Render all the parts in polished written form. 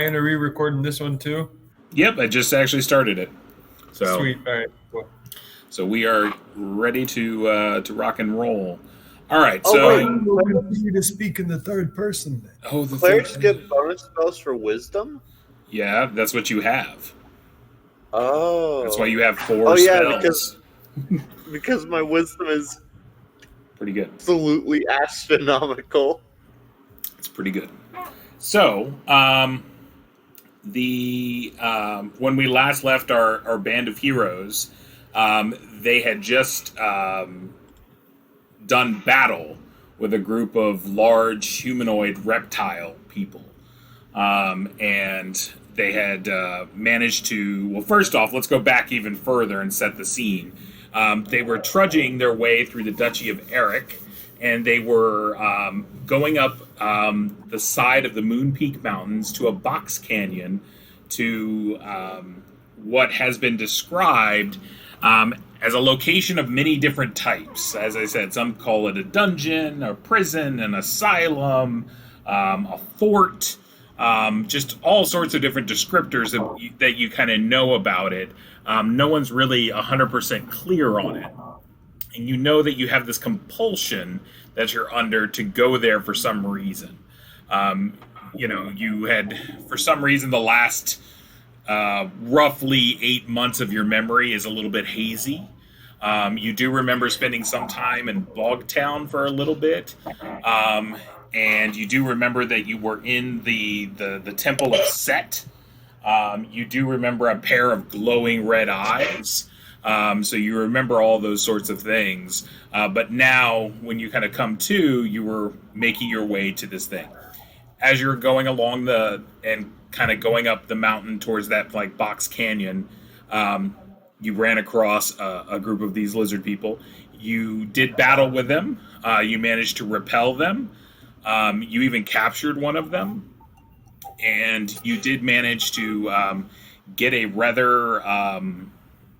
to re-recording this one too? Yep, I just actually started it. So Sweet. All right. Cool. So we are ready to rock and roll. All right. Oh, so wait. We'll continue to speak in the third person. Then. oh, the Clerics third. get bonus spells for wisdom? Yeah, that's what you have. Oh. That's why you have 4 spells. Because my wisdom is Pretty good. absolutely astronomical. It's pretty good. So, when we last left our band of heroes, they had just done battle with a group of large humanoid reptile people, and they had managed to. Well, first off, let's go back even further and set the scene. They were trudging their way through the Duchy of Eric, and they were going up the side of the Moon Peak Mountains to a box canyon to what has been described as a location of many different types. As I said, some call it a dungeon, a prison, an asylum, a fort, just all sorts of different descriptors that you kind of know about it. No one's really 100% clear on it. And you know that you have this compulsion that you're under to go there for some reason. You had, for some reason, the last roughly 8 months of your memory is a little bit hazy. You do remember spending some time in Bogtown for a little bit. And you do remember that you were in the Temple of Set. You do remember a pair of glowing red eyes. So you remember all those sorts of things. But now, when you kind of come to, you were making your way to this thing. As you're going along and kind of going up the mountain towards that like box canyon, you ran across a group of these lizard people. You did battle with them. You managed to repel them. You even captured one of them. And you did manage to get a rather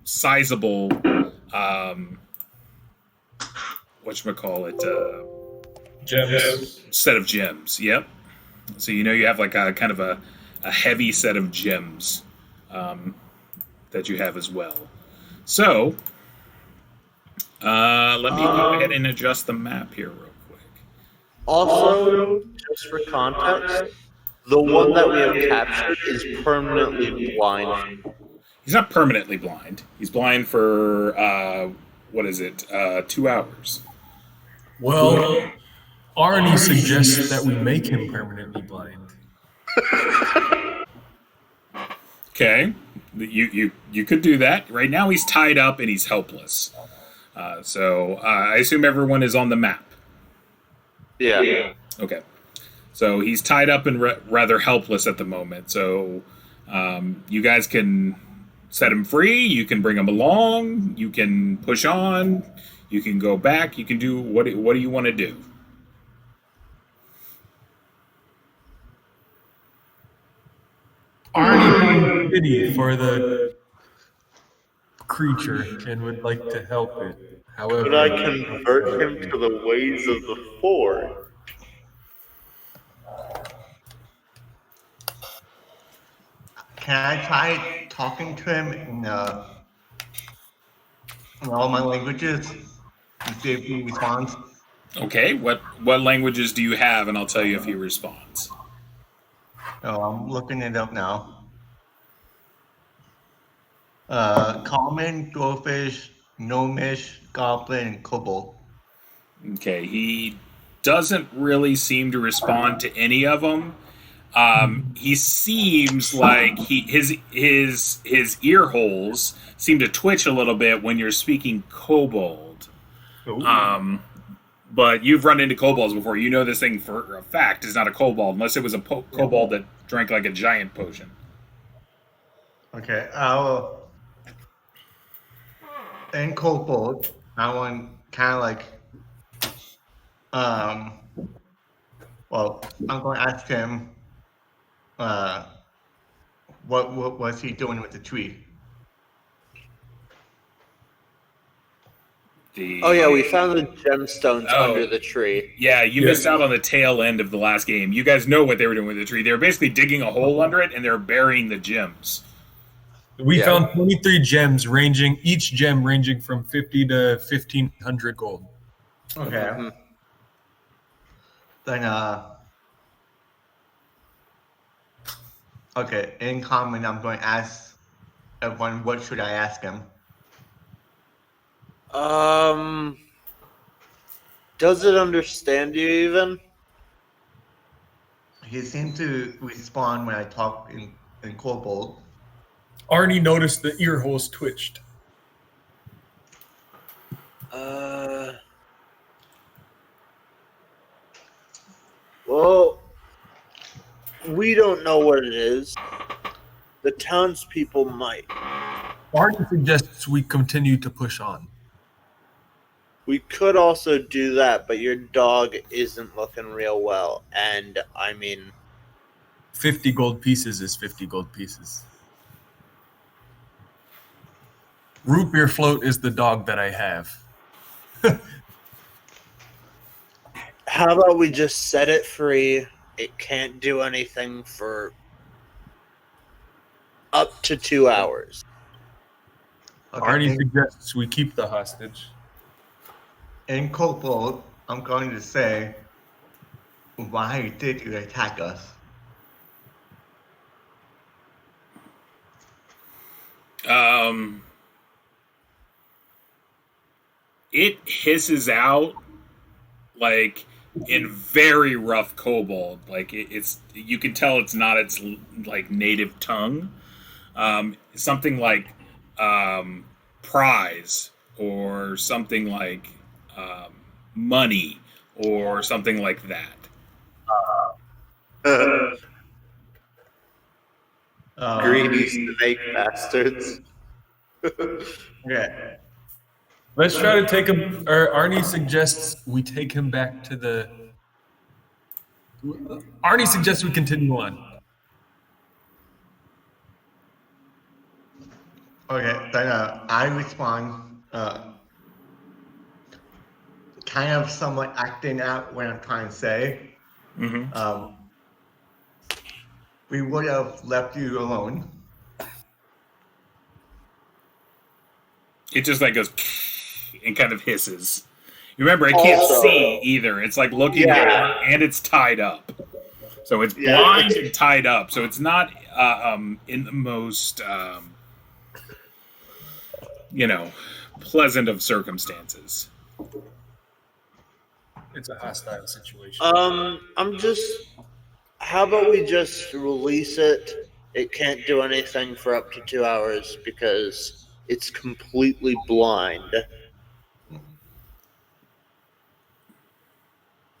sizable Gems. set of gems. Yep. So you have like a kind of a heavy set of gems that you have as well. So let me go ahead and adjust the map here real quick. Also, just for context, the one that we have captured is permanently blind. He's not permanently blind. He's blind for 2 hours. Well, Arnie suggests that we make him permanently blind. Okay, you could do that. Right now he's tied up and he's helpless. So I assume everyone is on the map. Yeah. Okay. So he's tied up and rather helpless at the moment. So you guys can set him free. You can bring him along. You can push on. You can go back. You can do what do you want to do? Arnie has pity for the creature and would like to help it. However, Could I convert him to the ways of the Four? Can I try talking to him in all my languages and see if he responds? Okay. What languages do you have? And I'll tell you if he responds. Oh, I'm looking it up now. Common, Dwarfish, Gnomish, Goblin, and Kobold. Okay. He doesn't really seem to respond to any of them. He seems like his ear holes seem to twitch a little bit when you're speaking kobold. But you've run into kobolds before. You know this thing for a fact is not a kobold unless it was a kobold that drank like a giant potion. Okay, in Kobold, I want kind of like, well, I'm going to ask him, what was he doing with the tree? Oh yeah, we found the gemstones Oh. under the tree. Yeah, you Yes. missed out on the tail end of the last game. You guys know what they were doing with the tree. They were basically digging a hole under it and they're burying the gems. We Yeah. found 23 gems each gem ranging from 50 to 1,500 gold. Okay. Mhm. Then okay, in common I'm going to ask everyone what should I ask him? Does it understand you even? He seemed to respond when I talk in Kobold. Arnie noticed the ear holes twitched. Well, we don't know what it is. The townspeople might. Arnie suggests we continue to push on. We could also do that, but your dog isn't looking real well. And, I mean... 50 gold pieces is 50 gold pieces. Root beer float is the dog that I have. How about we just set it free? It can't do anything for up to 2 hours. Okay, Arnie suggests we keep the hostage. in Kobold, I'm going to say, why did you attack us? It hisses out like in very rough kobold. Like it's you can tell it's not its like native tongue. Something like prize or something like money or something like that. Greedy snake bastards. Okay. Let's try to take him, or Arnie suggests we take him back to the... Arnie suggests we continue on. Okay, then I respond, kind of somewhat acting out what I'm trying to say. Mm-hmm. We would have left you alone. It just like goes and kind of hisses. You remember, it can't Also- see either. It's like looking Yeah. and it's tied up. So it's Yeah. blind and tied up. So it's not in the most, pleasant of circumstances. It's a hostile situation. How about we just release it? It can't do anything for up to 2 hours because it's completely blind.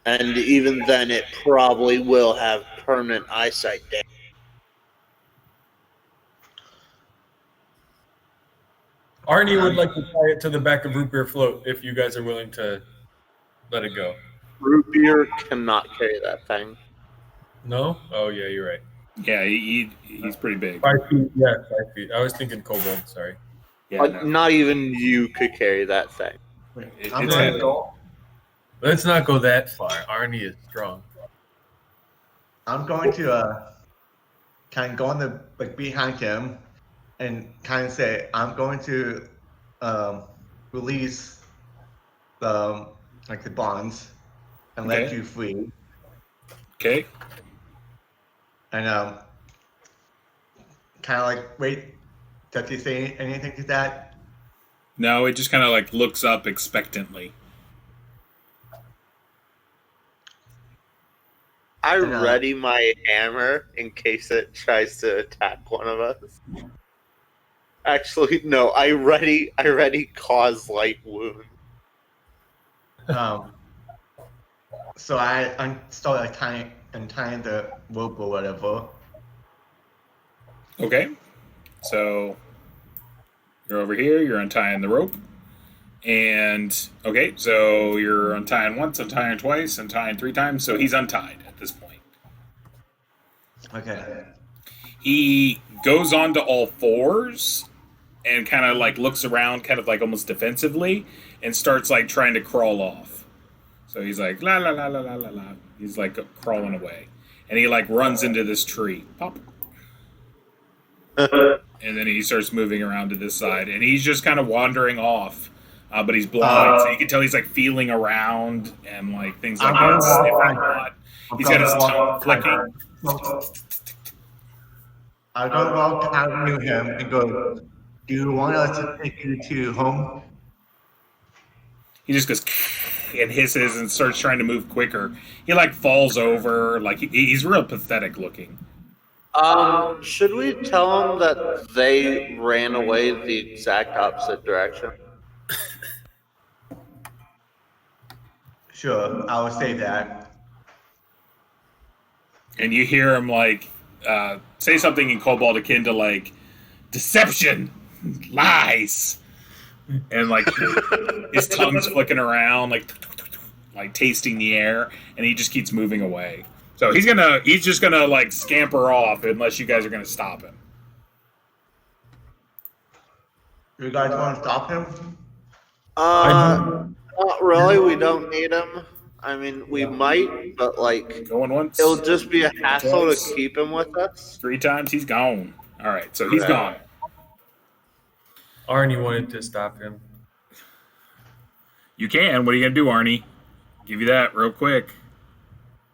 And even then, it probably will have permanent eyesight damage. Arnie would like to tie it to the back of Root Beer Float if you guys are willing to let it go. Root beer cannot carry that thing. No? Oh, yeah, you're right. Yeah, he's pretty big. 5 feet, yeah, 5 feet. I was thinking kobold, sorry. Yeah, no. Not even you could carry that thing. It's I'm going heavy. to go. Let's not go that far. Arnie is strong. I'm going to kind of go on the behind him and kind of say I'm going to release the the bonds and let Okay. you free. Okay. And kind of wait. Does he say anything to that? No, it just kind of like looks up expectantly. I Yeah. ready my hammer in case it tries to attack one of us. Actually, no. I ready cause light wound. So I start untying the rope or whatever. Okay. So you're over here, you're untying the rope. And okay, so you're untying once, untying twice, untying 3 times, so he's untied at this point. Okay. He goes on to all fours and kind of like looks around kind of like almost defensively, and starts like trying to crawl off. So he's like la la la la la la la. He's like crawling away, and he like runs into this tree. Pop. And then he starts moving around to this side, and he's just kind of wandering off. But he's blind, so you can tell he's like feeling around and like things like that. Sniffing a lot. He's got his tongue flicking. I'm going to walk out near him and go, do you want us to take you to home? He just goes and hisses and starts trying to move quicker. He like falls over, like he's real pathetic looking. Should we tell them that they ran away the exact opposite direction? Sure, I will say that. And you hear him like say something in Cobalt akin to like deception, lies, and like his tongue's flicking around, like tasting the air, and he just keeps moving away. So he's just gonna like scamper off unless you guys are gonna stop him. You guys want to stop him? Not really. We don't need him. I mean, we might, but like, Going once. it'll just be a hassle Twice. to keep him with us. 3 times, he's gone. All right, so he's gone. Arnie wanted to stop him. You can. What are you gonna do, Arnie? Give you that real quick.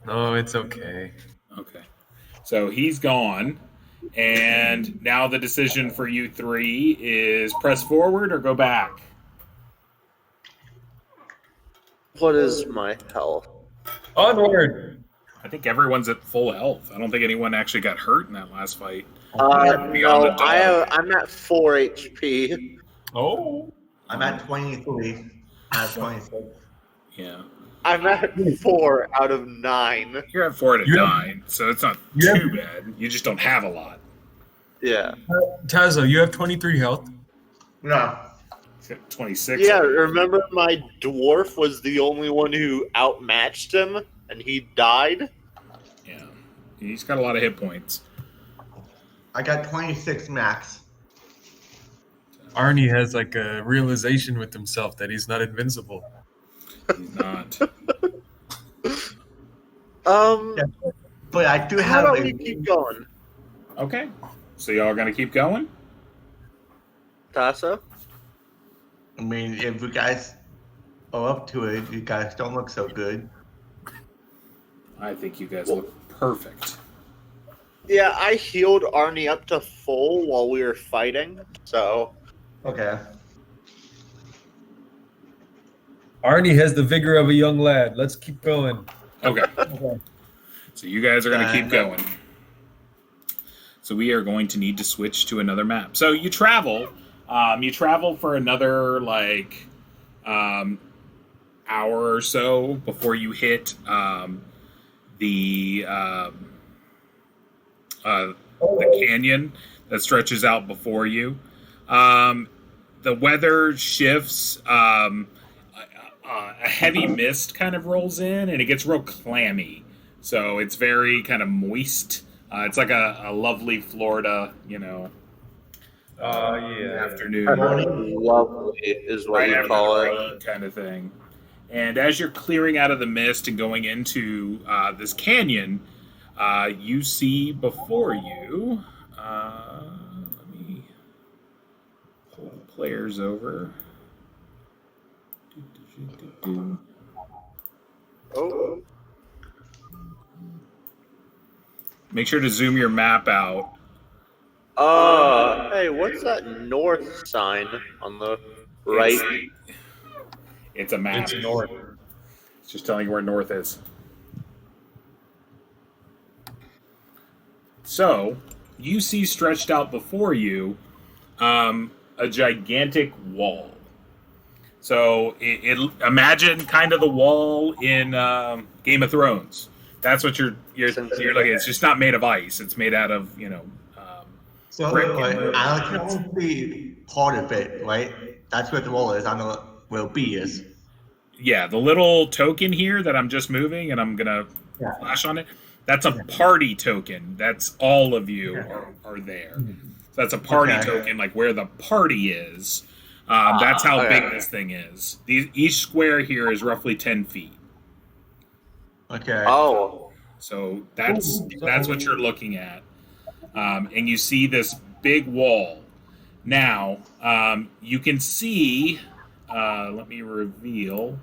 No, it's okay. Okay. So he's gone. And now the decision for you 3 is press forward or go back. What is my health? Onward! I think everyone's at full health. I don't think anyone actually got hurt in that last fight. No, Beyond the dog. I'm at 4 HP. Oh. I'm at 23 out of 26. Yeah. I'm at 4 out of 9. You're at 4 out of You have- 9, so it's not you have- too bad. You just don't have a lot. Yeah. Tazo, you have 23 health. No. He's got 26. Yeah, remember my dwarf was the only one who outmatched him, and he died? Yeah. He's got a lot of hit points. I got 26 max. Arnie has like a realization with himself that he's not invincible. He's not. But I do How have about a... we keep going? Okay. So y'all gonna keep going? Tasso? I mean, if you guys are up to it, you guys don't look so good. I think you guys look perfect. Yeah, I healed Arnie up to full while we were fighting, so... Okay. Arnie has the vigor of a young lad. Let's keep going. Okay. Okay. So you guys are going to keep going. So we are going to need to switch to another map. So you travel. You travel for another like hour or so before you hit the canyon that stretches out before you. The weather shifts. A heavy mist kind of rolls in, and it gets real clammy. So it's very kind of moist. It's like a lovely Florida, Yeah. afternoon. Lovely is what Right you after call the it. rain kind of thing. And as you're clearing out of the mist and going into this canyon, you see before you. Let me pull the players over. Oh, Make sure to zoom your map out. hey, what's that north sign on the right? It's a map. It's north. It's just telling you where north is. So, you see stretched out before you a gigantic wall. So, imagine kind of the wall in Game of Thrones. That's what you're looking at. It's just not made of ice. It's made out of, So, brick like, and- I can only see part of it, right? That's where the wall is. I know where B is. Yeah, the little token here that I'm just moving and I'm going to flash on it, that's a party token. That's all of you are there. So that's a party Okay. token, like where the party is. That's how okay. big this thing is. Each square here is roughly 10 feet. Okay. Oh, So that's what you're looking at, and you see this big wall. Now you can see. Let me reveal.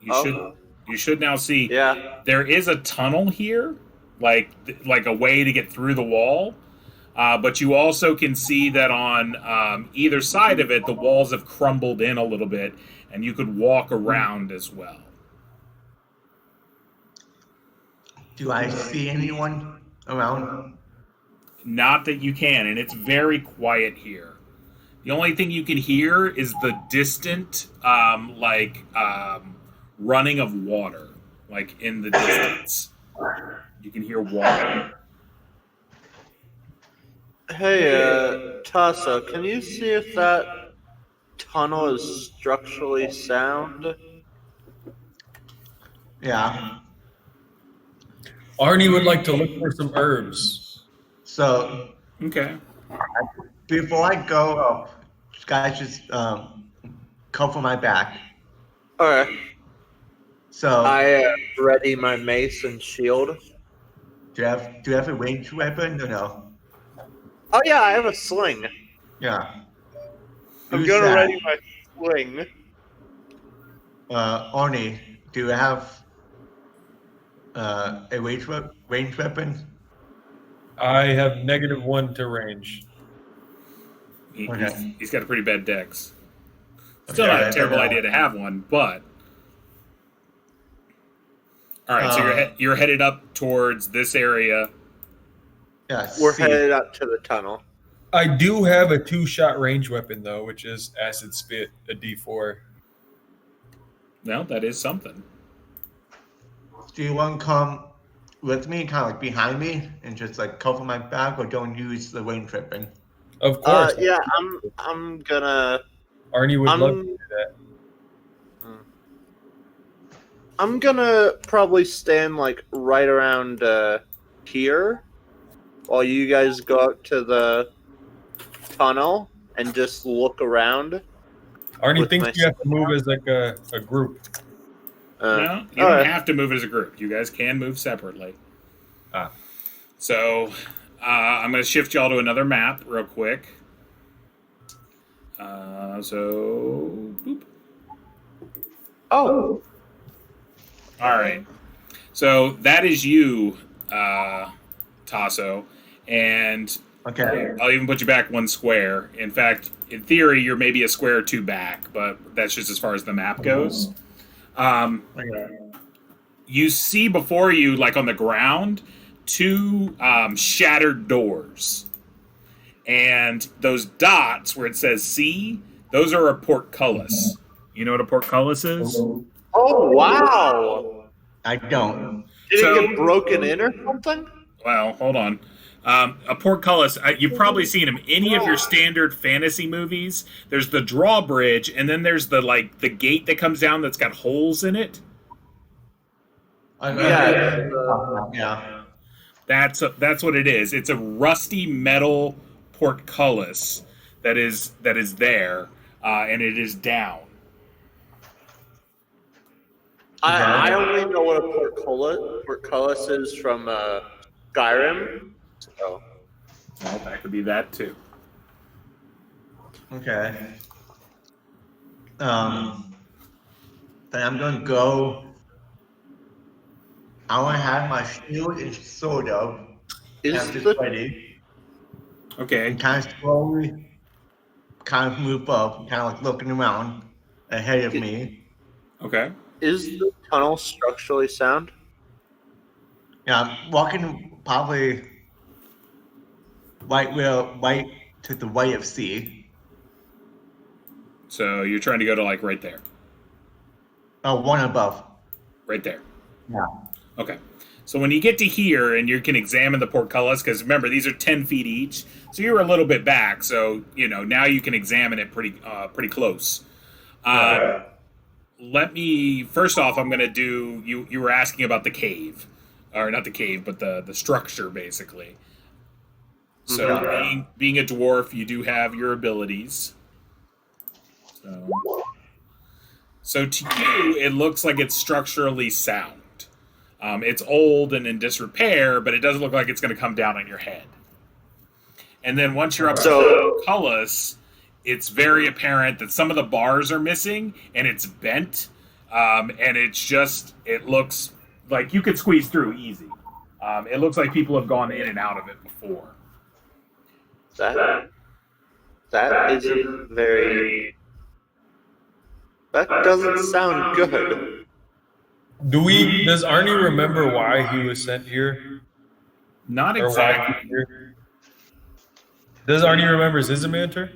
You should now see. yeah. There is a tunnel here, like a way to get through the wall. But you also can see that on either side of it, the walls have crumbled in a little bit, and you could walk around as well. Do I see anyone around? Not that you can, and it's very quiet here. The only thing you can hear is the distant, running of water, like in the distance. You can hear water. Hey, Tassa, can you see if that tunnel is structurally sound? Yeah. Arnie would like to look for some herbs. So Okay. before I go up, guys, just cover my back. Alright, So I ready my mace and shield. do you have a ranged weapon or no? Oh yeah, I have a sling. Yeah. I'm Use gonna that. ready my sling. Arnie, do you have a ranged weapon? I have -1 to range. Okay. He's got a pretty bad dex. Still not a Okay, terrible I know. idea to have one, but all right. So Um, you're headed up towards this area. Yeah. We're C. headed up to the tunnel. I do have a 2-shot range weapon though, which is acid spit, a D4. Well, that is something. Do you want to come with me, kind of like behind me, and just like cover my back, or don't use the ranged weapon? Of course, Yeah, I'm gonna Arnie would I'm- love to do that. I'm gonna probably stand like right around here while you guys go out to the tunnel and just look around. Arnie With thinks my you have to move as like a group. No, you alright. don't have to move as a group. You guys can move separately. Ah. So I'm going to shift y'all to another map real quick. Boop. Oh, All right. So that is you, Tasso, and Okay. I'll even put you back 1 square. In fact, in theory, you're maybe a square or 2 back, but that's just as far as the map goes. Okay. You see before you, like on the ground, 2 shattered doors. And those dots where it says C, those are a portcullis. You know what a portcullis is? oh wow! I don't. Did So- it get broken in or something? Well, hold on. A portcullis, you've probably seen them. Any of your standard fantasy movies, there's the drawbridge, and then there's the gate that comes down that's got holes in it. Yeah. That's what it is. It's a rusty metal portcullis that is there, and it is down. I only know what a portcullis is from Skyrim. So Well, that could be that too. Okay. Then I'm gonna go. I want to have my shield and sword up. is I'm just the ready. Okay. And kind of slowly, kind of move up, kind of like looking around ahead of me. Okay. is the tunnel structurally sound? Yeah, I'm walking probably right to the right of C. So you're trying to go to like right there. Oh, one above. Right there. Yeah. Okay. So when you get to here and you can examine the portcullis, because remember, these are 10 feet each, so you're a little bit back, so, now you can examine it pretty close. Let me, first off, I'm going to do, you were asking about the cave. or not the cave, but the structure basically. So Mhm. being a dwarf, you do have your abilities. So to you, it looks like it's structurally sound. It's old and in disrepair, but it doesn't look like it's going to come down on your head. And then once you're up to So, Cullis, it's very apparent that some of the bars are missing and it's bent. And it looks like you could squeeze through easy. It looks like people have gone in and out of it before. that that isn't very. That doesn't sound good. Does Arnie remember why he was sent here? Not Or why he's exactly. here? Does Arnie remember Zizimanter?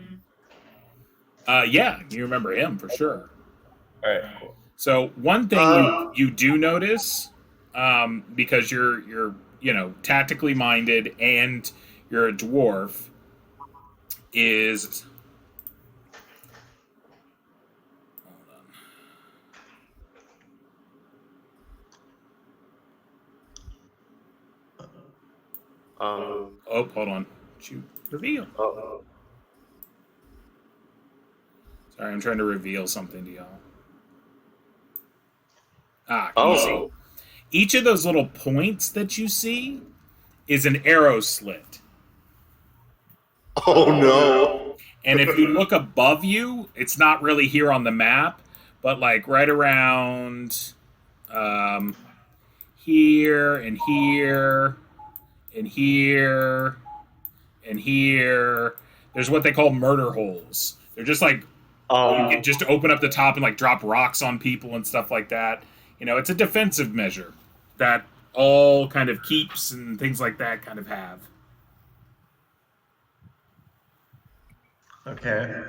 Yeah, you remember him for sure. Alright, cool. So one thing you do notice, because you're tactically minded and you're a dwarf, is hold on. Shoot, reveal. Oh, Sorry, I'm trying to reveal something to y'all. oh. Easy. Each of those little points that you see is an arrow slit. Oh no. And if you look above you, it's not really here on the map, but like right around here and here and here and here, there's what they call murder holes. They're just like you can just open up the top and like drop rocks on people and stuff like that. It's a defensive measure that all kind of keeps and things like that kind of have. Okay.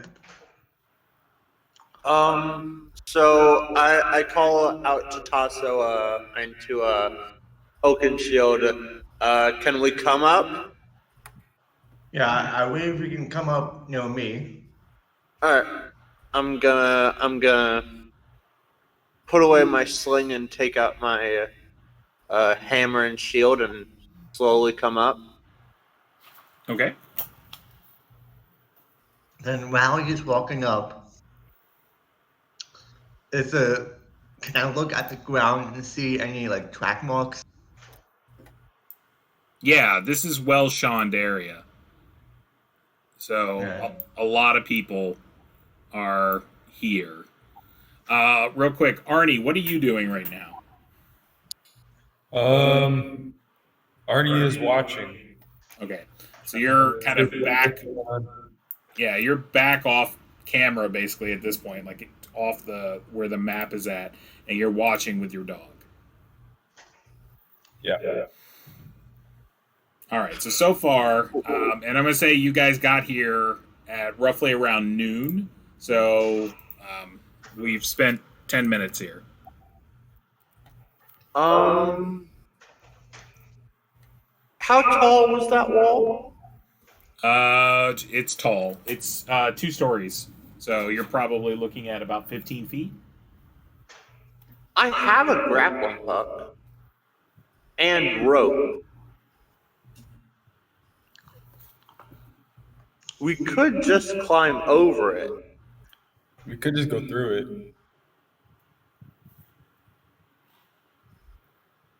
So I call out to Tasso and to Oakenshield. Can we come up? Yeah, I believe we can come up, me. All right. I'm gonna put away my sling and take out my hammer and shield and slowly come up. Okay. Then while he's walking up, can I look at the ground and see any like track marks? Yeah, this is well-shoned area. So Yeah. a lot of people are here. Real quick, Arnie, what are you doing right now? Arnie is watching. Okay. So you're kind of back. Yeah, you're back off camera basically at this point, like off the where the map is at, and you're watching with your dog. Yeah. All right. So far, and I'm gonna say you guys got here at roughly around noon. So we've spent 10 minutes here. How tall was that wall? It's tall. It's 2 stories. So you're probably looking at about 15 feet. I have a grappling hook and rope. We could just climb over it. We could just go through it.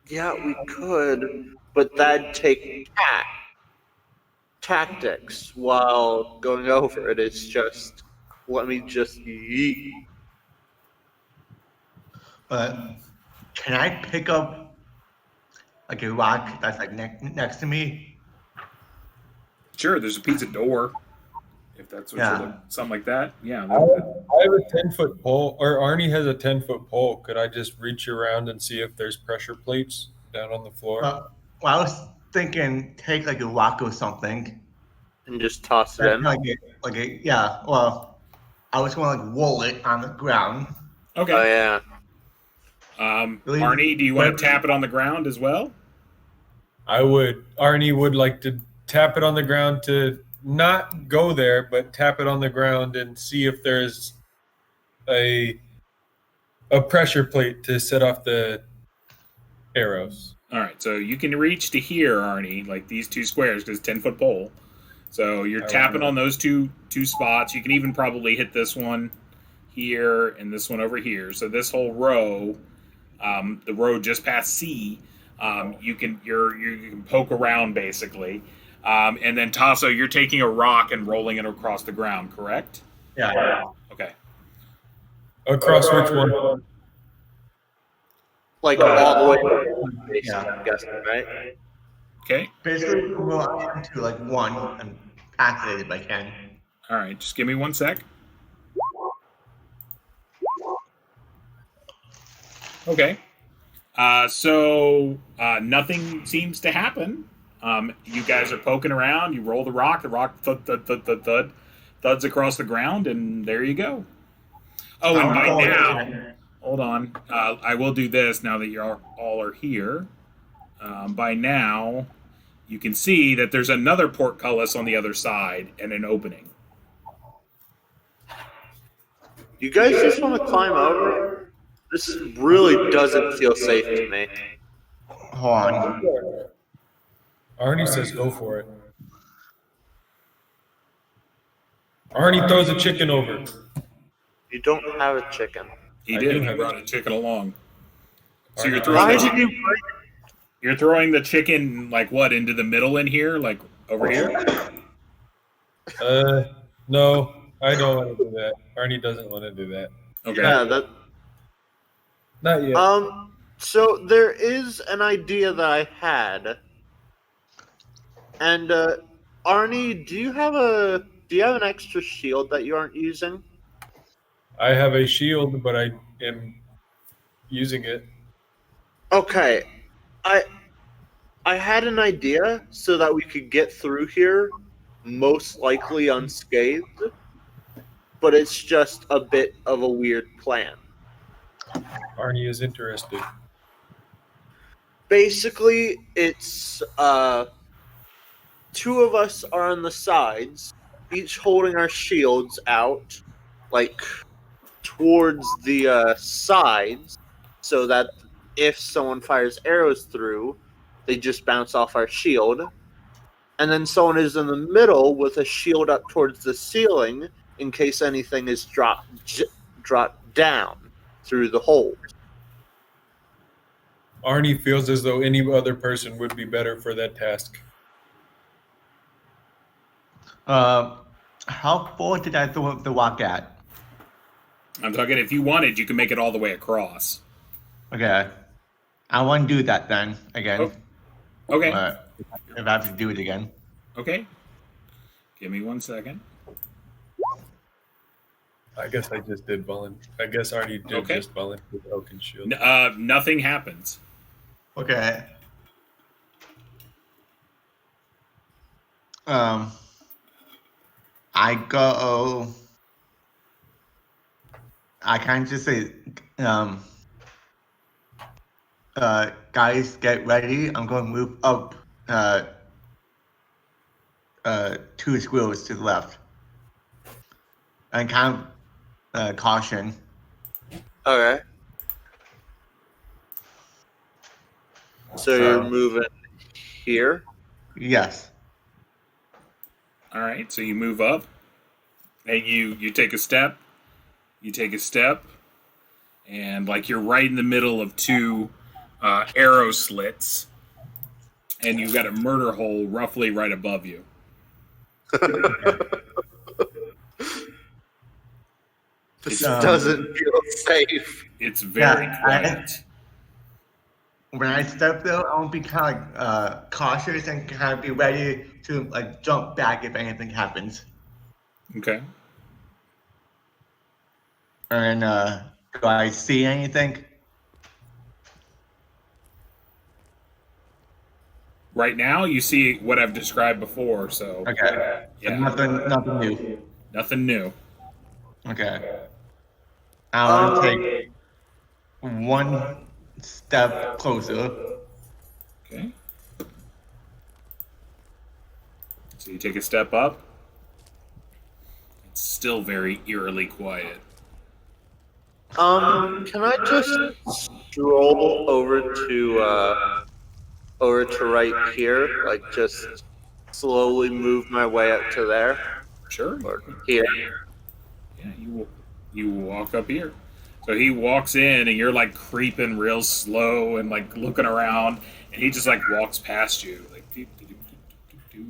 Yeah, we could, but that'd take tactics while going over it. It's just, let me just yeet. But can I pick up like a rock that's like next to me? Sure, there's a pizza door. If that's what Yeah. you're looking, something like that. Yeah. I have a 10-foot pole, or Arnie has a 10-foot pole. Could I just reach around and see if there's pressure plates down on the floor? Well, I was thinking take like a rock or something. And just toss it That's in. yeah. Well, I was going to like roll it on the ground. Okay. Oh yeah. Really? Arnie, do you want to tap it on the ground as well? Arnie would like to tap it on the ground to not go there, but tap it on the ground and see if there's a pressure plate to set off the arrows. All right, so you can reach to here, Arnie, like these two squares, because 10-foot pole. So you're tapping on those two spots. You can even probably hit this one here and this one over here. So this whole row, the row just past C, you can poke around basically. And then Tasso, you're taking a rock and rolling it across the ground, correct? Yeah. Okay. Across which one? Like all the way to the base, Yeah. I'm guessing, right? Okay. Basically, roll up to like 1 and activate it if I can. All right. Just give me 1 sec. Okay. So nothing seems to happen. You guys are poking around. You roll the rock. The rock thuds across the ground, and there you go. Oh, and by now, hold on. I will do this now that you all are here. By now, you can see that there's another portcullis on the other side and an opening. You guys just want to climb over? This really doesn't feel safe to me. Hold on. Arnie says go for it. Arnie throws a chicken over. You don't have a chicken. He I did. do He have brought a chicken along. So you're Why throwing did you bring you're throwing the chicken like what into the middle in here, like over here? No, I don't want to do that. Arnie doesn't want to do that. Okay. Yeah, that. Not yet. So there is an idea that I had, and Arnie, do you have an extra shield that you aren't using? I have a shield, but I am using it. Okay, I had an idea so that we could get through here, most likely unscathed, but it's just a bit of a weird plan. Arnie is interested. Basically, it's two of us are on the sides, each holding our shields out, like towards the sides, so that if someone fires arrows through, they just bounce off our shield. And then someone is in the middle with a shield up towards the ceiling in case anything is dropped down through the hole. Arnie feels as though any other person would be better for that task. How far did I throw the rock at? I'm talking if you wanted, you can make it all the way across. Okay. I want to do that then, again. Oh, okay. If I have to do it again. Okay. Give me 1 second. I guess I just did I guess Arnie did just volunteer with Oaken Shield. Nothing happens. Okay. I can't just say, guys, get ready. I'm going to move up 2 squirrels to the left. And kind of caution. Okay. So you're moving here? Yes. All right. So you move up, and you take a step. You take a step, and like you're right in the middle of 2 arrow slits, and you've got a murder hole roughly right above you. This doesn't feel safe. It's very quiet. When I step though, I won't be kind of cautious and kind of be ready to like jump back if anything happens. Okay. And do I see anything? Right now, you see what I've described before. So Okay. yeah, Nothing new. nothing new. Okay. I want to take 1 step closer. Okay. So you take a step up. It's still very eerily quiet. Can I just stroll over to over to right here, like just slowly move my way up to there Sure. or here. Yeah, you walk up here. So he walks in, and you're like creeping real slow and like looking around, and he just like walks past you, like. Doo, doo, doo, doo, doo, doo.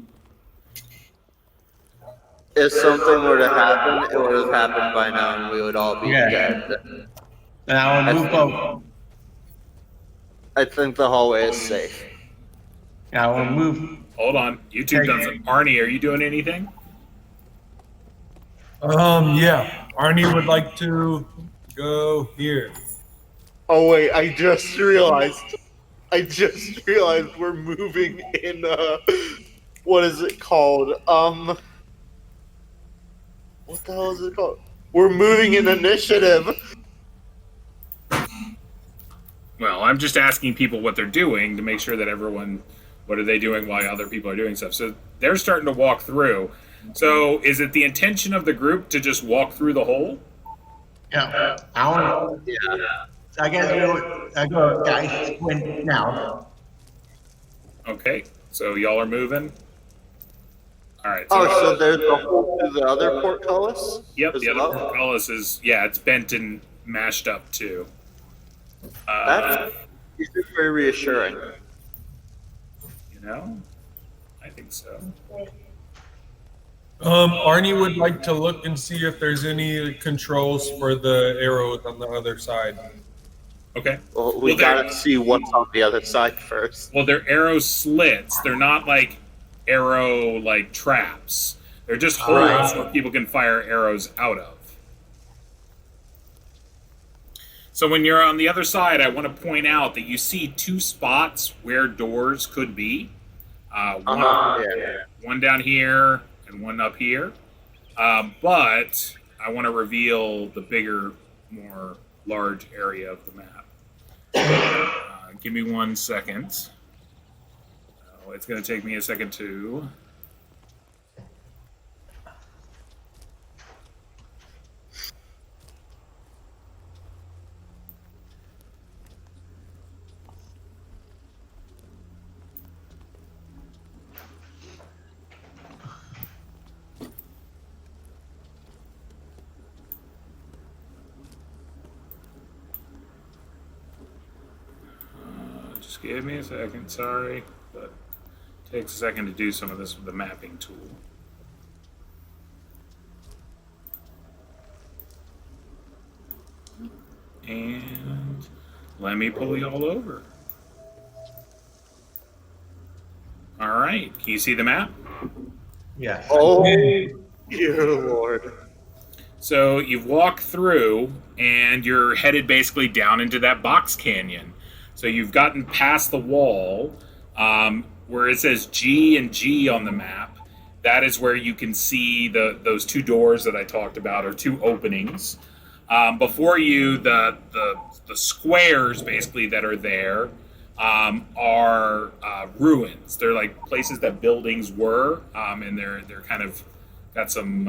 If something were to happen, it would have happened by now, and we would all be dead. And I will move up. I think the hallway is safe. And I will move. Hold on, YouTube doesn't. Arnie, are you doing anything? Yeah. Arnie would like to go here. Oh wait, I just realized we're moving in what is it called? What the hell is it called? We're moving in initiative. Well, I'm just asking people what they're doing to make sure that everyone, what are they doing while other people are doing stuff. So they're starting to walk through. So is it the intention of the group to just walk through the hole? Yeah. I want. Yeah. So I go, guys, win now. Okay, so y'all are moving. All right. So there's a hole through the other portcullis? Yep, as the well? other portcullis is, it's bent and mashed up too. That's very reassuring. You know, I think so. Arnie would like to look and see if there's any controls for the arrows on the other side. Okay. Well, we gotta see what's on the other side first. Well, they're arrow slits. They're not like arrow like traps. They're just holes where people can fire arrows out of. So when you're on the other side, I want to point out that you see two spots where doors could be. One down here and one up here. But I want to reveal the bigger, more large area of the map. Give me 1 second. Oh, it's going to take me a second too. Just give me a second, sorry, but it takes a second to do some of this with the mapping tool. And let me pull you all over. All right, can you see the map? Yes. Oh, dear Lord. So you've walked through, and you're headed basically down into that box canyon. So you've gotten past the wall, where it says G and G on the map. That is where you can see those two doors that I talked about, or two openings. Before you, the squares basically that are there are ruins. They're like places that buildings were, and they're kind of got some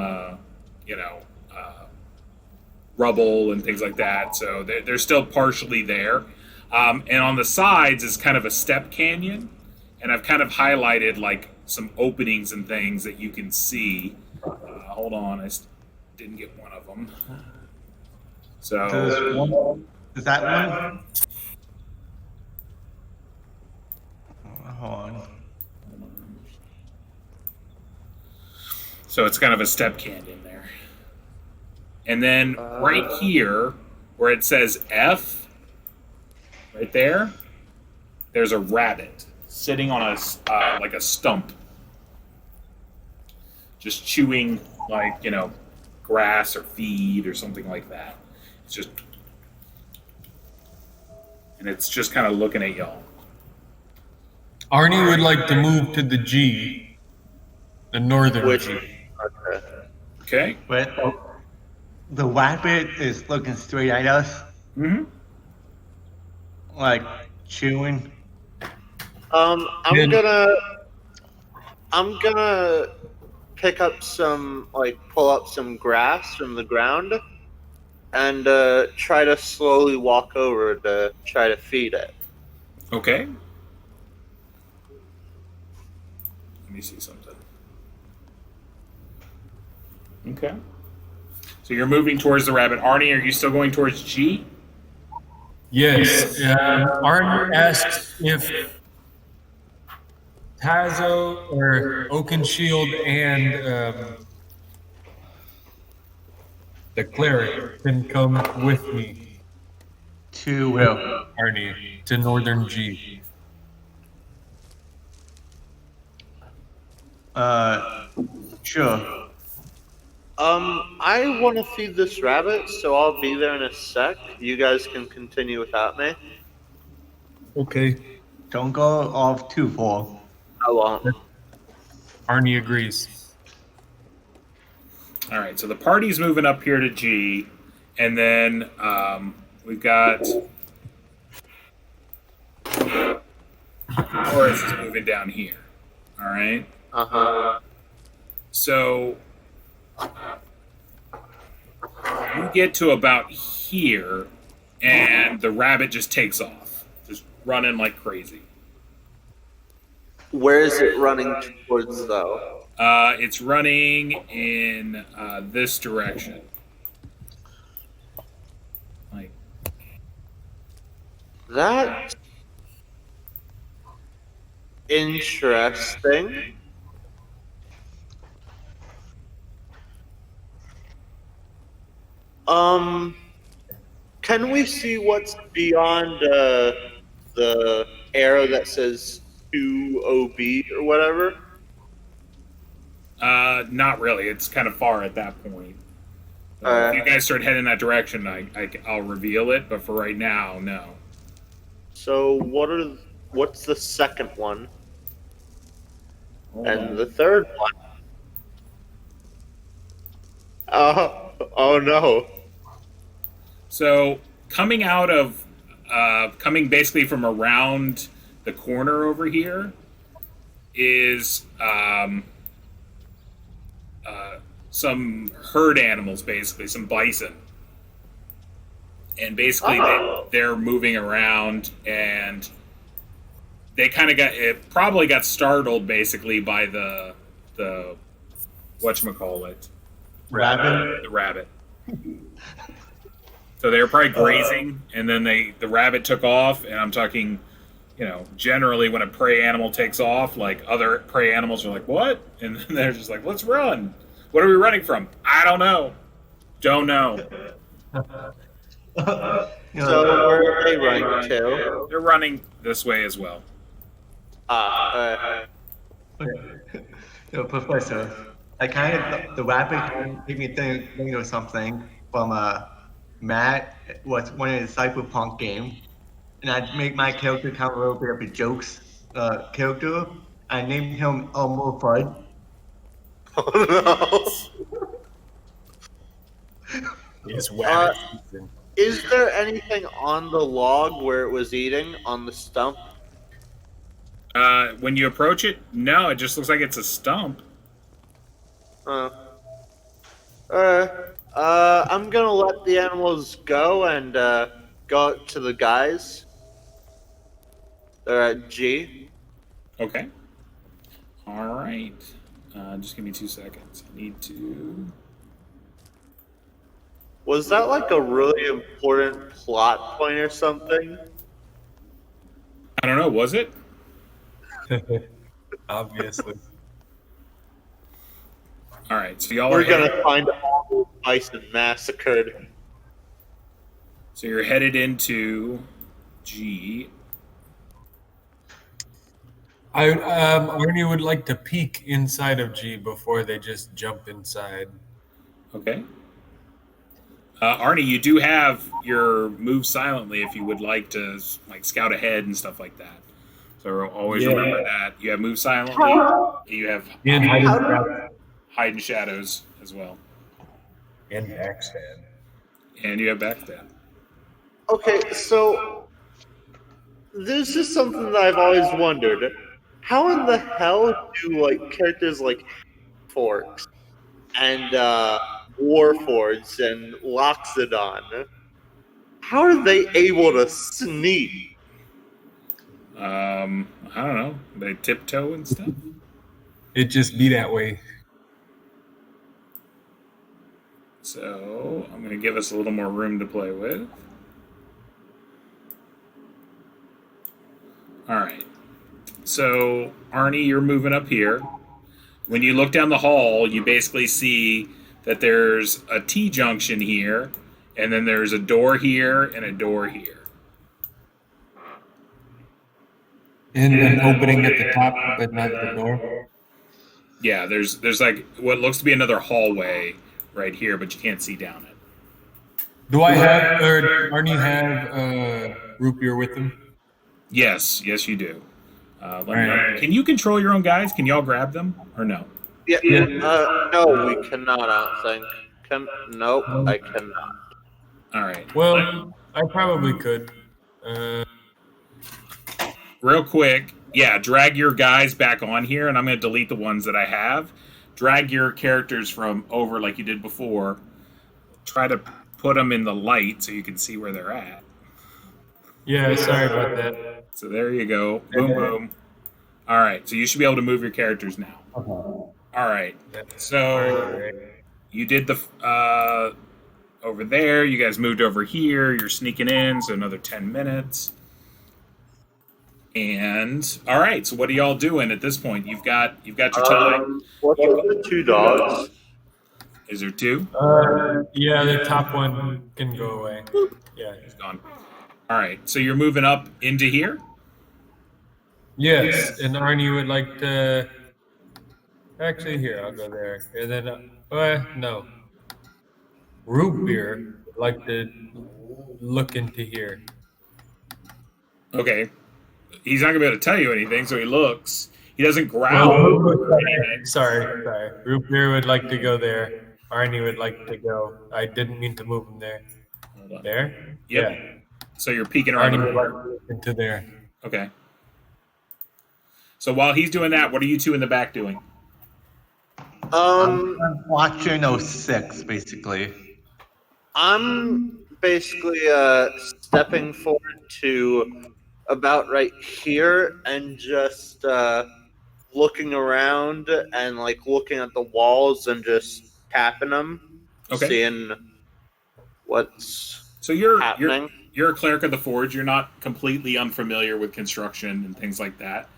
rubble and things like that. So they're still partially there. And on the sides is kind of a step canyon, and I've kind of highlighted like some openings and things that you can see. Hold on, I didn't get one of them. So Is that one? Hold on. So it's kind of a step canyon there. And then right here, where it says F, right there, there's a rabbit sitting on a like a stump, just chewing like grass or feed or something like that. It's just kind of looking at y'all. Arnie would like to move to the G, the northern G. Okay. But the rabbit is looking straight at us, Mm-hmm. like chewing. I'm gonna pick up some, pull up some grass from the ground and try to slowly walk over to try to feed it. Okay. me see something. Okay. So you're moving towards the rabbit. Arnie, are you still going towards G? Yes. Arn asks if Tazo or Oakenshield and the cleric can come with me, To with Will. Arnie, to Northern G. Sure. I want to feed this rabbit, so I'll be there in a sec. You guys can continue without me. Okay. Don't go off too far. I won't. Arnie agrees. All right. So the party's moving up here to G, and then we've got Forrest is moving down here. All right. So you get to about here, and the rabbit just takes off, just running like crazy. Where is it running towards, though? It's running in this direction. Like, That's interesting. Can we see what's beyond the arrow that says 2OB or whatever? not really. It's kind of far at that point. If you guys start heading that direction, I'll reveal it. But for right now, no. So what's the second one? Hold And on. the third one? Oh no. So coming out of, coming basically from around the corner over here is some herd animals, basically some bison, and basically they're moving around, and they kind of probably got startled basically by the whatchamacallit, Rabbit. the rabbit. So they were probably grazing, and then the rabbit took off. And I'm talking, generally when a prey animal takes off, like other prey animals are like, "What?" And then they're just like, "Let's run." What are we running from? I don't know. Don't know. So where are they running to? They're running this way as well. Professor, I the rabbit kind of made me think of something from Matt was one of the Cyberpunk game, and I made my character kind of a little bit of a jokes character. I named him Elmo Fudd. Oh no. It's rabbit season. Is there anything on the log where it was eating on the stump? When you approach it, no, it just looks like it's a stump. Alright. I'm gonna let the animals go and go out to the guys. They're at G. Okay. All right. Just give me 2 seconds. I need to. Was that like a really important plot point or something? I don't know. Was it? Obviously. All right. So y'all We're are gonna find all the bison massacred. So you're headed into G. Arnie would like to peek inside of G before they just jump inside. Okay. Arnie, you do have your move silently if you would like to scout ahead and stuff like that. So always remember that. You have move silently. You have And hide in shadows as well. and backstab. And you have backstab. Okay, so this is something that I've always wondered. How in the hell do characters like Forks and Warforged and Loxodon, how are they able to sneak? I don't know. They tiptoe and stuff. it just be that way. So I'm going to give us a little more room to play with. All right. So, Arnie, you're moving up here. When you look down the hall, you basically see that there's a T-junction here, and then there's a door here and a door here. And an opening at the top, but not the door. Yeah, there's like what looks to be another hallway right here, but you can't see down it. Do I have, or Arnie have root beer with him? Yes, yes, you do. Let me. Alright. Can you control your own guys? Can y'all grab them or no? Yeah. No, we cannot. I don't think. Nope, I cannot. All right. Well, I probably could. Real quick, yeah, drag your guys back on here, and I'm going to delete the ones that I have. Drag your characters from over like you did before. Try to put them in the light so you can see where they're at. Yeah, sorry about that. So there you go. Boom, boom. All right, so you should be able to move your characters now. All right, so you did the over there. You guys moved over here. You're sneaking in, so another 10 minutes. And all right, so what are y'all doing at this point? You've got your time. What's with the 2 dogs? Is there 2? Yeah, the top one can go away. Yeah, He's gone. All right, so you're moving up into here. yes, and Arnie would like to. Actually, here I'll go there, and then no, root beer would like to look into here. Okay, he's not gonna be able to tell you anything, so he looks. He doesn't growl or anything. Sorry. Root beer would like to go there. Arnie would like to go. I didn't mean to move him there. Hold on. There? Yep. Yeah. So you're peeking around Arnie the would like corner. to look into there. Okay. So while he's doing that, what are you 2 in the back doing? I'm watching 06, basically. I'm basically stepping forward to about right here and just looking around and like looking at the walls and just tapping them, Okay. seeing what's So you're happening. you're a cleric of the forge. You're not completely unfamiliar with construction and things like that.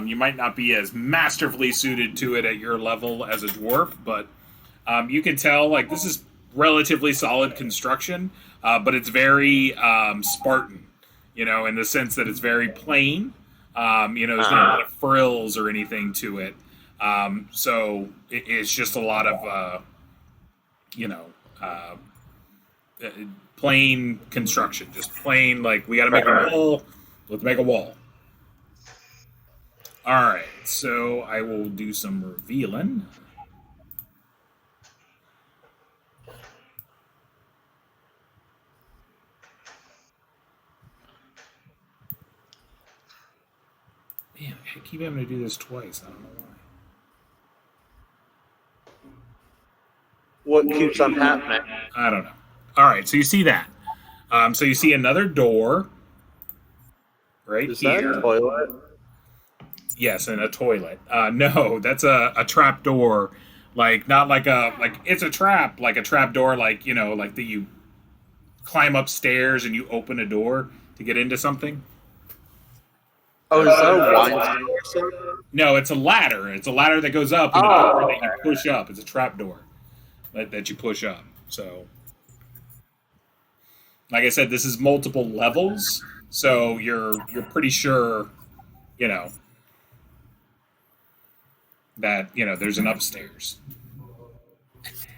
You might not be as masterfully suited to it at your level as a dwarf, but you can tell like this is relatively solid construction, but it's very Spartan. You know, in the sense that it's very plain. You know, there's not a lot of frills or anything to it. So it's just a lot of you know. Plain construction, just plain like we got to make a wall. Let's make a wall. All right, so I will do some revealing. Man, I keep having to do this twice. I don't know why. What keeps on happening? I don't know. All right, so you see that. So you see another door right Is here. that a toilet? Yes, and a toilet. No, that's a trap door. Like not like it's a trap, like a trap door, like you know, like that you climb upstairs and you open a door to get into something. Oh, is that a wine store or something? No, it's a ladder. It's a ladder that goes up and a door that you push up. It's a trap door that you push up. So, like I said, this is multiple levels, so you're pretty sure, you know, that there's an upstairs.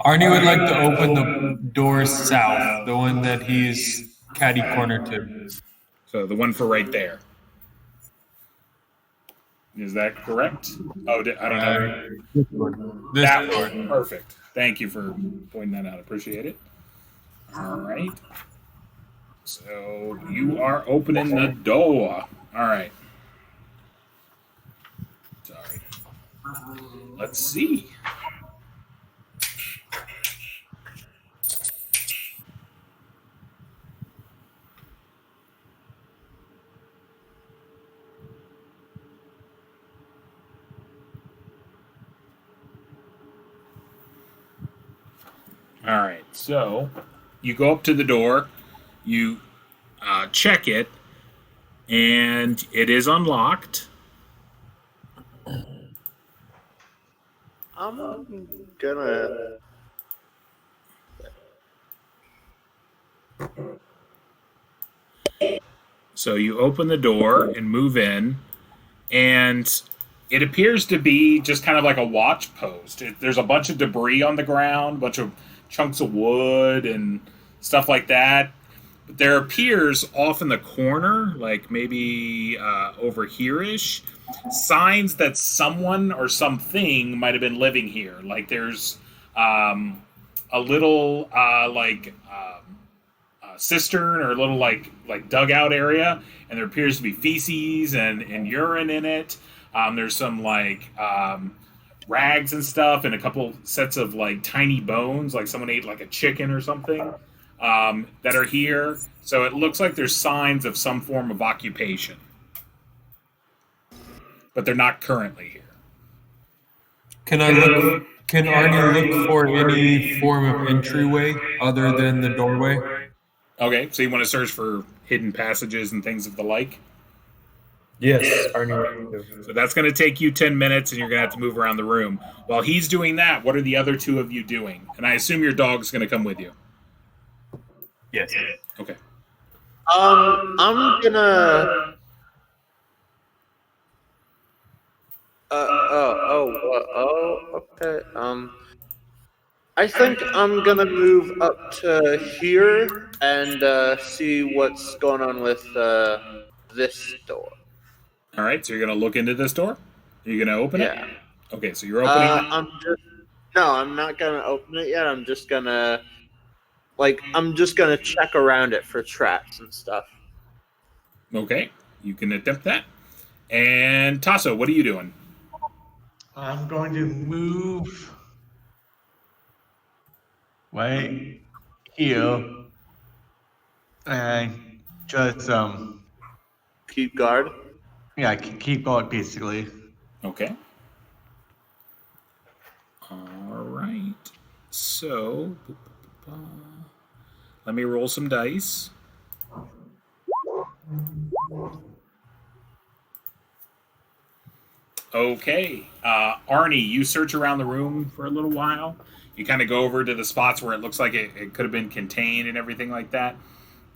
Arnie would like to open the door south, the one that he's catty corner to. So the one for right there. Is that correct? Oh, I don't know. This one. That one. Perfect. Thank you for pointing that out. Appreciate it. All right. So you are opening the door. All right. Sorry. Let's see. All right, so you go up to the door, you check it, and it is unlocked. I'm gonna. So you open the door and move in, and it appears to be just kind of like a watch post. There's a bunch of debris on the ground, a bunch of chunks of wood and stuff like that. But there appears off in the corner, like maybe over here-ish, signs that someone or something might have been living here. Like there's a little cistern or a little like dugout area, and there appears to be feces and urine in it. There's some rags and stuff, and a couple sets of like tiny bones, like someone ate like a chicken or something, that are here. So it looks like there's signs of some form of occupation, but they're not currently here. Can I look? Can Arnie look for any form of entryway other than the doorway? Okay, so you want to search for hidden passages and things of the like? Yes, Arnie. So that's going to take you 10 minutes, and you're going to have to move around the room. While he's doing that, what are the other two of you doing? And I assume your dog's going to come with you. Yes. Okay. I'm gonna. Okay. I think I'm gonna move up to here and see what's going on with this door. All right, so you're going to look into this door? Are you going to open it? Yeah. Okay, so you're opening I'm not gonna open it yet. I'm just gonna check around it for traps and stuff. Okay, you can attempt that. And Tasso, what are you doing? I'm going to move right here and just Keep guard. yeah, keep going basically. Okay. All right. So, let me roll some dice. Okay. Arnie, you search around the room for a little while. You kind of go over to the spots where it looks like it could have been contained and everything like that.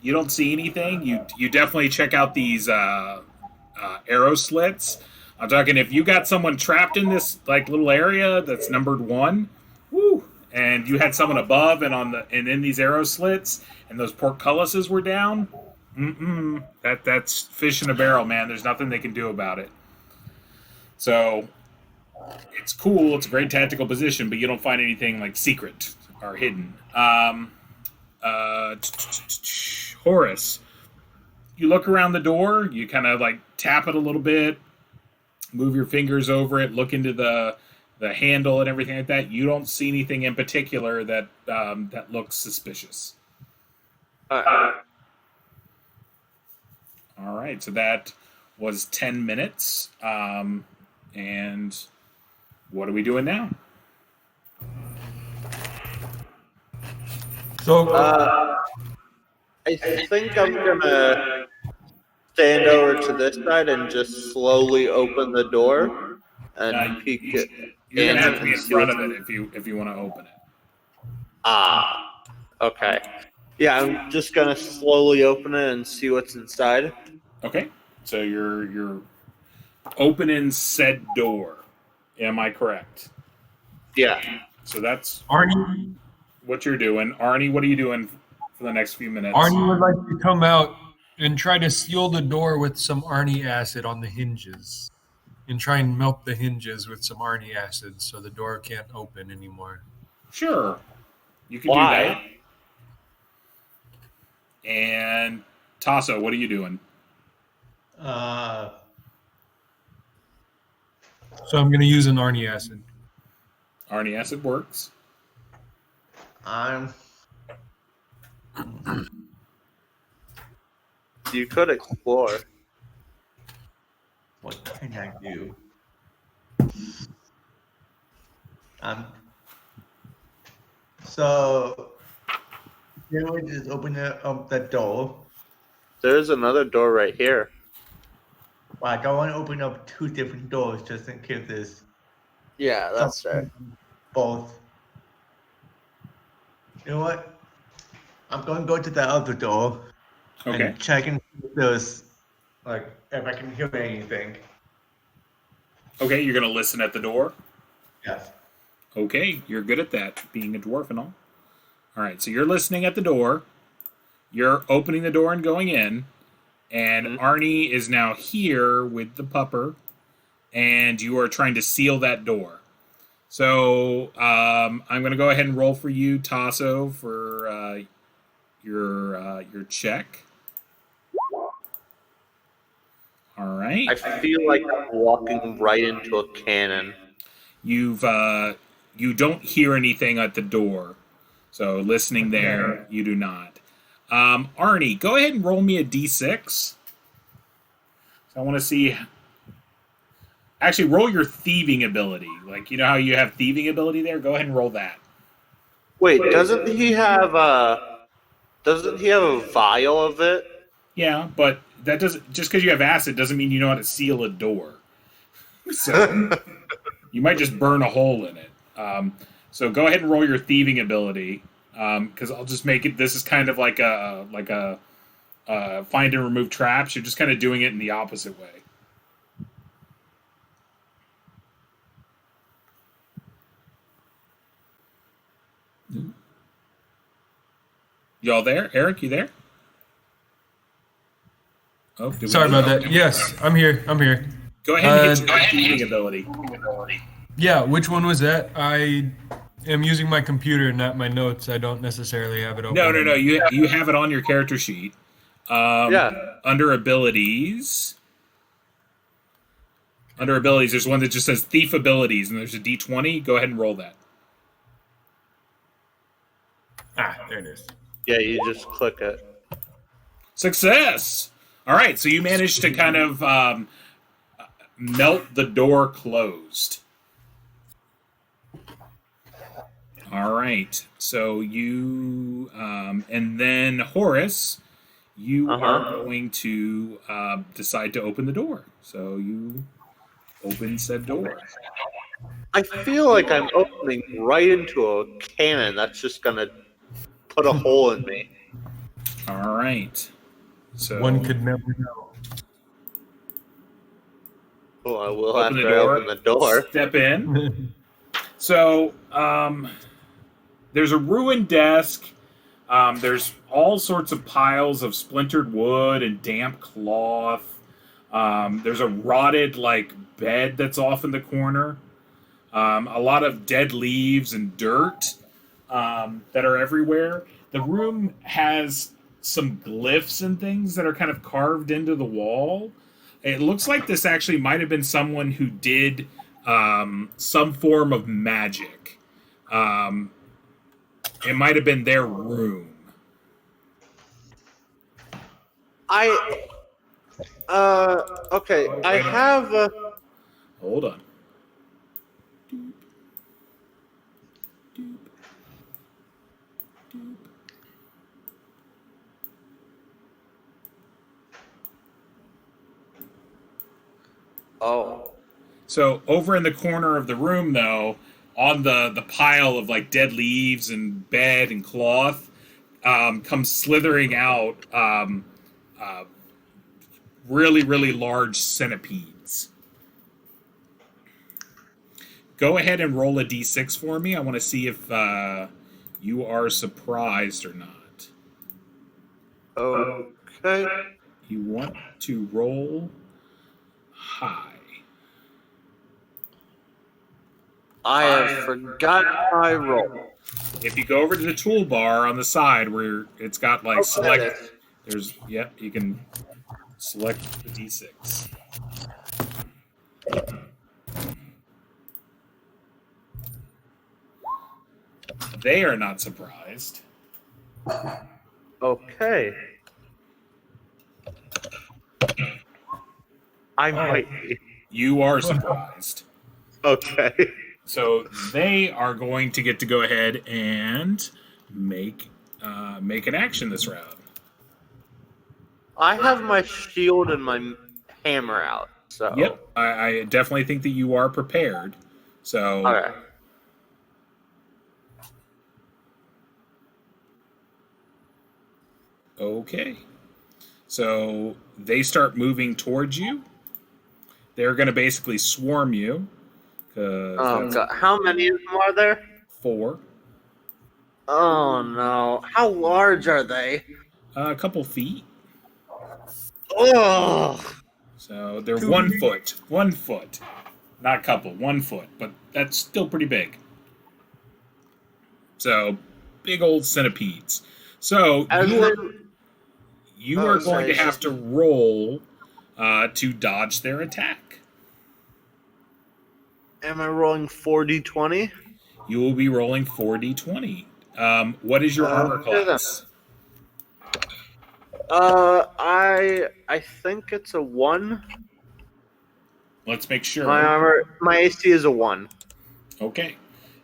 You don't see anything. You definitely check out these arrow slits. I'm talking if you got someone trapped in this like little area that's numbered 1, woo, and you had someone above and in these arrow slits, and those portcullises were down. That's fish in a barrel, man. There's nothing they can do about it. So it's cool. It's a great tactical position, but you don't find anything like secret or hidden. Horace, you look around the door. You kind of like tap it a little bit, move your fingers over it, look into the handle and everything like that. You don't see anything in particular that that looks suspicious. All right, so that was 10 minutes. And what are we doing now? So, I think I'm gonna stand over to this side and just slowly open the door and peek it. You're gonna have to be in and see front of what's- it if you want to open it. Okay. Yeah, I'm just gonna slowly open it and see what's inside. Okay, so you're opening said door. Am I correct? Yeah. So that's Arnie what you're doing. Arnie, what are you doing for the next few minutes? Arnie would like to come out and try to seal the door with some Arnie acid on the hinges. And try and melt the hinges with some Arnie acid so the door can't open anymore. Sure, you can Why? do that. And Tasso, what are you doing? So I'm going to use an Arnie acid. Arnie acid works. You could explore. What can I do? So, then we just open the door. There's another door right here. Well, I don't want to open up two different doors just in case there's Yeah, that's something both. You know what? I'm going to go to the other door Okay. and check and see if there's, like, if I can hear anything. Okay, you're going to listen at the door? Yes. Okay, you're good at that, being a dwarf and all. All right, so you're listening at the door. You're opening the door and going in. And Arnie is now here with the pupper. And you are trying to seal that door. So I'm going to go ahead and roll for you, Tasso, for your check. All right. I feel like I'm walking right into a cannon. You don't hear anything at the door, so listening there, you do not. Arnie, go ahead and roll me a d6. So I want to see. Actually, roll your thieving ability. Like, you know how you have thieving ability there? Go ahead and roll that. Wait, doesn't he have a vial of it? Yeah, but that doesn't. Just because you have acid doesn't mean you know how to seal a door. So you might just burn a hole in it. So go ahead and roll your thieving ability, because I'll just make it. This is kind of like a find and remove traps. You're just kind of doing it in the opposite way. Y'all there? Eric, you there? Oh, Sorry about that. Yes, I'm here. Go ahead and hit your thieving ability. Yeah, which one was that? I am using my computer, not my notes. I don't necessarily have it open. No. You have it on your character sheet. Yeah. Under abilities. There's one that just says thief abilities, and there's a d20. Go ahead and roll that. Ah, there it is. Yeah, you just click it. Success! All right, so you managed to kind of melt the door closed. All right, so you, and then Horace, you are going to decide to open the door. So you open said door. I feel like I'm opening right into a cannon that's just gonna put a hole in me. All right. So One could never know. Oh, I will open after I open the door. Step in. So there's a ruined desk. There's all sorts of piles of splintered wood and damp cloth. There's a rotted bed that's off in the corner. A lot of dead leaves and dirt that are everywhere. The room has some glyphs and things that are kind of carved into the wall. It looks like this actually might have been someone who did some form of magic. It might have been their room. Okay, I have a... Hold on. Oh. So over in the corner of the room, though, on the pile of dead leaves and bed and cloth, comes slithering out really, really large centipedes. Go ahead and roll a d6 for me. I want to see if you are surprised or not. Okay. You want to roll high. I have forgotten my roll. If you go over to the toolbar on the side where it's got select, you can select the d6. They are not surprised. Okay. I might be. You are surprised. Okay. So they are going to get to go ahead and make an action this round. I have my shield and my hammer out. So Yep, I definitely think that you are prepared. So okay. Okay. So they start moving towards you. They're going to basically swarm you. Oh god, how many of them are there? 4. Oh no, how large are they? A couple feet. Oh, So they're 1 foot. 1 foot. Not couple, 1 foot. But that's still pretty big. So big old centipedes. So you are going to have to roll to dodge their attack. Am I rolling 4d20? You will be rolling 4d20. What is your armor class? I think it's a 1. Let's make sure. My AC is a 1. Okay.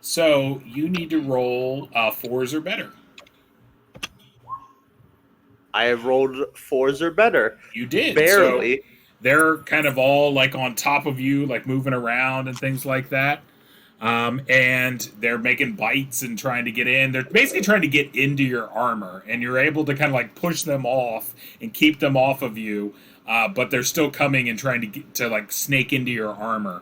So you need to roll 4s or better. I have rolled 4s or better. You did. Barely. So they're kind of all like on top of you, like moving around and things like that. And they're making bites and trying to get in. They're basically trying to get into your armor, and you're able to kind of like push them off and keep them off of you. But they're still coming and trying to get to like snake into your armor.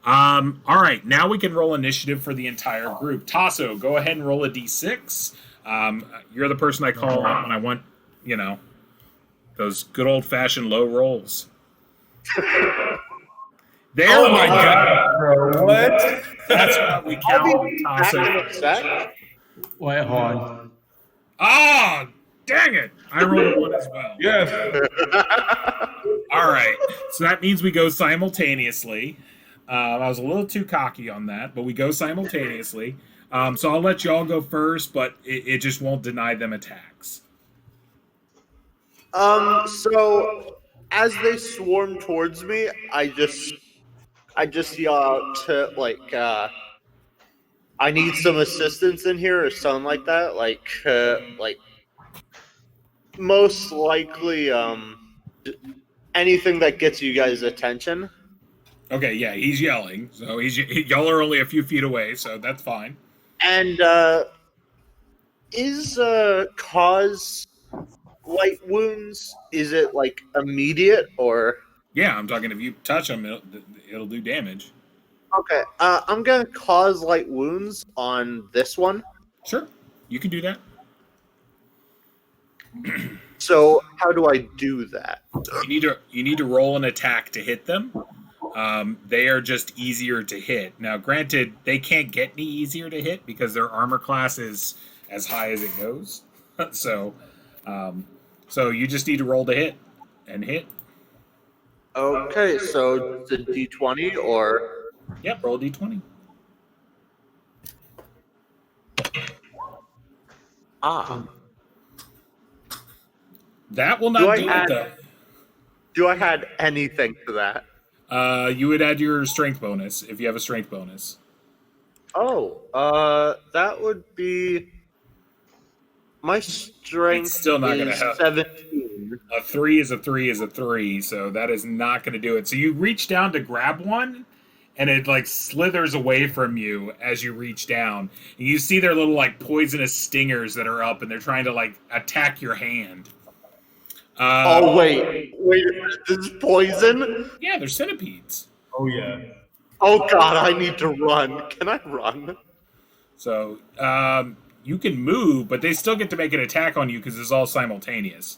All right, now we can roll initiative for the entire group. Tasso, go ahead and roll a d6. You're the person I call on when I want, those good old-fashioned low rolls. There oh my god, bro! What? That's what we count Tasso. Wait, hold on. Ah, dang it! I rolled a 1 as well. Yes. All right, so that means we go simultaneously. I was a little too cocky on that, but we go simultaneously. So I'll let y'all go first, but it just won't deny them attacks. So as they swarm towards me, I just yell out to I need some assistance in here or something like that. Like most likely anything that gets you guys' attention. Okay, yeah, he's yelling. So y'all are only a few feet away, so that's fine. And is cause light wounds? Is it like immediate or? Yeah, I'm talking. If you touch them, it'll do damage. Okay, I'm gonna cause light wounds on this one. Sure, you can do that. So how do I do that? You need to roll an attack to hit them. They are just easier to hit. Now, granted, they can't get any easier to hit because their armor class is as high as it goes. So you just need to roll to hit and hit. Okay, so the D20 or? Yep, roll d20. That will not do it, though. Do I add anything to that? You would add your strength bonus if you have a strength bonus. Oh, that would be my strength. It's still not going to help. 17. A 3 is a 3 is a 3, so that is not going to do it. So you reach down to grab one, and it like slithers away from you as you reach down. And you see their little like poisonous stingers that are up, and they're trying to like attack your hand. Wait, this is poison? Yeah, they're centipedes. Oh yeah. Oh god, I need to run. Can I run? So you can move, but they still get to make an attack on you because it's all simultaneous.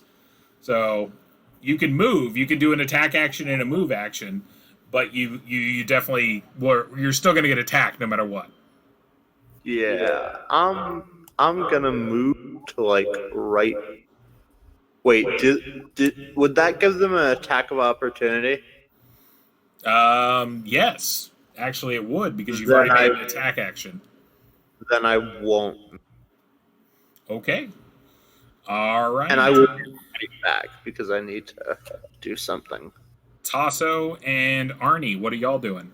So you can move. You can do an attack action and a move action, but you definitely you're still going to get attacked no matter what. Yeah, I'm gonna move to like right. Wait, would that give them an attack of opportunity? Yes, actually it would because you've already made an attack action. Then I won't. Okay. All right. And I will fight back because I need to do something. Tasso and Arnie, what are y'all doing?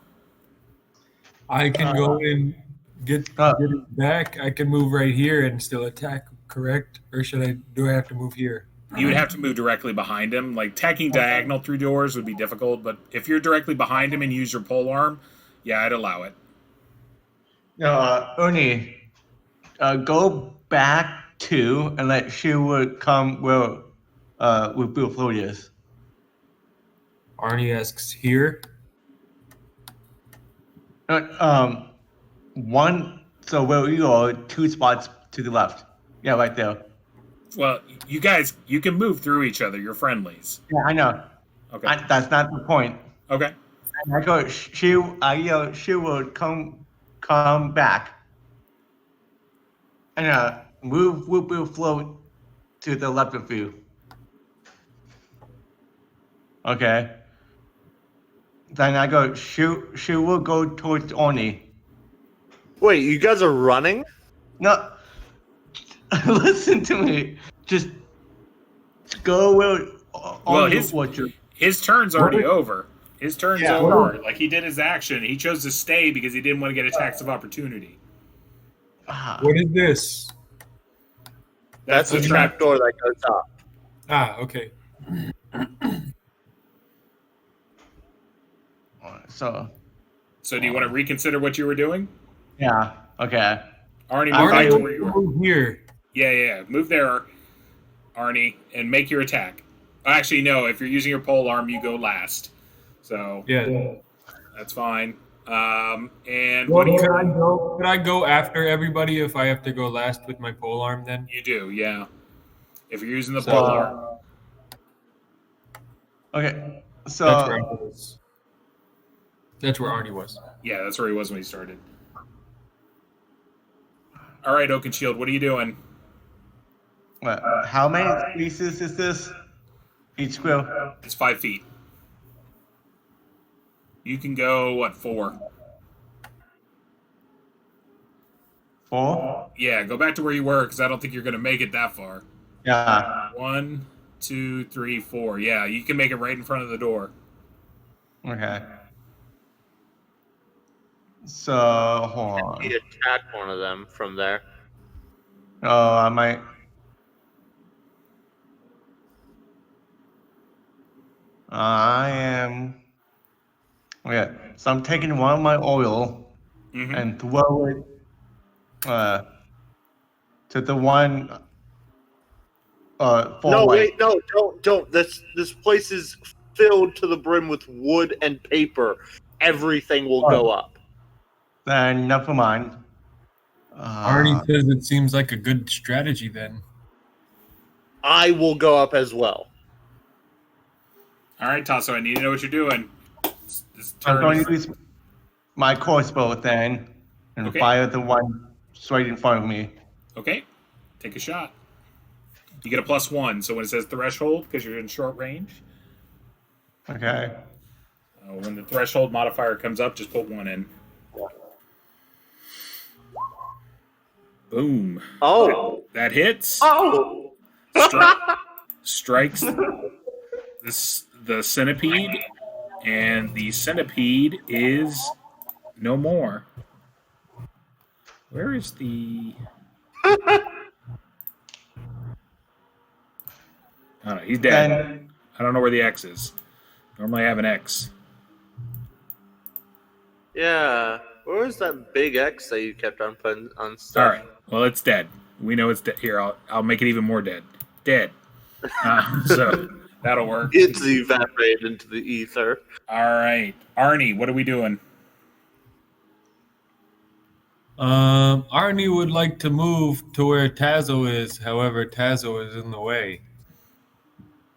I can go and get it back. I can move right here and still attack, correct? Or do I have to move here? You would have to move directly behind him. Like, tacking diagonal through doors would be difficult, but if you're directly behind him and use your pole arm, yeah, I'd allow it. Ernie, go back to and let Sherwood come where with Blue Float is. Arnie asks here. One. So where you are, 2 spots to the left. Yeah, right there. Well, you guys, you can move through each other. You're friendlies. Yeah, I know. Okay. That's not the point. Okay. And I go, she will come back. And move Blue Float to the left of you. Okay. Then I go, she will go towards Orny. Wait, you guys are running? No, listen to me. Just go where his turn's already over. His turn's over. Yeah. Like, he did his action. He chose to stay because he didn't want to get attacks of opportunity. What is this? That's the trapdoor that goes up. Ah, okay. So do you want to reconsider what you were doing? yeah, okay. Arnie, move back to where you were. Move here. Yeah. Move there, Arnie, and make your attack. Actually, no. If you're using your pole arm, you go last. So Yeah. that's fine. And Well, what do you? could I go after everybody if I have to go last with my pole arm then? You do, yeah. If you're using the pole arm. Okay, so That's where Arnie was. Yeah, that's where he was when he started. All right, Oakenshield, what are you doing? how many pieces is this? Each square? It's 5 feet. You can go, 4? 4? Yeah, go back to where you were, because I don't think you're going to make it that far. Yeah. 1, 2, 3, 4. Yeah, you can make it right in front of the door. Okay. So hold on. You attack one of them from there. Oh, I might. I am. Okay, so I'm taking one of my oil and throw it to the one far No, right. wait, no, don't. This place is filled to the brim with wood and paper. Everything will go up. Then never mind. Arnie says it seems like a good strategy then. I will go up as well. All right, Tasso, I need to know what you're doing. This I'm turn going is- to use my crossbow then and Okay. fire the one straight in front of me. Okay, take a shot. You get a +1, so when it says threshold, because you're in short range, Okay. when the threshold modifier comes up, just put 1 in. Boom. Oh. That hits. Oh. Strikes the centipede, and the centipede is no more. Where is the... Oh, no, he's dead. Then I don't know where the X is. Normally I have an X. Yeah. Where was that big X that you kept on putting on stuff? All right. Well, it's dead. We know it's dead. Here, I'll make it even more dead. Dead. So that'll work. It's evaporated into the ether. All right, Arnie, what are we doing? Arnie would like to move to where Tazo is. However, Tazo is in the way.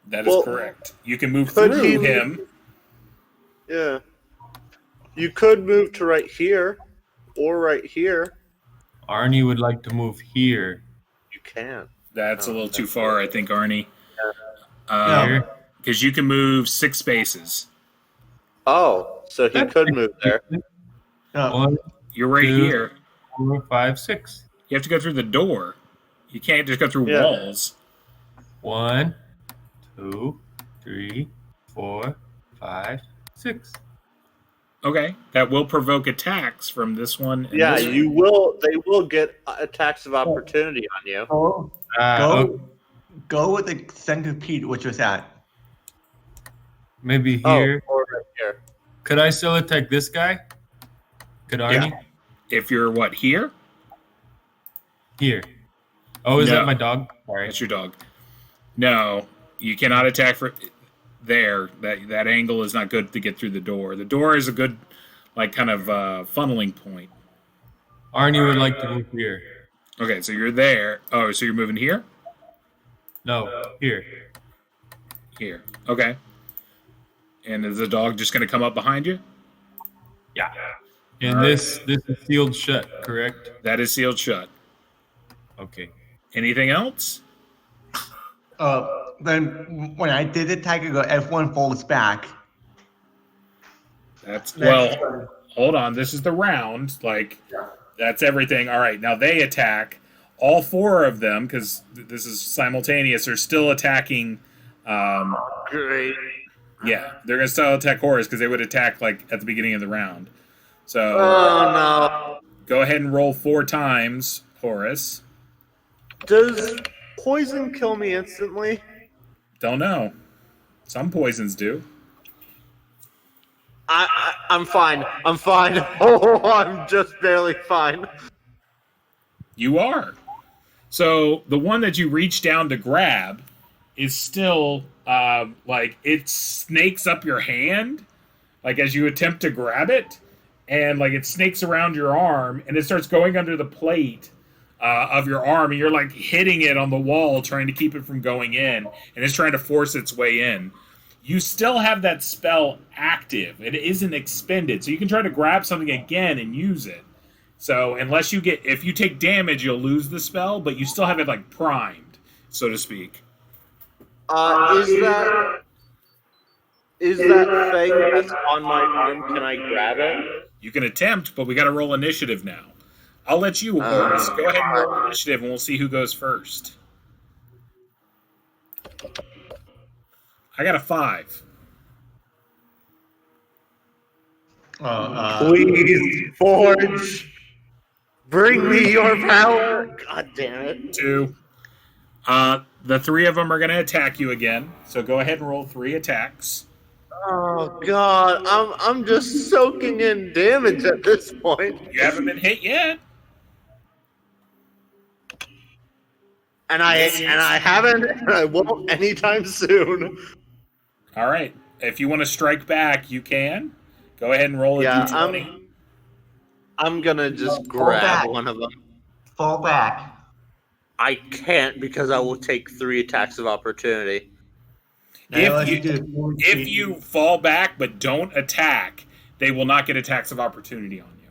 That is correct. You can move through him. Yeah. You could move to right here or right here. Arnie would like to move here. You can. That's a little too far, I think, Arnie. Here. Because you can move 6 spaces. Oh, so he could move there. One, You're right Two. here. 4, 5, 6. You have to go through the door. You can't just go through Yeah. walls. 1, 2, 3, 4, 5, 6. Okay, that will provoke attacks from this one. And Yeah, this one. you will. They will get attacks of opportunity on you. Oh, Okay. go with the centipede, which was that. Maybe Oh, here. or right here. Could I still attack this guy? Could Arnie? If you're what here? Here. Oh, is No. that my dog? Sorry. That's your dog. No, you cannot attack for there. That angle is not good to get through the door. The door is a good, like, kind of funneling point. Arnie would like to move here. Okay, so you're there. Oh, so you're moving here? No, here. Here. Okay. And is the dog just going to come up behind you? Yeah. And this is sealed shut, correct? That is sealed shut. Okay. Anything else? Then when I did attack, everyone falls back. That's well. Hold on. This is the round. Like, that's everything. All right. Now they attack. All four of them, because this is simultaneous, are still attacking. Great. Yeah, they're gonna still attack Horus because they would attack like at the beginning of the round. So Oh no. go ahead and roll 4 times, Horus. Does poison kill me instantly? Don't know. Some poisons do. I'm fine. I'm fine. Oh, I'm just barely fine. You are. So the one that you reach down to grab is still like it snakes up your hand, like as you attempt to grab it, and like it snakes around your arm, and it starts going under the plate of your arm, and you're like hitting it on the wall, trying to keep it from going in, and it's trying to force its way in. You still have that spell active; it isn't expended, so you can try to grab something again and use it. So unless if you take damage, you'll lose the spell, but you still have it like primed, so to speak. Is that thing that's on my arm? Can I grab it? You can attempt, but we got to roll initiative now. I'll let you, Horus. Go ahead and roll initiative, and we'll see who goes first. I got a 5. Please, Forge. Bring me your power. God damn it. 2. The 3 of them are going to attack you again. So go ahead and roll 3 attacks. Oh God, I'm just soaking in damage at this point. You haven't been hit yet. And I haven't, and I won't anytime soon. All right. If you want to strike back, you can. Go ahead and roll a d20. I'm gonna just grab one of them. Fall back. I can't because I will take 3 attacks of opportunity. If you fall back but don't attack, they will not get attacks of opportunity on you.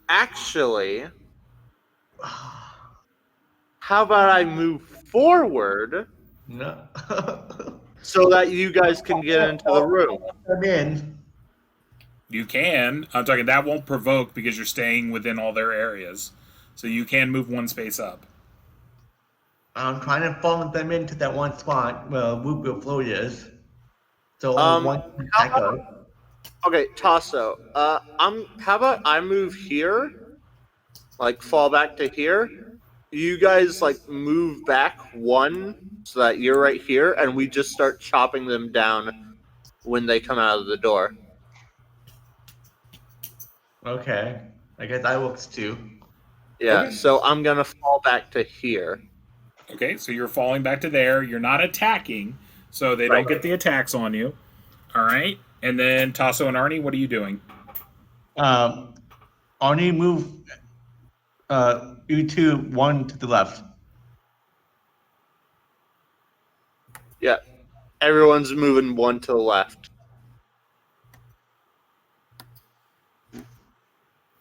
Actually, how about I move forward No. so that you guys can get into the room? I'm in. You can. I'm talking that won't provoke because you're staying within all their areas. So you can move 1 space up. I'm trying to follow them into that one spot where Whoopie Float is. So one echo. Okay, Tasso. How about I move here, like fall back to here. You guys like move back 1 so that you're right here, and we just start chopping them down when they come out of the door. Okay. I guess that works too. Yeah. Okay. So I'm gonna fall back to here. Okay, so you're falling back to there. You're not attacking, so they don't get the attacks on you. All right. And then Tasso and Arnie, what are you doing? Arnie, move you 2 1 to the left. Yeah. Everyone's moving 1 to the left.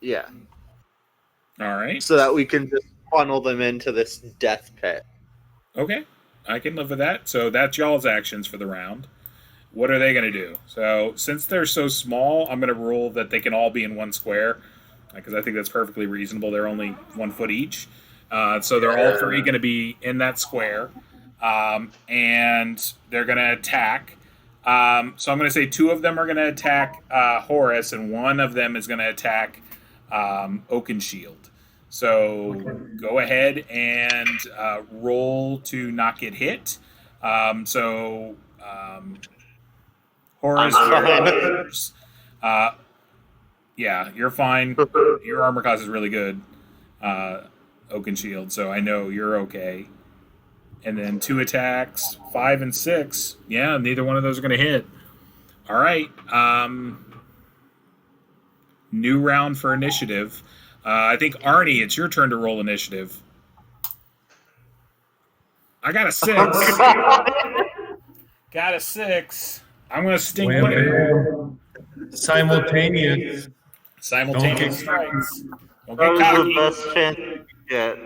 Yeah. All right. So that we can just funnel them into this death pit. Okay, I can live with that. So that's y'all's actions for the round. What are they going to do? So since they're so small, I'm going to rule that they can all be in 1 square because I think that's perfectly reasonable. They're only 1 foot each. So they're all 3 going to be in that square. and they're going to attack. So I'm going to say 2 of them are going to attack Horus, and 1 of them is going to attack Oakenshield. So go ahead and roll to not get hit. Horus, yeah, you're fine. Your armor class is really good, Oakenshield, so I know you're okay. And then 2 attacks, 5 and 6. Yeah, neither one of those are going to hit. All right. New round for initiative. I think, Arnie, it's your turn to roll initiative. I got a 6. Got a 6. I'm going to stink Wham, with it. bam. Simultaneous. Simultaneous strikes. Don't That get was cocky. the best chance you could get.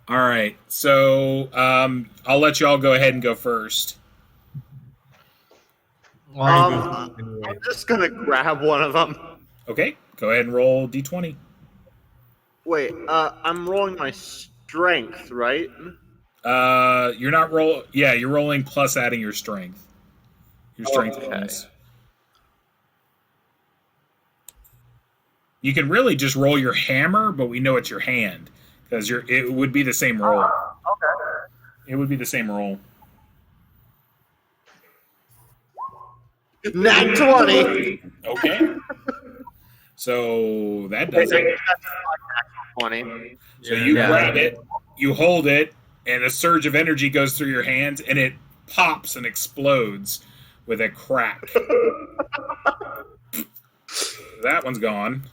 All right. So I'll let you all go ahead and go first. Arnie goes anyway. I'm just gonna grab one of them. Okay. Go ahead and roll D20. Wait, I'm rolling my strength, right? You're not roll. Yeah, you're rolling plus adding your strength. Your strength Okay. bonus. You can really just roll your hammer, but we know it's your hand because it would be the same roll. Okay. It would be the same roll. Nat 20. Okay. So that does it. 20. So you grab it, you hold it, and a surge of energy goes through your hands, and it pops and explodes with a crack. That one's gone.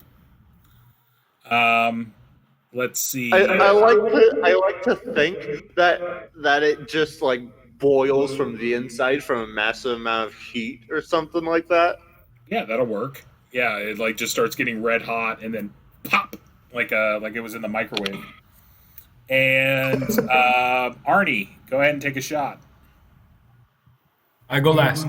Let's see. I like to think that it just like boils from the inside from a massive amount of heat or something like that. Yeah, that'll work. Yeah, it like just starts getting red hot and then pop like it was in the microwave. And Arnie, go ahead and take a shot. I go last.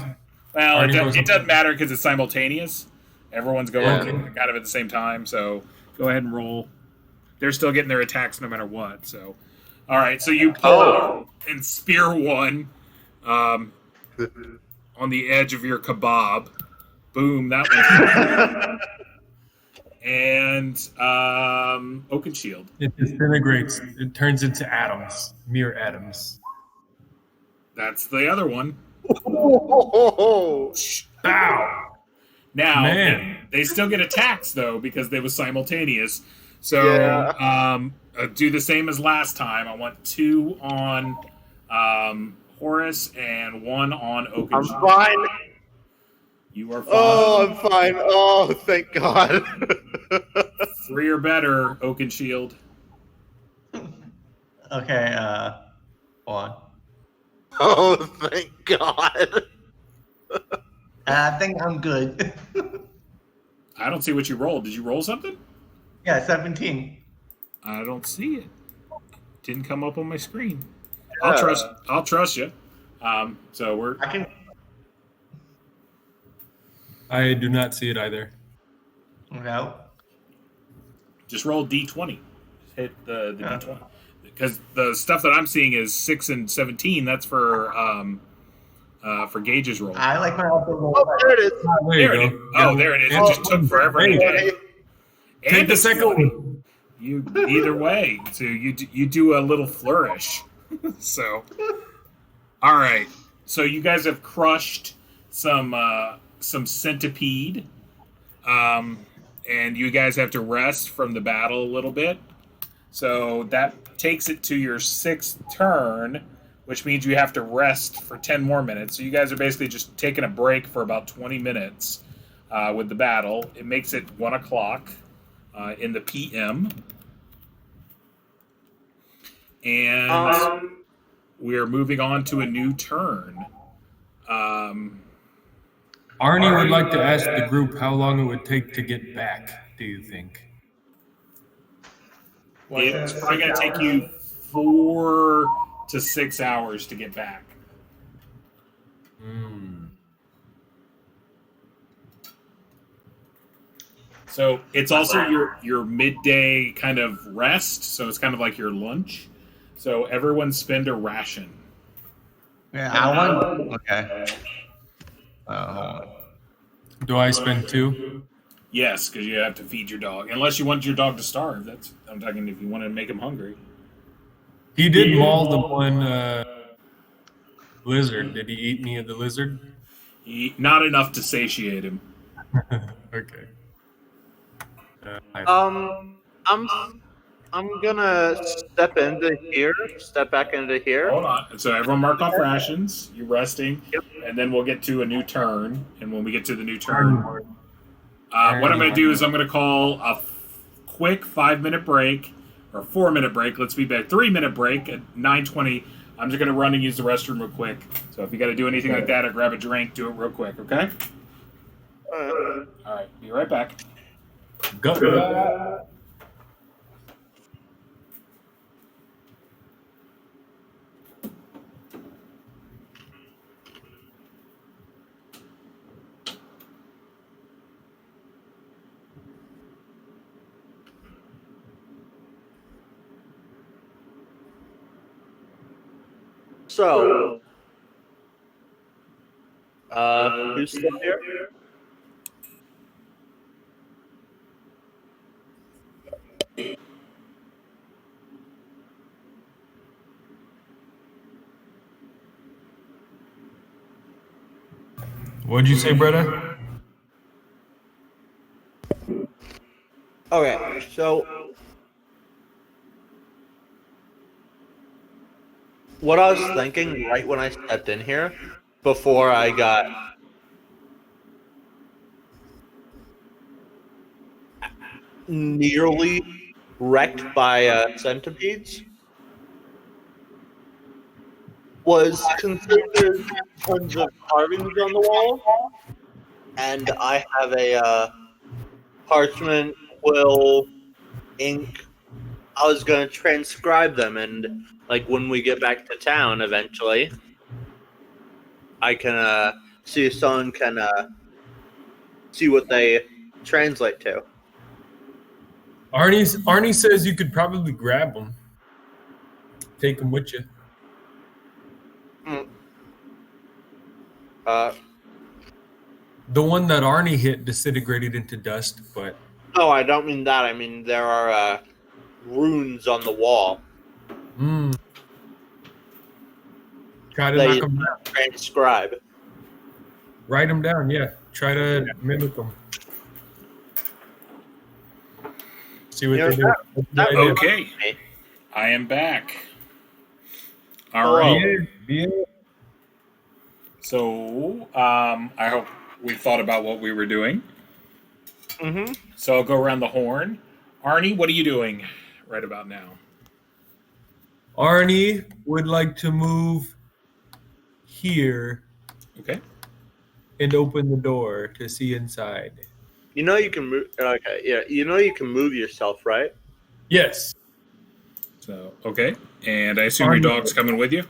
Well, Arnie goes it doesn't matter because it's simultaneous. Everyone's going Yeah. kind of at the same time, so go ahead and roll. They're still getting their attacks no matter what. So, all right. So you pull and spear one on the edge of your kebab. Boom! That one. And Oakenshield. It disintegrates. It turns into atoms, mere atoms. That's the other one. Oh, Bow! Now Man. they still get attacks though because they was simultaneous. So do the same as last time. I want 2 on Horus and 1 on I'm Oakenshield. fine. You are fine. Oh, I'm fine. Oh, thank God. 3 or better, Oakenshield. Okay, hold on. Oh, thank God. I think I'm good. I don't see what you rolled. Did you roll something? Yeah, 17. I don't see it. Didn't come up on my screen. Yeah. I'll trust you. So we're I can. I do not see it either. No. just roll D20. Just hit the Yeah. D20 because the stuff that I'm seeing is 6 and 17. That's for Gage's roll. I like my other roll. Oh, there it is. There it is. Oh, there it is. It just took forever to Hey, get. take And the it's second funny. one. You either way, so you do a little flourish. So, all right. So you guys have crushed some centipede, and you guys have to rest from the battle a little bit. So that takes it to your 6th turn, which means you have to rest for 10 more minutes. So you guys are basically just taking a break for about 20 minutes with the battle. It makes it 1 o'clock in the PM. And we are moving on to a new turn. Arnie would like to ask the group how long it would take to get back, do you think? It's probably going to take you 4 to 6 hours to get back. So it's also your midday kind of rest. So it's kind of like your lunch. So everyone spend a ration. Yeah, I want. Okay. Hold on. Do I spend 2? Yes, because you have to feed your dog. Unless you want your dog to starve. I'm talking if you want to make him hungry. He did maul the one lizard. Did he eat any of the lizard? Not enough to satiate him. Okay. I'm gonna step back into here. Hold on. So everyone mark off rations. You're resting. Yep. And then we'll get to a new turn. And when we get to the new turn, what I'm going to do is I'm going to call a quick 5-minute break, or 4-minute break. Let's be back. 3-minute break at 9:20. I'm just going to run and use the restroom real quick. So if you got to do anything like that or grab a drink, do it real quick, okay? All right. Be right back. Go. So, who's still here? What'd you say, brother? Okay, so what I was thinking right when I stepped in here, before I got nearly wrecked by centipedes, was considered tons of carvings on the wall, and I have a parchment, quill, ink. I was going to transcribe them, and like when we get back to town eventually, I can see if someone can see what they translate to. Arnie says you could probably grab them, take them with you. The one that Arnie hit disintegrated into dust, but No, I don't mean that. I mean there are runes on the wall. Try to They knock them down. transcribe. Write them down, yeah. Try to mimic them. See what they do. Okay. I am back. All right. Yeah. So, I hope we thought about what we were doing. Mm-hmm. So I'll go around the horn. Arnie, what are you doing right about now? Arnie would like to move here Okay. and open the door to see inside. You know you can move. Okay, yeah. You know you can move yourself, right? Yes. So, okay. And I assume your dog's coming with you?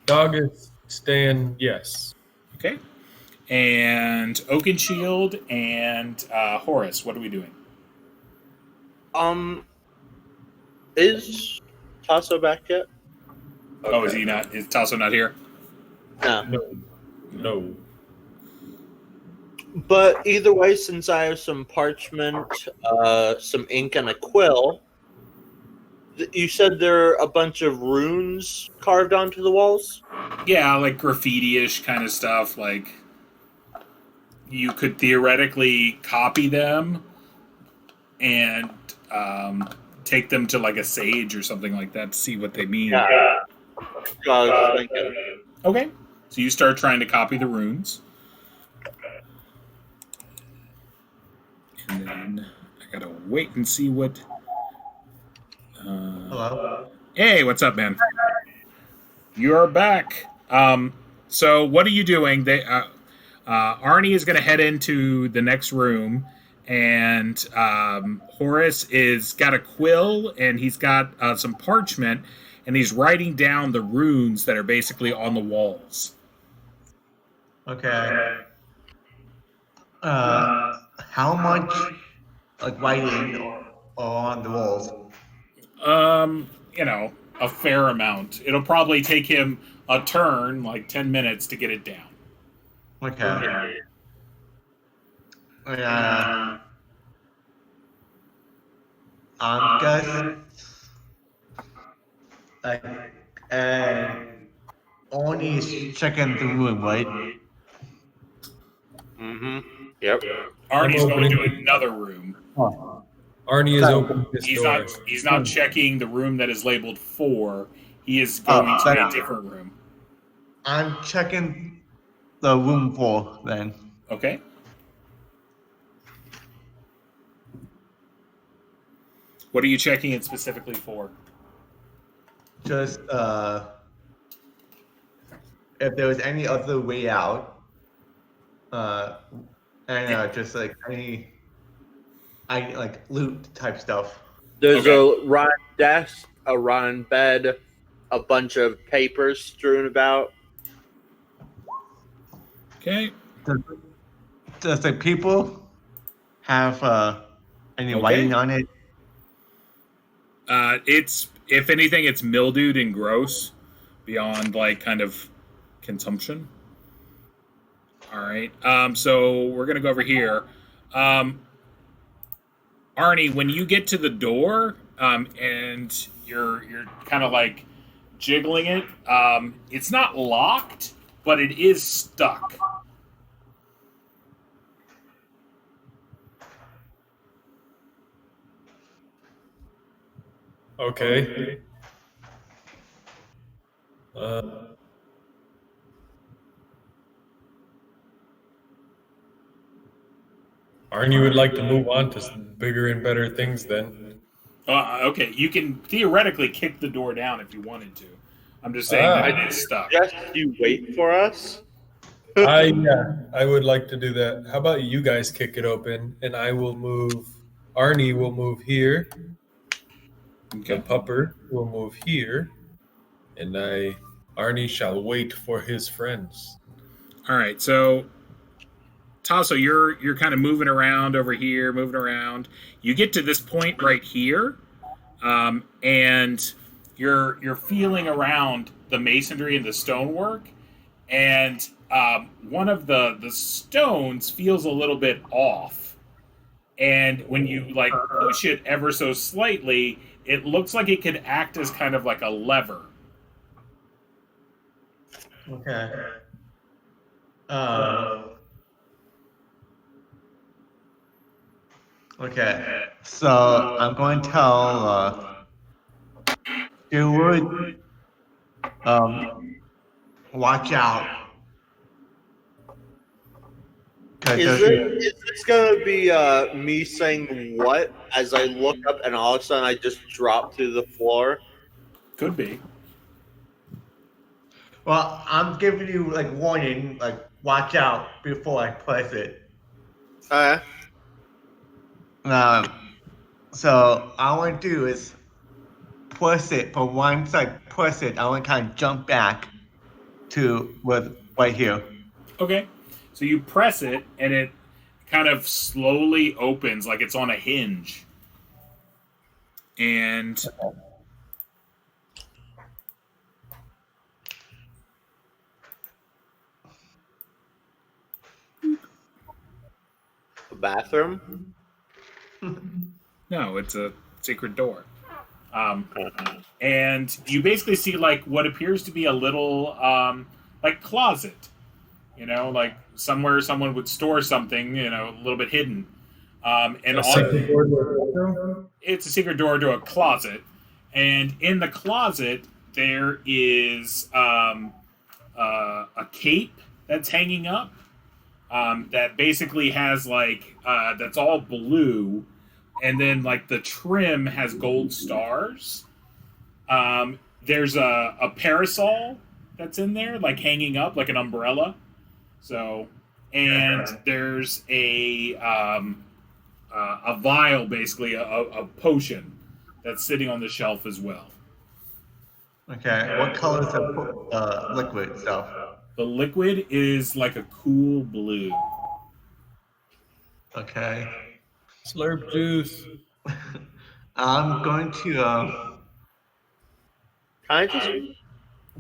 Dog is staying, yes. Okay. And Oakenshield and Horace, what are we doing? Is Tasso back yet? Oh, is he not? Is Tasso not here? No. But either way, since I have some parchment, some ink, and a quill, you said there are a bunch of runes carved onto the walls? Yeah, like graffiti-ish kind of stuff. Like, you could theoretically copy them and take them to like a sage or something like that to see what they mean. Yeah. I was thinking. Okay. So you start trying to copy the runes. And then I gotta wait and see what... Hello? Hey, what's up, man? You're back. So what are you doing? Arnie is going to head into the next room, and Horace is got a quill, and he's got some parchment, and he's writing down the runes that are basically on the walls. Okay. How much like writing on the walls? A fair amount. It'll probably take him a turn, like 10 minutes, to get it down. Okay. I'm guess like and only is checking the room, right? Mm-hmm. Yep. Arnie's I'm going to opening- another room. Oh, Arnie is opening his He's door. not checking the room that is labeled 4. He is going to a different room. I'm checking the room 4 then. Okay. What are you checking it specifically for? Just if there was any other way out, and just like any, like loot type stuff. There's Okay. a rotten desk, a rotten bed, a bunch of papers strewn about. Okay. Does the people have any Okay. writing on it? It's, if anything, it's mildewed and gross beyond like kind of consumption. All right. So we're gonna go over here. Arnie, when you get to the door, and you're kind of like jiggling it, it's not locked, but it is stuck. Okay. Arnie would like to move on to some bigger and better things then. Okay, you can theoretically kick the door down if you wanted to. I'm just saying that it is stuck. Just you wait for us. I would like to do that. How about you guys kick it open and I will move. Arnie will move here. Okay. The pupper will move here, and Arnie shall wait for his friends. All right, so Tasso, you're kind of moving around over here, moving around. You get to this point right here, and you're feeling around the masonry and the stonework, and one of the stones feels a little bit off. And when you like push it ever so slightly, it looks like it could act as kind of like a lever. Okay. Okay. So I'm going to tell Stewart, watch out. Is this gonna be me saying what as I look up and all of a sudden I just drop to the floor? Could be. Well, I'm giving you like warning, like watch out before I press it. So all I want to do is press it, but once I press it, I want to kind of jump back to right here. Okay. So you press it, and it kind of slowly opens like it's on a hinge. And A bathroom? no, it's a secret door. And you basically see like what appears to be a little like closet. You know, like somewhere someone would store something, you know, a little bit hidden. And it's a secret door to a closet. And in the closet, there is a cape that's hanging up that basically has like, that's all blue. And then like the trim has gold stars. There's a parasol that's in there, like hanging up like an umbrella. So, and there's a vial, basically a potion that's sitting on the shelf as well. Okay, what color is the liquid itself? The liquid is like a cool blue. Okay. Slurp juice. I'm going to Can I just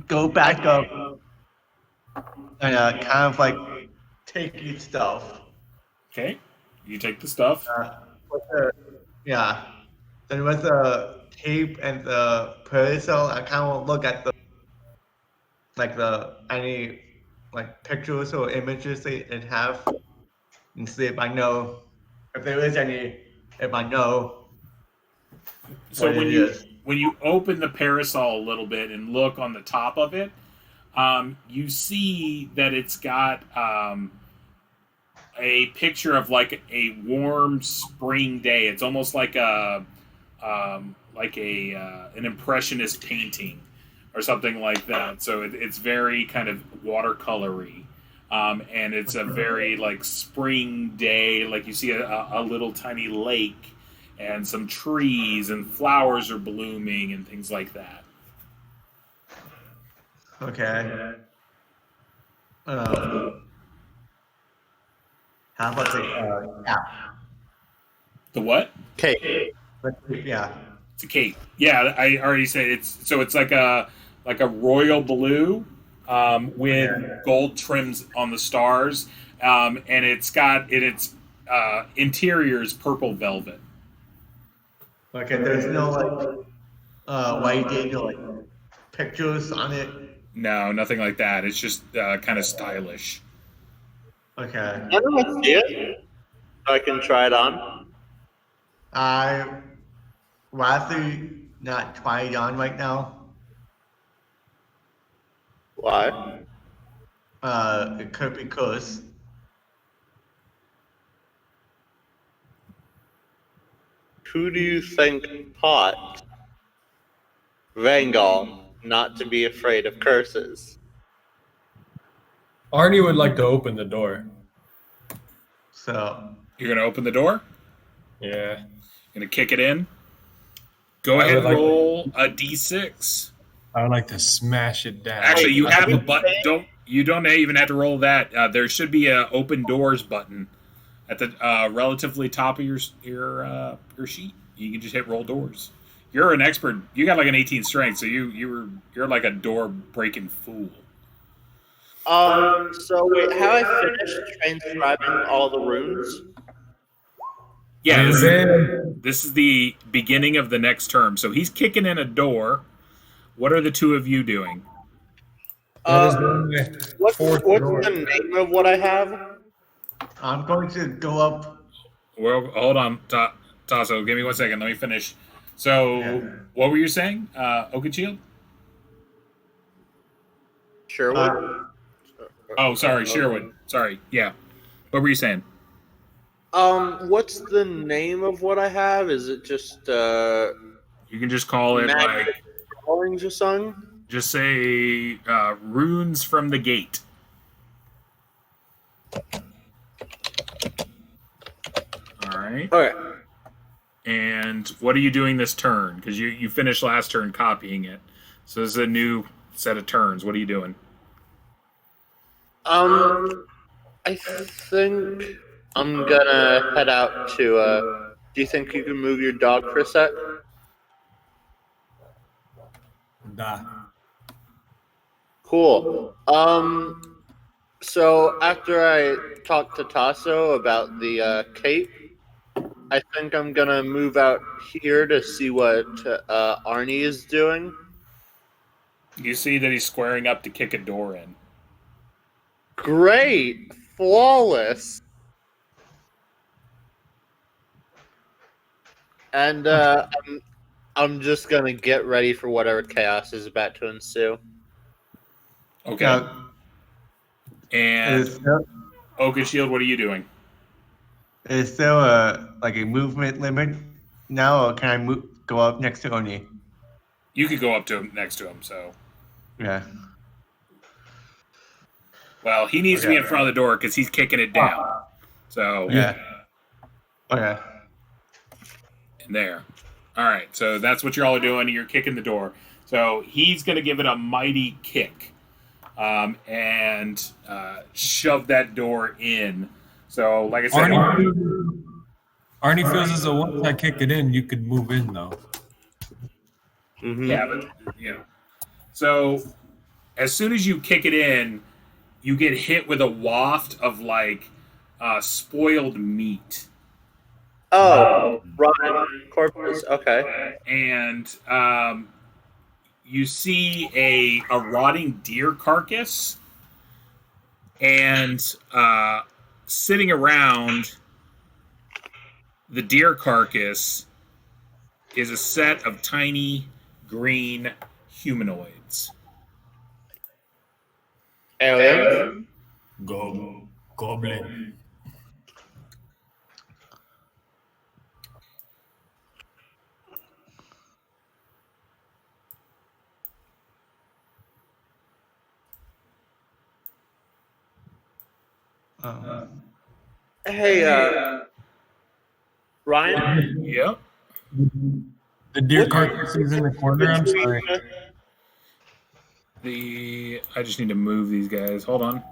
go back up and kind of like take your stuff. Okay. You take the stuff. With the, yeah. Then with the tape and the parasol, I kind of look at the any like pictures or images they have and see if I know if there is any, if I know So what it is. when you open the parasol a little bit and look on the top of it, you see that it's got a picture of like a warm spring day. It's almost like an impressionist painting or something like that. So it's very kind of watercolory. And it's a very like spring day, like you see a little tiny lake and some trees and flowers are blooming and things like that. Okay. How about the app? The what? Okay. Yeah. It's a cape. Yeah, I already said it's like a royal blue with gold trims on the stars, and it's got its interior is purple velvet. Okay, there's no like lighting or like pictures on it. No, nothing like that. It's just kind of stylish. Okay. I don't want to see it, so I can try it on. I rather not try it on right now. Why? It could be because Who do you think taught Vangal not to be afraid of curses? Arnie would like to open the door. so. You're gonna open the door. Yeah. Gonna kick it in. Go I ahead would and like- roll a d6. I would like to smash it down. Actually, you have a Wait. button. You don't even have to roll that. There should be a open doors button at the relatively top of your sheet. You can just hit roll doors. You're an expert. You got like an 18 strength, so you're like a door breaking fool. So wait, have I finished transcribing all the runes? Yeah, Then this is the beginning of the next term. So he's kicking in a door. What are the two of you doing? that is Uh, my what's fourth the door. name of what I have? I'm going to go up. Well, hold on, Tasso. Give me 1 second. Let me finish. So, Yeah. what were you saying, Oakenshield? Sherwood. Oh, sorry, Sherwood. Sorry. Yeah. What were you saying? What's the name of what I have? Is it just You can just call it magic like, drawings or something? just say runes from the gate. All right. Okay. And what are you doing this turn? Because you finished last turn copying it. So this is a new set of turns. What are you doing? I think I'm gonna head out to. Do you think you can move your dog for a sec? Nah. Cool. So after I talk to Tasso about the cape, I think I'm gonna move out here to see what Arnie is doing. You see that he's squaring up to kick a door in. Great, flawless. And I'm just gonna get ready for whatever chaos is about to ensue. Okay. Now, And is there, Oakenshield, what are you doing? is there a movement limit now, or can I go up next to Oni? You could go up to him next to him. So, Yeah. well, he needs to be in front of the door because he's kicking it down. So, Yeah. Okay. in there. All right. So that's what you're all doing. You're kicking the door. So he's going to give it a mighty kick and shove that door in. So, like I said, Arnie feels as though once I kick it in, you could move in though. Mm-hmm. yeah, but you know. So as soon as you kick it in, you get hit with a waft of like spoiled meat, Oh, rotten corpses. Okay. and you see a rotting deer carcass, and sitting around the deer carcass is a set of tiny green humanoids. Aliens. Goblin. Hey, Ryan. Yep. The deer What's carcass is in the corner. I'm sorry. I just need to move these guys. Hold on.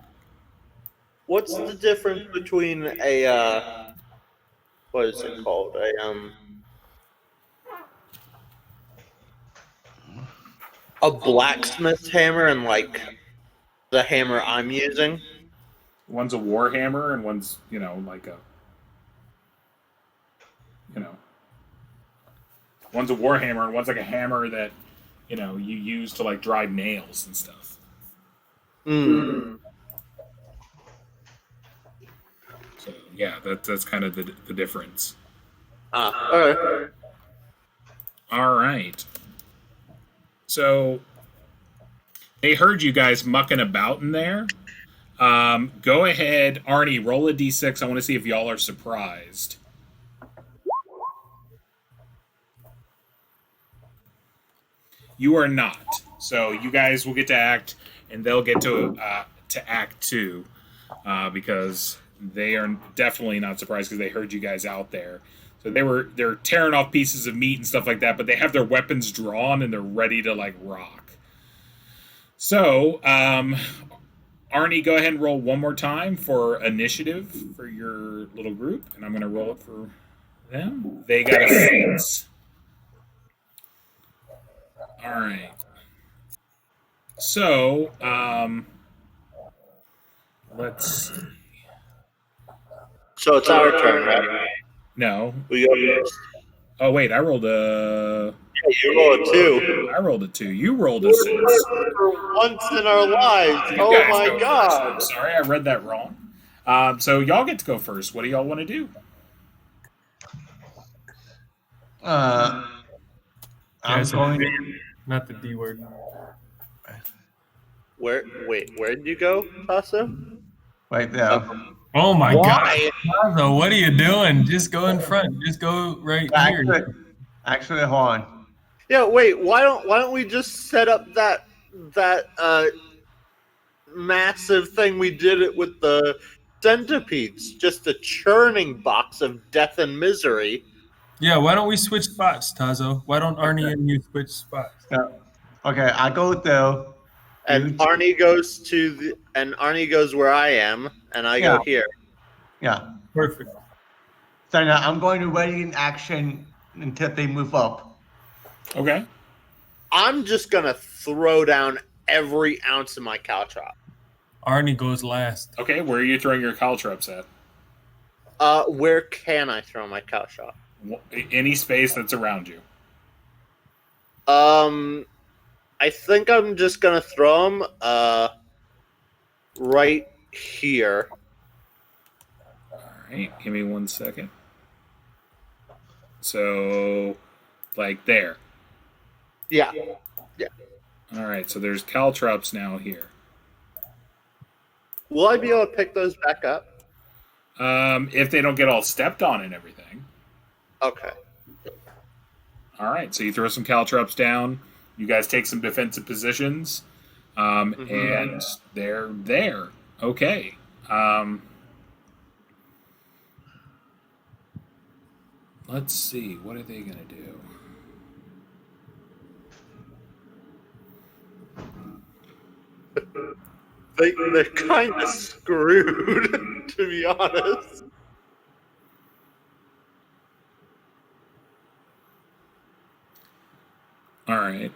What's the difference between what is it called? A blacksmith hammer and like the hammer I'm using? One's a war hammer, and one's like a you know one's a war hammer, and one's like a hammer that you use to like drive nails and stuff. Hmm. So yeah, that's kind of the difference. Alright. All right. So they heard you guys mucking about in there. Go ahead, Arnie. Roll a d6. I want to see if y'all are surprised. You are not. So you guys will get to act, and they'll get to act too, because they are definitely not surprised because they heard you guys out there. So they're tearing off pieces of meat and stuff like that, but they have their weapons drawn and they're ready to like rock. So, Arnie, go ahead and roll one more time for initiative for your little group, and I'm going to roll it for them. They got a 6. All right. So, let's see. So it's our turn, right? No. We go first. Oh wait, I rolled a. Yeah, you roll a 2. I rolled a 2. You rolled a 6. For once in our lives. You Oh guys my go god. first. I'm sorry, I read that wrong. So y'all get to go first. What do y'all want to do? I'm going. Not the D word. Where'd you go, Tasso? Right there. Oh my Why? God. Tazo, what are you doing? Just go in front. Just go right here. Actually, hold on. Yeah, wait, why don't we just set up that massive thing we did it with the centipedes, just a churning box of death and misery. Yeah, why don't we switch spots, Tazo? Why don't Arnie and you switch spots? Okay, I go there. And Arnie goes where I am, and I go here. Yeah. Perfect. So now I'm going to ready in action until they move up. Okay. I'm just gonna throw down every ounce of my caltrop. Arnie goes last. Okay, where are you throwing your caltrops at? Where can I throw my caltrop? Any space that's around you. I think I'm just gonna throw them right here. All right, give me 1 second. So, like there. Yeah. All right, so there's caltrops now here. Will I be able to pick those back up? If they don't get all stepped on and everything. Okay. All right, so you throw some caltrops down. You guys take some defensive positions, and they're there. Okay. Let's see. What are they going to do? They're kind of screwed, to be honest. All right.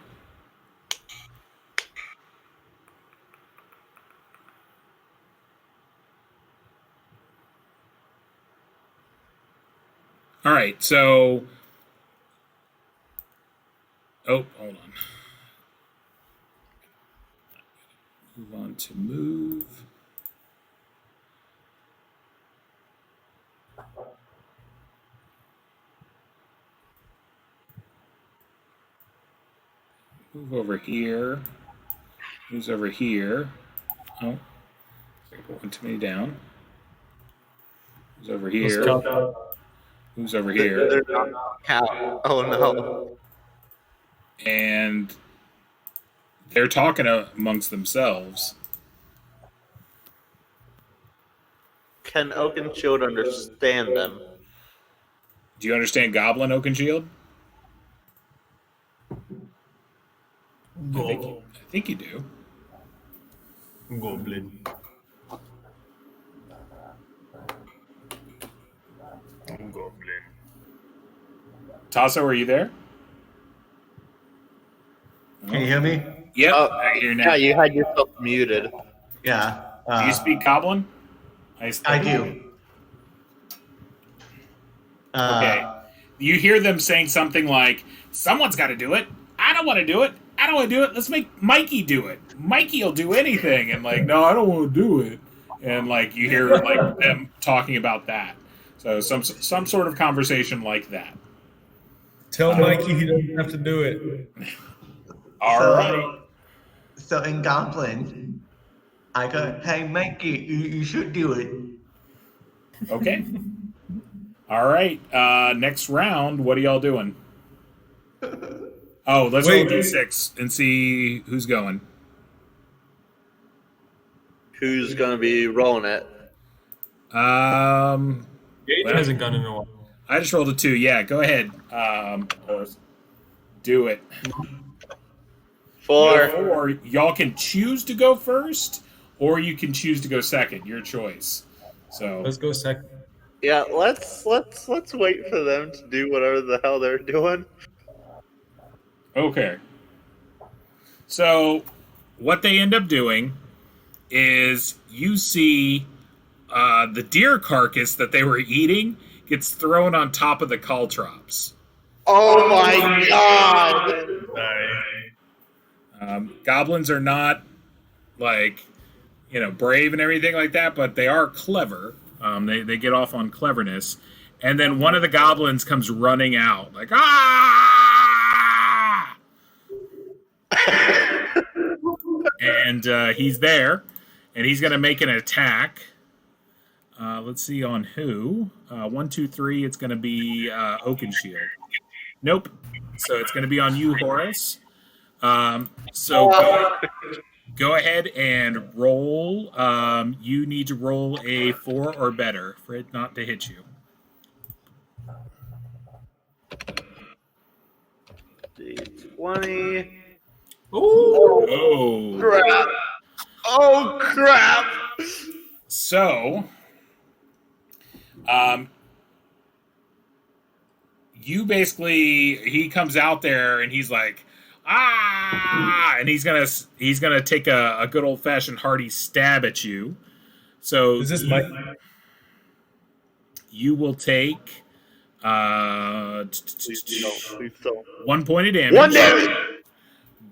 All right, so hold on. Move on to move. Move over here. Who's over here? Oh, one too many down. Who's over here? Who's over here? They're not out. Oh no. And they're talking amongst themselves. Can Oakenshield understand them? Do you understand Goblin Oakenshield? I think you do. Goblin. Goblin. Tasso, are you there? Can you hear me? Yep, Oh, I hear now. yeah, you had yourself muted. Yeah. Do you speak Goblin? I do. Okay. You hear them saying something like, "Someone's got to do it. I don't want to do it. I don't want to do it. Let's make Mikey do it. Mikey'll do anything." And like, "No, I don't want to do it." And like you hear like them talking about that. So some sort of conversation like that. Tell Mikey he doesn't have to do it. All right. So in Goblin, I go, "Hey, Mikey, you should do it." Okay. All right. Next round, what are y'all doing? Oh, let's roll D6 and see who's going. Who's gonna be rolling it? Gage hasn't gone in a while. I just rolled a 2. Yeah, go ahead. Do it. 4. Or y'all can choose to go first, or you can choose to go second. Your choice. So Let's go second. Yeah, let's wait for them to do whatever the hell they're doing. okay. So what they end up doing is you see the deer carcass that they were eating gets thrown on top of the caltrops. Oh my god! Goblins are not like brave and everything like that, but they are clever. They get off on cleverness, and then one of the goblins comes running out like ah, and he's there, and he's gonna make an attack. Let's see on who. 1, 2, 3. It's gonna be Oakenshield. Nope. So it's gonna be on you, Horace. So go ahead and roll. You need to roll a 4 or better for it not to hit you. D20. Oh, Crap! Oh crap! so you basically he comes out there and he's like and he's gonna take a good old fashioned hearty stab at you. So Is this Mike? You will take Please don't. 1 point of damage. 1 damage!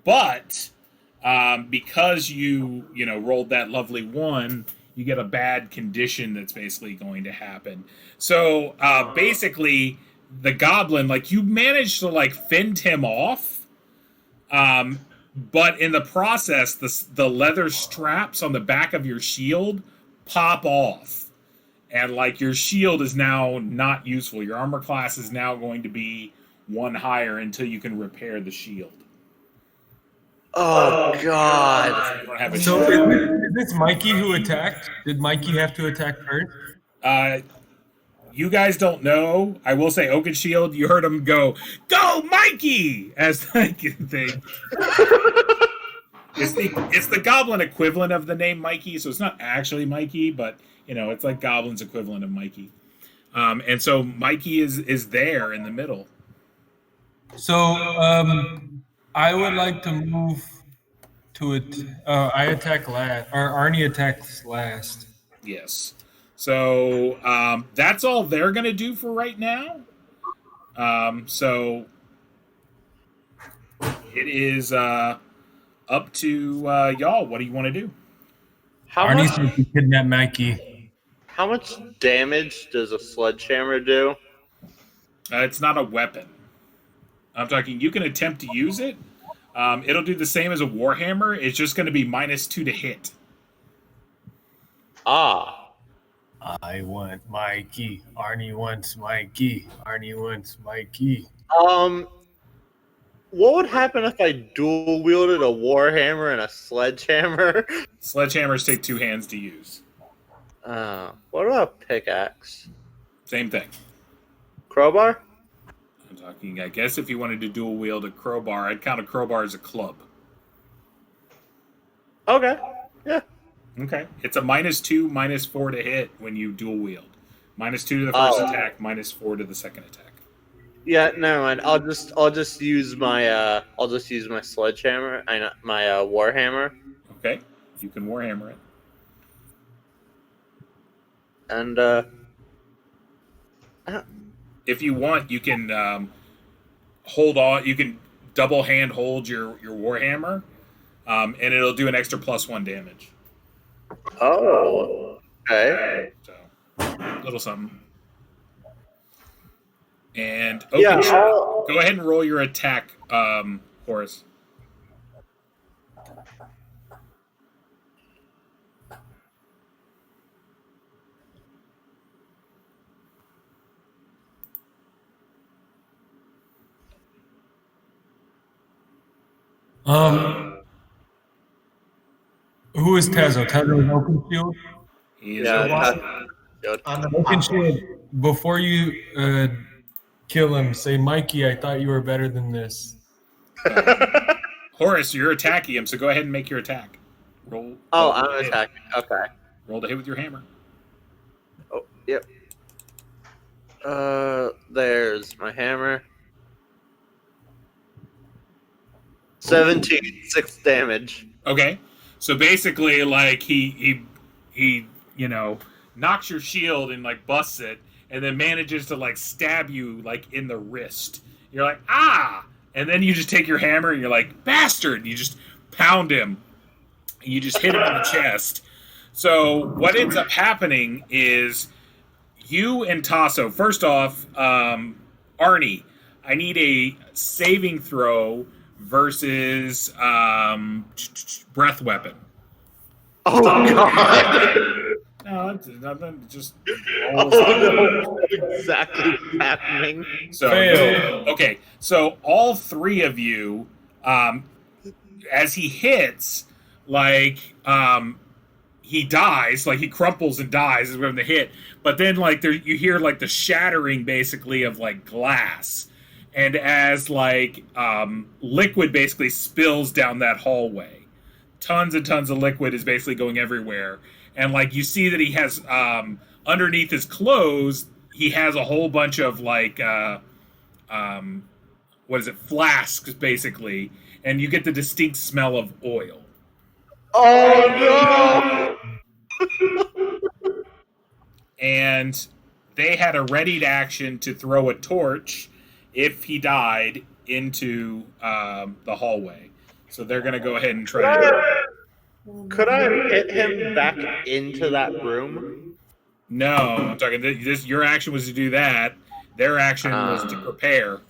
But because you rolled that lovely 1, you get a bad condition that's basically going to happen. So basically, the goblin, like you managed to like fend him off, but in the process, the leather straps on the back of your shield pop off, and like your shield is now not useful. Your armor class is now going to be 1 higher until you can repair the shield. Oh god! You don't have a So shield. is this Mikey who attacked? Did Mikey have to attack first? You guys don't know. I will say Oakenshield, you heard him go Mikey! As like they it's the goblin equivalent of the name Mikey, so it's not actually Mikey, but it's like Goblin's equivalent of Mikey. And so Mikey is there in the middle. So I would like to move to it. I attack last, or Arnie attacks last. Yes. So that's all they're gonna do for right now. So it is up to y'all. What do you want to do? Arnie said to kidnap Mikey. How much damage does a sledgehammer do? It's not a weapon. I'm talking. You can attempt to use it. It'll do the same as a warhammer. It's just going to be -2 to hit. Ah. I want Mikey. Arnie wants Mikey. Arnie wants Mikey. What would happen if I dual wielded a warhammer and a sledgehammer? Sledgehammers take 2 hands to use. What about a pickaxe? Same thing. Crowbar? I'm talking. I guess if you wanted to dual wield a crowbar, I'd count a crowbar as a club. Okay. Yeah. Okay. It's a -2, -4 to hit when you dual wield. -2 to the first attack, -4 to the second attack. Yeah, never mind. I'll just use my sledgehammer. My warhammer. Okay. You can warhammer it. And If you want, you can hold on. You can double hand hold your warhammer, and it'll do an extra +1 damage. oh, okay. So, little something. And Yeah, go ahead and roll your attack, Horace. Who is Tezo? Tezo is Open Shield? He is Yeah. On the Open top. Shield. Before you kill him, say, Mikey, I thought you were better than this. Horace, you're attacking him, so go ahead and make your attack. Roll. Oh, roll to I'm hit. attacking. Okay. Roll to hit with your hammer. Oh, yep. There's my hammer. 17, 6 damage. Okay, so basically, like he knocks your shield and like busts it, and then manages to like stab you like in the wrist. You're like, ah, and then you just take your hammer and you're like, bastard. You just pound him. You just hit him in the chest. So what ends up happening is you and Tasso. First off, Arnie, I need a saving throw versus breath weapon. Oh god! No, it's nothing. Just Oh no! Exactly what's happening. so Fail. okay. So all 3 of you, as he hits, like he dies, like he crumples and dies is when the hit. But then like there you hear like the shattering basically of like glass. And as like liquid basically spills down that hallway, tons and tons of liquid is basically going everywhere. And like you see that he has underneath his clothes, he has a whole bunch of like flasks basically, and you get the distinct smell of oil. Oh no! And they had a readied action to throw a torch if he died into the hallway. So they're going to go ahead and try to... Could I hit him back into that room? No, I'm talking this. Your action was to do that. Their action was to prepare,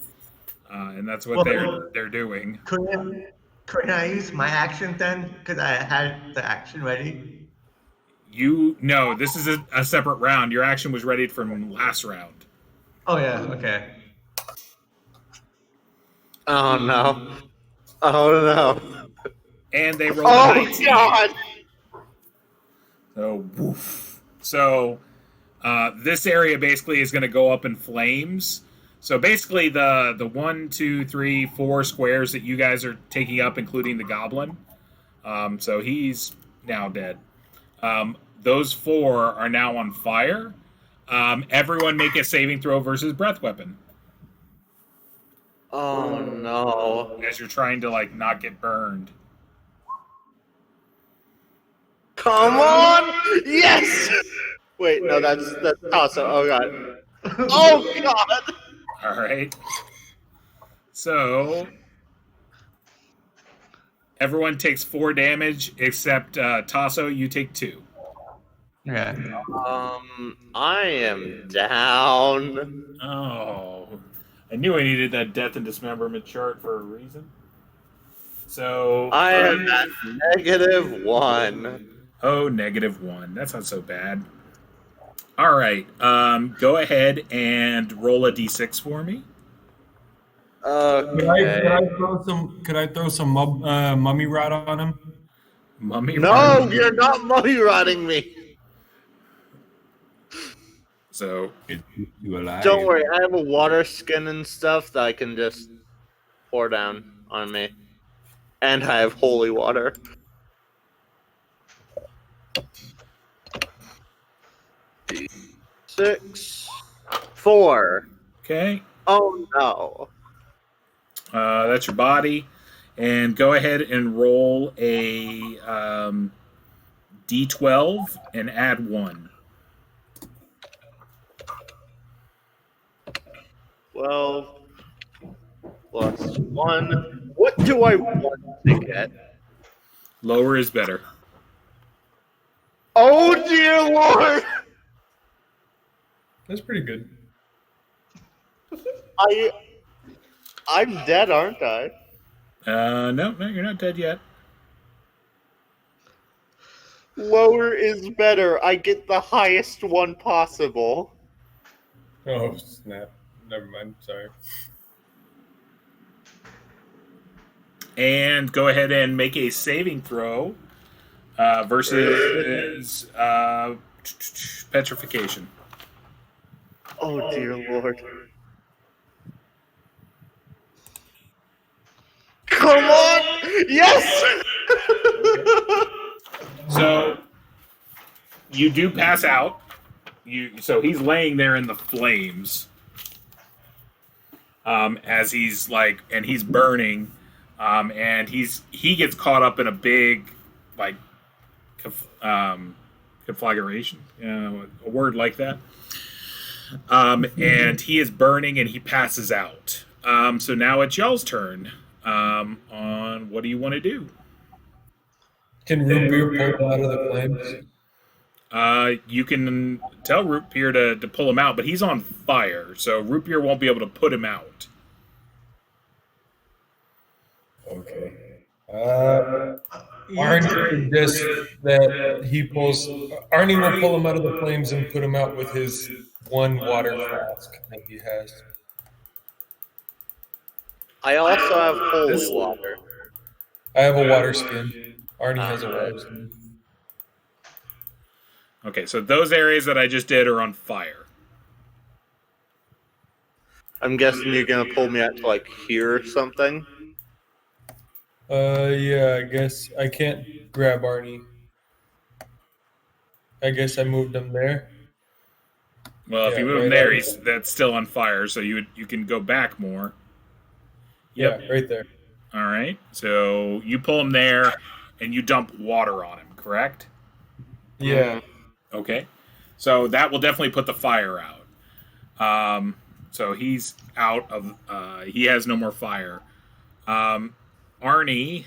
and that's what they're doing. Couldn't I use my action then? Because I had the action ready. No, this is a separate round. Your action was ready from last round. Oh yeah, okay. Oh no! Oh no! And they rolled a Oh 19. god! So, woof. So, this area basically is going to go up in flames. So basically, the 1, 2, 3, 4 squares that you guys are taking up, including the goblin. So he's now dead. Those 4 are now on fire. Everyone make a saving throw versus breath weapon. Oh no! As you're trying to like not get burned. Come on! Yes! Wait, no, that's awesome. Oh god! Oh god! All right. So everyone takes 4 damage except Tasso. You take 2. Yeah. I am down. Oh, I knew I needed that death and dismemberment chart for a reason. So I am at -1. Oh, -1. That's not so bad. All right. Go ahead and roll a d6 for me. Okay. Could I throw some mummy rot on him? Mummy No, rot. you're not mummy rotting me. So It keeps you alive. Don't worry, I have a water skin and stuff that I can just pour down on me. And I have holy water. Six, 4. okay, Oh no. that's your body, and go ahead and roll a d12 and add 1. 12 plus 1. What do I want to get? Lower is better. Oh dear lord! That's pretty good. I'm dead, aren't I? No, you're not dead yet. Lower is better. I get the highest one possible. Oh snap! Never mind. Sorry. And go ahead and make a saving throw versus petrification. Oh dear lord. Come on! Yes! So you do pass out. So he's laying there in the flames. As he's like, and he's burning, and he gets caught up in a big, like, conflagration, a word like that. And he is burning, and he passes out. So now it's y'all's turn. On what do you want to do? Can root beer pull him out of the flames? You can tell Root Beer to pull him out, but he's on fire, so Root Beer won't be able to put him out. Okay. Arnie suggests that he pulls. Arnie will pull him out of the flames and put him out with his 1 water flask that he has. I also have holy water. I have a water skin. Arnie has a water skin. Okay, so those areas that I just did are on fire. I'm guessing you're gonna pull me out to like here or something. Yeah, I guess I can't grab Arnie. I guess I moved him there. Well, if Yeah, you move him right there, there. that's still on fire, so you can go back more. Yep. Yeah, right there. All right. So you pull him there, and you dump water on him. Correct? Yeah. Okay. So that will definitely put the fire out. So he's out of. He has no more fire. Arnie,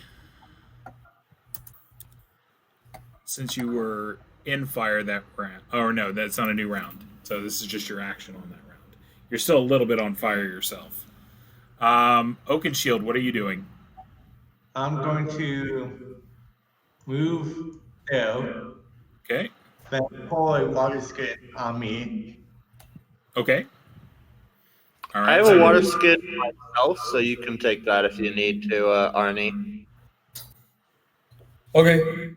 since you were in fire that round, oh no, that's not a new round. So this is just your action on that round. You're still a little bit on fire yourself. Oakenshield, what are you doing? I'm going to move Theo, Okay. then pull a water skin on me. Okay. All I right. have so a water skin myself, so you can take that if you need to, Arnie. Okay.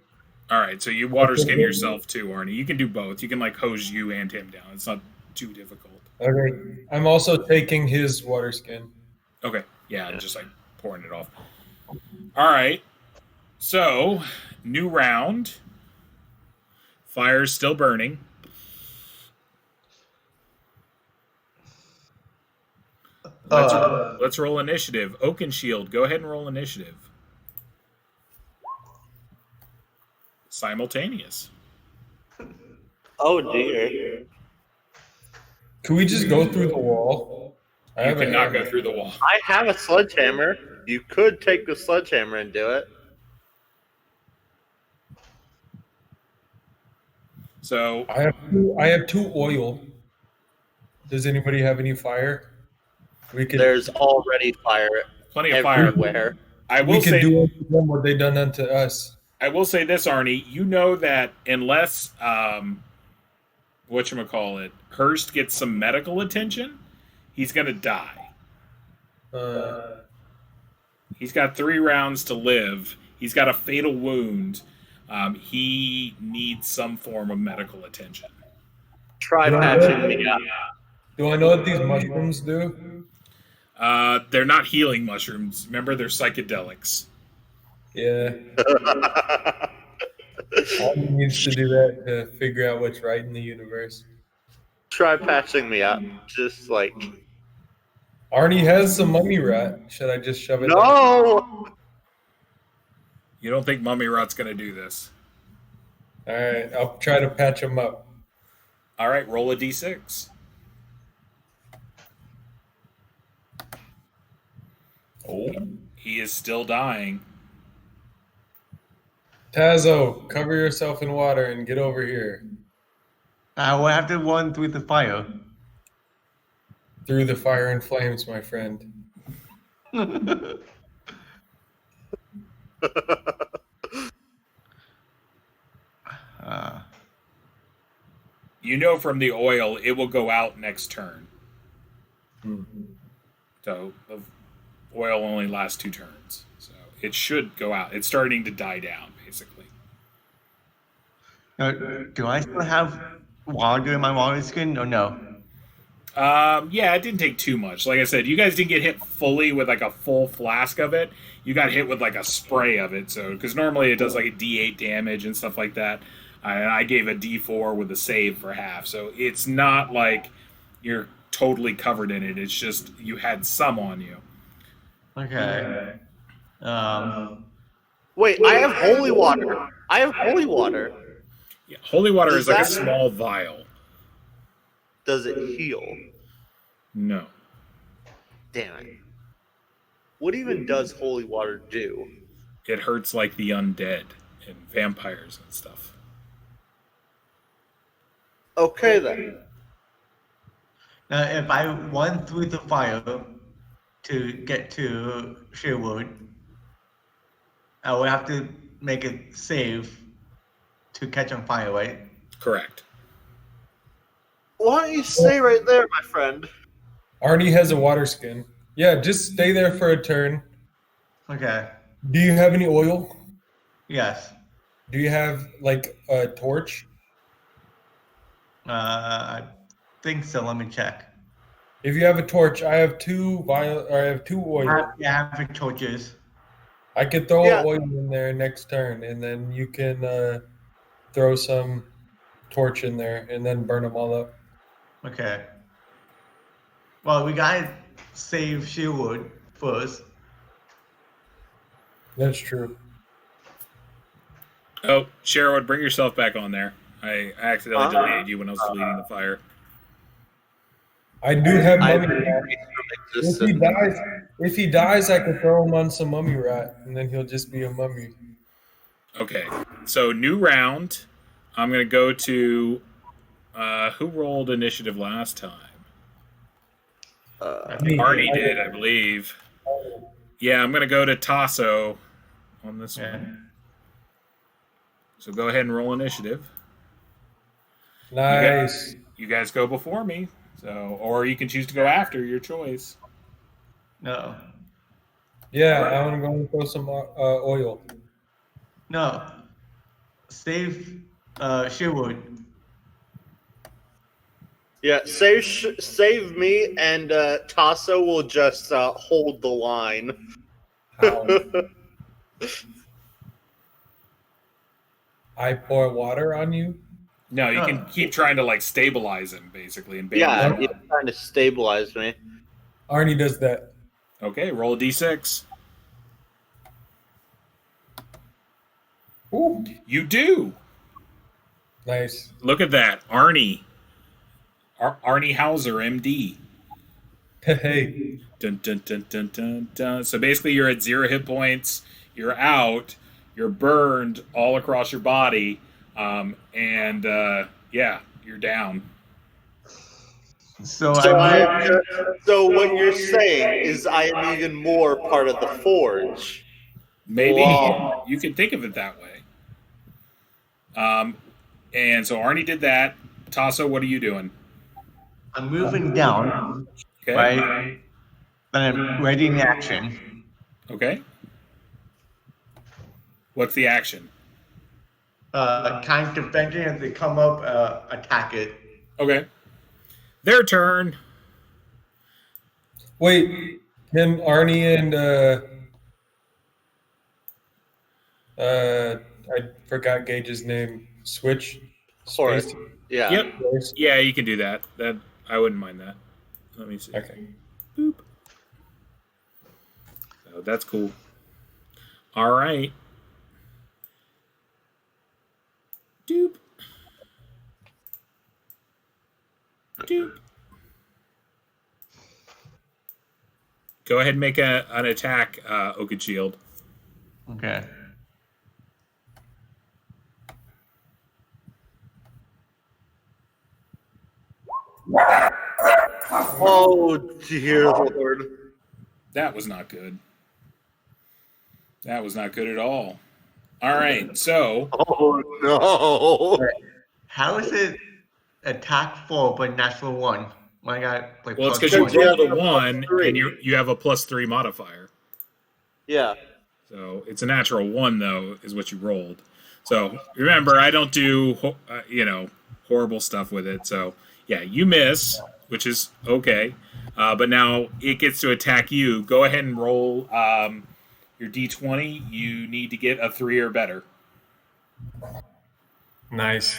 All right. So you water skin yourself too, Arnie. You can do both. You can like hose you and him down. It's not too difficult. Okay. I'm also taking his water skin. Okay. Yeah, just like pouring it off. All right. So, new round. Fire's still burning. Let's roll initiative. Oakenshield, go ahead and roll initiative. Simultaneous. Oh dear. Can we just go through the wall? I You have a cannot go hammer. through the wall. I have a sledgehammer. You could take the sledgehammer and do it. So I have two oil. Does anybody have any fire? We could There's already fire plenty of fire. everywhere. I we will could say do unto them what they done unto us. I will say this, Arnie. You know that unless whatchamacallit, Hurst gets some medical attention, he's gonna die. He's got 3 rounds to live. He's got a fatal wound. He needs some form of medical attention. Try Do I patching know- me up. Do I know what these mushrooms do? They're not healing mushrooms. Remember, they're psychedelics. Yeah. All he needs to do that to figure out what's right in the universe. Try patching me up. Just like Arnie has some mummy rat. Should I just shove it down? no. You don't think Mummy Rot's gonna do this? All right, I'll try to patch him up. All right, roll a d6. Oh. He is still dying. Tazo, cover yourself in water and get over here. I will have to run through the fire. Through the fire and flames, my friend. You know from the oil, it will go out next turn. So the oil only lasts 2 turns. So it should go out. It's starting to die down, basically. Do I still have water in my water skin or no? Yeah, it didn't take too much. Like I said, you guys didn't get hit fully with like a full flask of it. You got hit with like a spray of it. So because normally it does like a D8 damage and stuff like that. I gave a D4 with a save for half. So it's not like you're totally covered in it. It's just you had some on you. Okay. Wait, I have holy water. I have holy water. Yeah, holy water Does is like a that- small vial. Does it heal? No. Damn it. What even does holy water do? It hurts like the undead and vampires and stuff. Okay then. If I run through the fire to get to Sherwood, I will have to make a save to catch on fire, right? Correct. Why don't you stay right there, my friend? Arnie has a water skin. Yeah, just stay there for a turn. Okay. Do you have any oil? Yes. Do you have like a torch? I think so. Let me check. If you have a torch, I have two oil. Yeah, I have torches. I could throw Yeah. oil in there next turn, and then you can throw some torch in there, and then burn them all up. Okay. Well, we gotta save Sherwood first. That's true. Oh, Sherwood, bring yourself back on there. I accidentally deleted you when I was deleting the fire. I do have I mummy rat. from If he dies, I could throw him on some mummy rat, and then he'll just be a mummy. Okay, so new round. I'm going to go to... who rolled initiative last time? Me. Arnie did, I believe. Yeah, I'm going to go to Tasso on this Yeah. one. So go ahead and roll initiative. Nice. You guys go before me. So, or you can choose to go after, your choice. No. Yeah, I want to go and throw some oil. No. Save Sherwood. Yeah, save me, and Tasso will just hold the line. How? I pour water on you? No, you can keep trying to like stabilize him, basically, and bandage Yeah, him he's up. trying to stabilize me. Arnie does that. Okay, roll a d6. Ooh. You do. Nice. Look at that, Arnie. Arnie Hauser, MD. Hey. Dun, dun, dun, dun, dun, dun. So basically, you're at 0 hit points. You're out. You're burned all across your body, and yeah, you're down. So So I I moved. so what you're saying is I am even more part of the forge. Maybe Wow. you can think of it that way. And so Arnie did that. Tasso, what are you doing? I'm moving down, Okay. right? Then I'm ready in action. Okay. What's the action? Kind of defending as they come up, attack it. Okay. Their turn. Wait, him, Arnie, and I forgot Gage's name. Switch. Horace. Space. Yeah. Yep. Yeah, you can do that. That I wouldn't mind that. Let me see. Okay. Boop. So that's cool. All right. Doop. Doop. Go ahead and make an attack, Oaken Shield. Okay. Oh dear Lord. That was not good. That was not good at all. All right, so Oh no. How is it attack 4 but natural 1? When I got like well, it's plus because you Because you 1. have rolled a a one +3. and you have a +3 modifier. Yeah. So it's a natural 1 though, is what you rolled. So remember, I don't do horrible stuff with it. So yeah, you miss, which is okay. But now it gets to attack you. Go ahead and roll your d20. You need to get a 3 or better. Nice.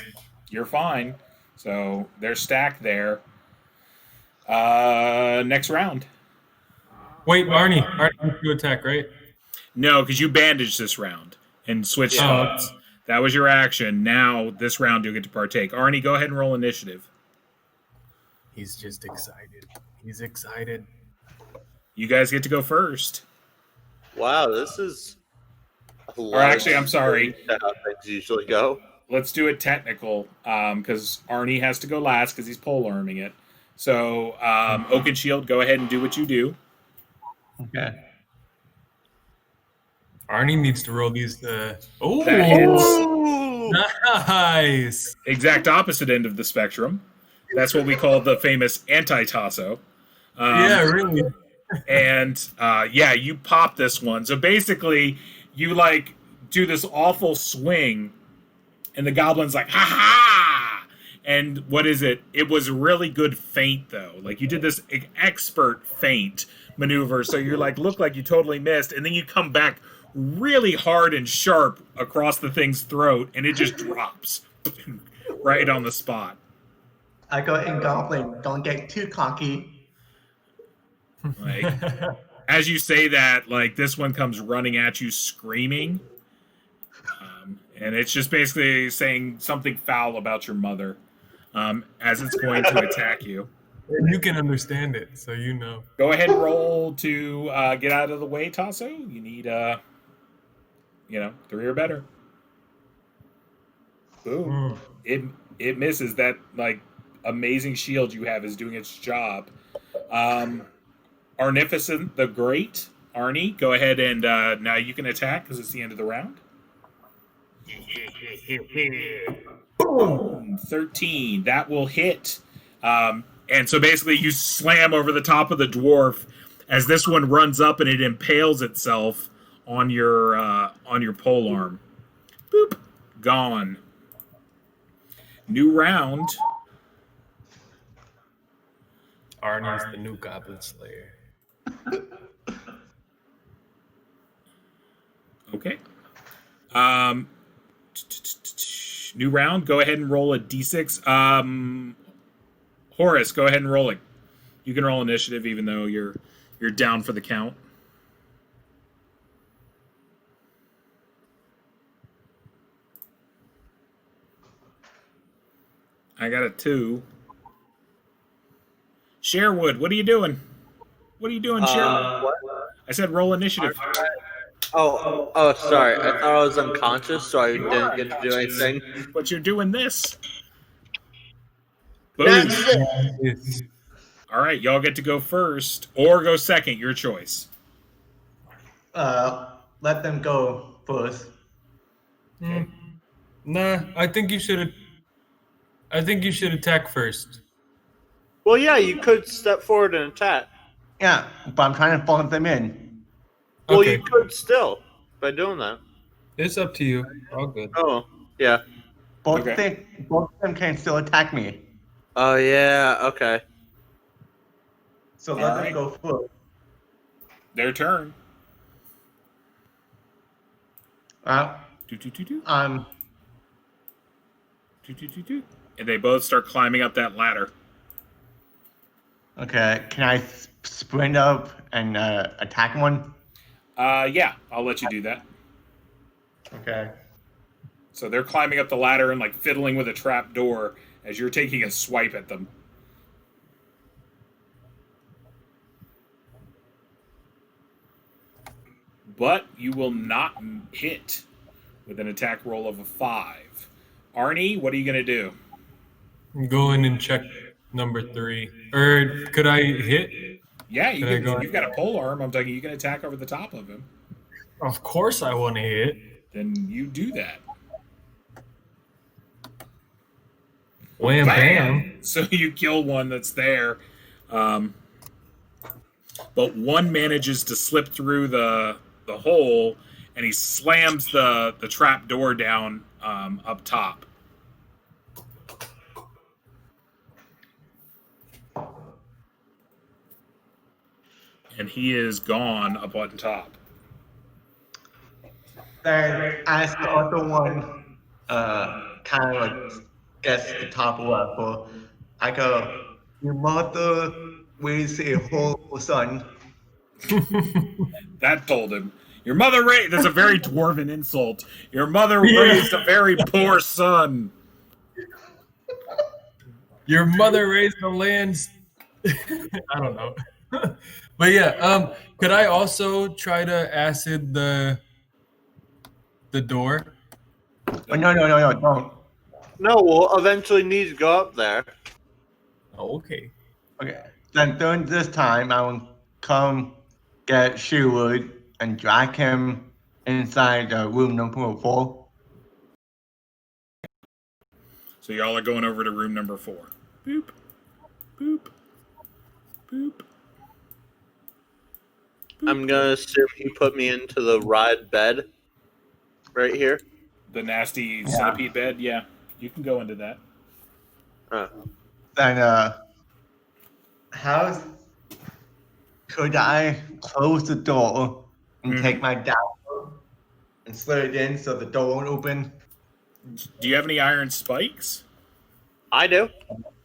You're fine. So they're stacked there. Next round. Wait, Arnie wants to attack, right? No, because you bandaged this round and switched Yeah. spots. That was your action. Now this round you'll get to partake. Arnie, go ahead and roll initiative. He's just excited. He's excited. You guys get to go first. Wow, this is a Or actually, I'm sorry. How things usually go. Let's do it technical because Arnie has to go last because he's pole arming it. So Oaken Shield, go ahead and do what you do. Okay. Arnie needs to roll these. Oh, That hits. Ooh. nice. Exact opposite end of the spectrum. That's what we call the famous anti-tasso. Yeah, really. And yeah, you pop this one. So basically, you like do this awful swing, and the goblin's like, ha ha! And what is it? It was really good feint though. Like you did this expert feint maneuver, so you're like look like you totally missed, and then you come back really hard and sharp across the thing's throat, and it just drops right on the spot. I got in Goblin. Don't get too cocky. Like as you say that, like this one comes running at you screaming, and it's just basically saying something foul about your mother as it's going to attack you. And you can understand it, so you know. Go ahead and roll to get out of the way, Tasso. You need 3 or better. Boom. It misses. That like amazing shield you have is doing its job. Arnificent the Great, Arnie, go ahead and now you can attack because it's the end of the round. Boom! 13. That will hit. And so basically you slam over the top of the dwarf as this one runs up and it impales itself on your pole arm. Boop. Gone. New round. Arnie's the new Goblin Slayer. Okay. New round. Go ahead and roll a d6. Horace, go ahead and roll it. You can roll initiative, even though you're down for the count. I got a 2. Sherwood, what are you doing? What are you doing, Cheryl? What? I said roll initiative. Oh, sorry. I thought I was unconscious, so I didn't get to do anything. But you're doing this. Boom. That's it. It's- All right, y'all get to go first or go second. Your choice. Let them go first. Nah, I think you should. I think you should attack first. Well, yeah, you could step forward and attack. Yeah, but I'm trying to follow them in. Well, Okay, you could still by doing that. it's up to you. All good. Oh, yeah. Both Okay. both of them can still attack me. Oh, yeah. Okay. So let Alright. them go first. Their turn. Do, do, do, do. Do, do, do, do. And they both start climbing up that ladder. Okay. Can I sprint up and attack one? Yeah, I'll let you do that. Okay. So they're climbing up the ladder and like fiddling with a trap door as you're taking a swipe at them. But you will not hit with an attack roll of a 5. Arnie, what are you going to do? Go in and check number 3. Or could I hit? Yeah, Can I go you've got a pole arm. I'm talking you can attack over the top of him. Of course, I want to hit. Then you do that. Wham bam. So you kill one that's there. But one manages to slip through the hole, and he slams the trap door down up top. And he is gone up on top. Then as the other one kind of like gets to the top level, I go, your mother raised a whole son. That told him. Your mother raised... That's a very dwarven insult. Your mother raised a very poor son. Your mother raised the lands. I don't know. But yeah, could I also try to acid the door? Oh, no, don't. No, we'll eventually need to go up there. Oh, okay. Okay. Then during this time, I will come get Sherwood and drag him inside room number 4. So y'all are going over to room number 4. Boop. Boop. Boop. I'm gonna assume he put me into the ride bed right here. The nasty centipede bed, yeah. You can go into that. Then, how could I close the door and take my dagger and slid it in so the door won't open? Do you have any iron spikes? I do.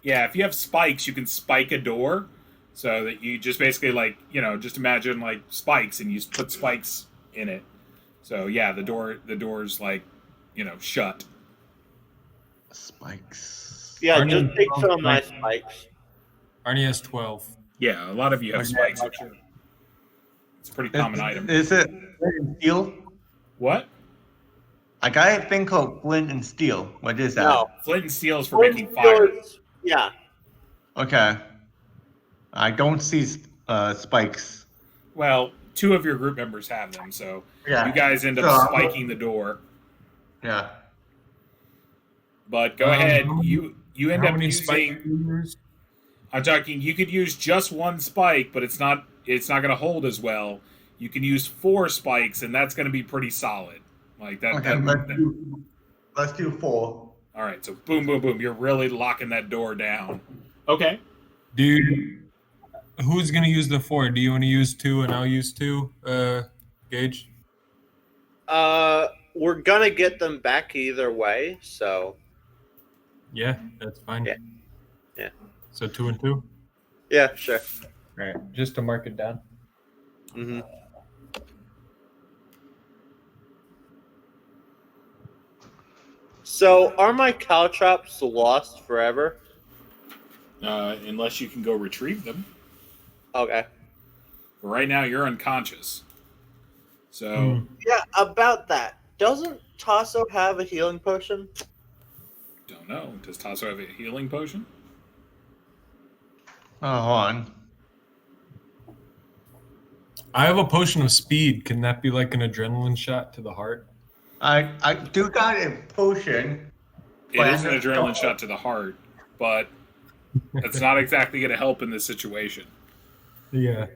Yeah, if you have spikes, you can spike a door. So that you just basically just imagine like spikes and you put spikes in it. So yeah, the door's like, shut. Spikes. Yeah, Arnie- just take some of my spikes. Arnie has 12. Yeah, a lot of you have spikes. It's a pretty common item. Is it Flint and Steel? What? I got a thing called Flint and Steel. What is that? No. Flint and steel is for making Flint fire. is- Yeah. Okay. I don't see spikes. Well, 2 of your group members have them, so Yeah. you guys end up So- spiking the door. Yeah. But go ahead, you end How up many using. spikes do you use? I'm talking. You could use just 1 spike, but it's not going to hold as well. You can use 4 spikes, and that's going to be pretty solid. Like that. Okay, let's do 4. All right, so boom, boom, boom. You're really locking that door down. Okay. Dude, who's gonna use the 4? Do you want to use 2 and I'll use 2? Gage. We're gonna get them back either way, so Yeah, that's fine. Yeah. Yeah. So 2 and 2. yeah, sure. All right, just to mark it down. Mm-hmm. So, are my caltrops lost forever? Unless you can go retrieve them. Okay. Right now, you're unconscious. So, Yeah, about that. Doesn't Tasso have a healing potion? don't know. Does Tasso have a healing potion? Oh, hold on. I have a potion of speed. Can that be like an adrenaline shot to the heart? I do got a potion. It But is an I adrenaline don't- shot to the heart, but it's not exactly going to help in this situation. Yeah.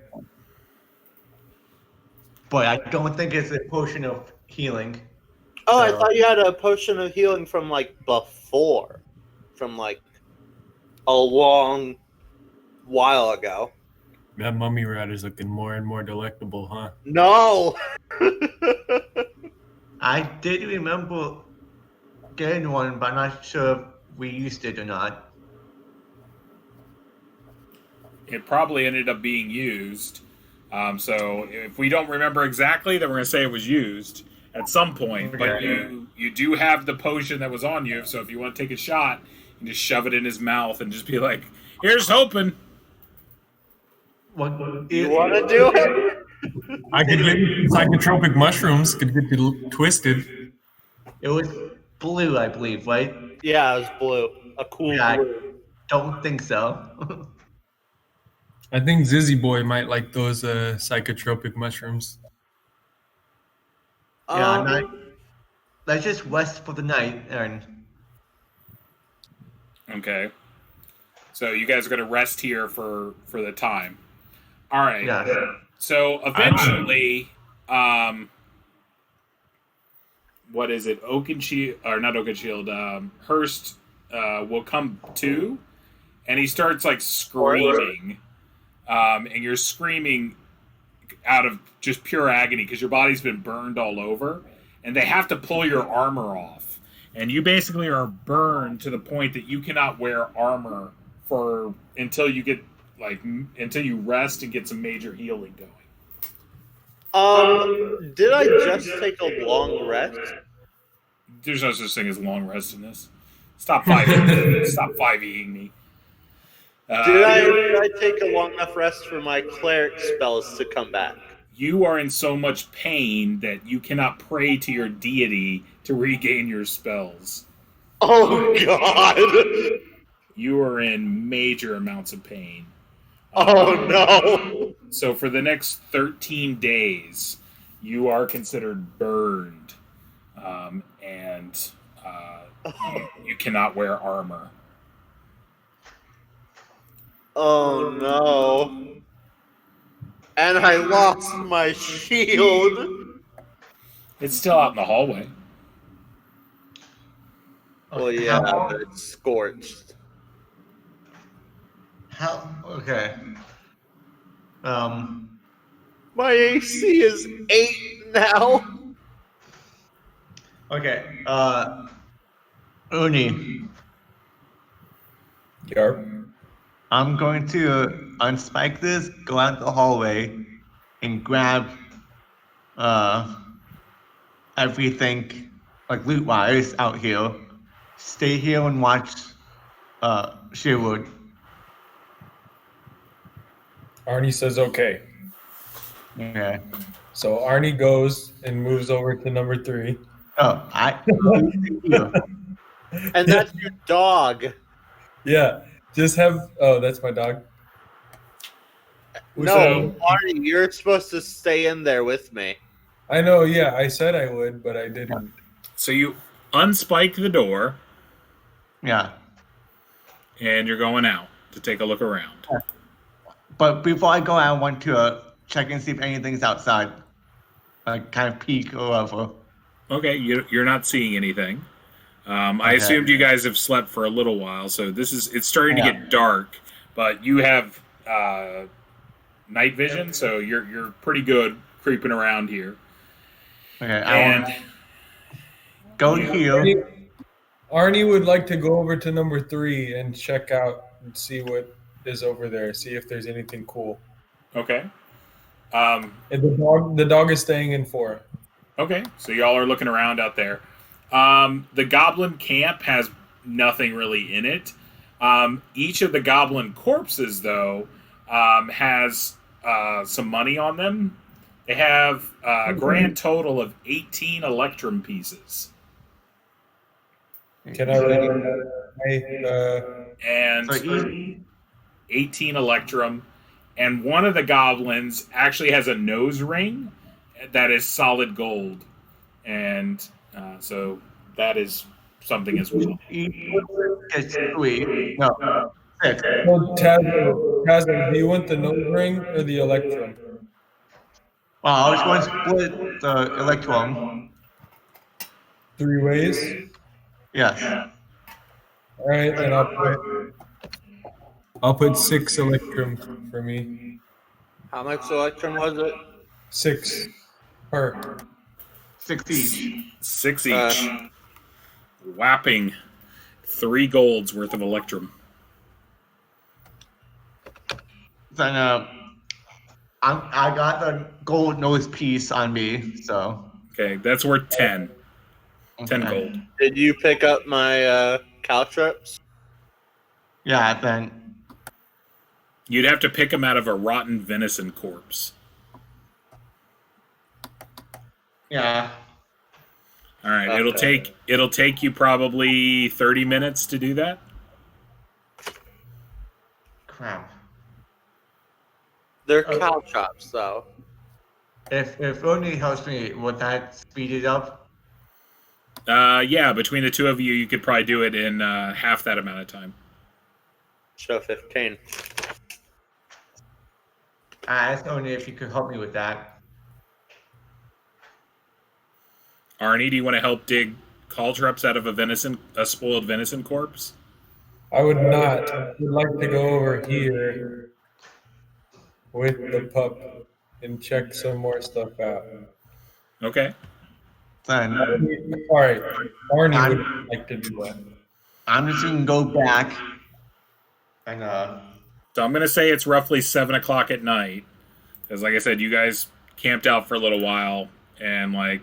But I don't think it's a potion of healing. Oh, I So- thought you had a potion of healing from like before. From like a long while ago. That mummy rat is looking more and more delectable, huh? No! I did remember getting one, but I'm not sure if we used it or not. It probably ended up being used. So if we don't remember exactly, then we're going to say it was used at some point. But Okay. you do have the potion that was on you, so if you want to take a shot, you can just shove it in his mouth and just be like, "Here's hoping." What You want to do it? I could get psychotropic mushrooms. Could get you twisted. It was blue, I believe, right? Yeah, it was blue. A cool Yeah, blue. I don't think so. I think Zizzy Boy might like those psychotropic mushrooms. Yeah, let's just rest for the night, and Okay. So you guys are going to rest here for the time. All right. yeah. So eventually, what is it? Oakenshield, or not Oakenshield, Hurst will come to, and he starts like screaming. And you're screaming out of just pure agony because your body's been burned all over, and they have to pull your armor off. And you basically are burned to the point that you cannot wear armor until you rest and get some major healing going. Did I just take a long rest? There's no such thing as long rest in this. Stop 5e-ing me. Did I take a long enough rest for my cleric spells to come back? You are in so much pain that you cannot pray to your deity to regain your spells. Oh god! You are in major amounts of pain. Oh no! So for the next 13 days, you are considered burned, and you cannot wear armor. Oh no! And I lost my shield! It's still out in the hallway. Well, yeah, but it's scorched. Okay. My AC is 8 now! Okay. Uni, Yarp. I'm going to unspike this, go out the hallway, and grab everything like loot wise out here. Stay here and watch Sherwood. Arnie says okay. Okay. So Arnie goes and moves over to number 3. Oh, here. And that's your dog. Yeah. Just have. Oh, that's my dog. No, So- Arnie, you're supposed to stay in there with me. I know. Yeah, I said I would, but I didn't. So you unspike the door, Yeah. and you're going out to take a look around. But before I go, I want to check and see if anything's outside. Like kind of peek or whatever. Okay, you're not seeing anything. I Okay. assumed you guys have slept for a little while, so it's starting to get dark. But you have night vision, so you're pretty good creeping around here. Okay, I want to go here. Arnie would like to go over to number 3 and check out and see what is over there. See if there's anything cool. Okay. And the dog is staying in 4. Okay, so y'all are looking around out there. The goblin camp has nothing really in it. Each of the goblin corpses, though, has some money on them. They have a grand total of 18 electrum pieces. Can I write And So each 18 electrum. And one of the goblins actually has a nose ring that is solid gold. And so that is something as well. gets 3. No, 6. well, Tazza, do you want the nose ring or the electrum? Well, I was going to split the electrum. 3 ways? Yes. All right, then I'll put 6 electrums for me. How much electrum was it? 6 per. 6 each. 6 each. Whapping 3 golds worth of electrum. Then I got the gold nose piece on me, so. Okay, that's worth 10. 10 Okay. gold. Did you pick up my caltrops? Yeah, then. You'd have to pick them out of a rotten venison corpse. Yeah. All right, Okay. it'll take you probably 30 minutes to do that. Crap. They're caltrops, though. If only helps me, would that speed it up? Yeah, between the two of you, you could probably do it in half that amount of time. Show 15. That's only if you could help me with that. Arnie, do you want to help dig caltrops out of a spoiled venison corpse? I would not. I would like to go over here with the pup and check some more stuff out. Okay. Then All right, Arnie would like to do that. I'm just gonna go back and So I'm going to say it's roughly 7 o'clock at night. Because, like I said, you guys camped out for a little while, and like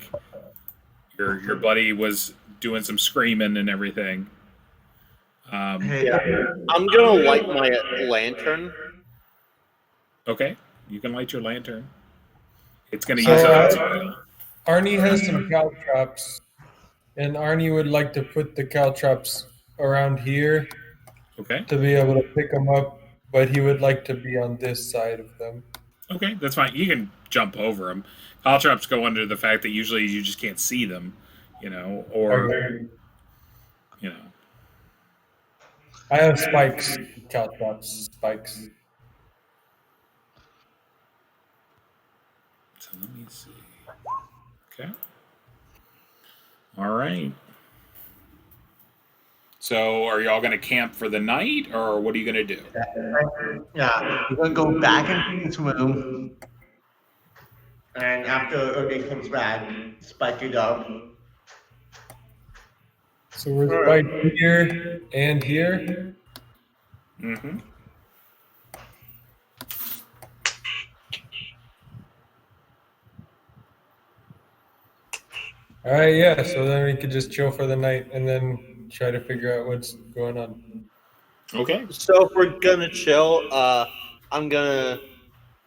your buddy was doing some screaming and everything. hey, Yeah. I'm gonna light my lantern. Okay, you can light your lantern. It's going to So, use up its oil. Arnie has some caltrops, and Arnie would like to put the caltrops around here Okay. to be able to pick them up, but he would like to be on this side of them. Okay, that's fine. You can jump over them. Caltrops go under the fact that usually you just can't see them, or Okay. you know. I have spikes, caltrops, spikes. So let me see. Okay. All right. So are y'all going to camp for the night, or what are you going to do? yeah, we're gonna go back into this room, and after Ernie comes back, spike it up. So we're right here and here. Mm-hmm. All right, yeah. So then we could just chill for the night and then try to figure out what's going on. Okay. So if we're gonna chill, I'm gonna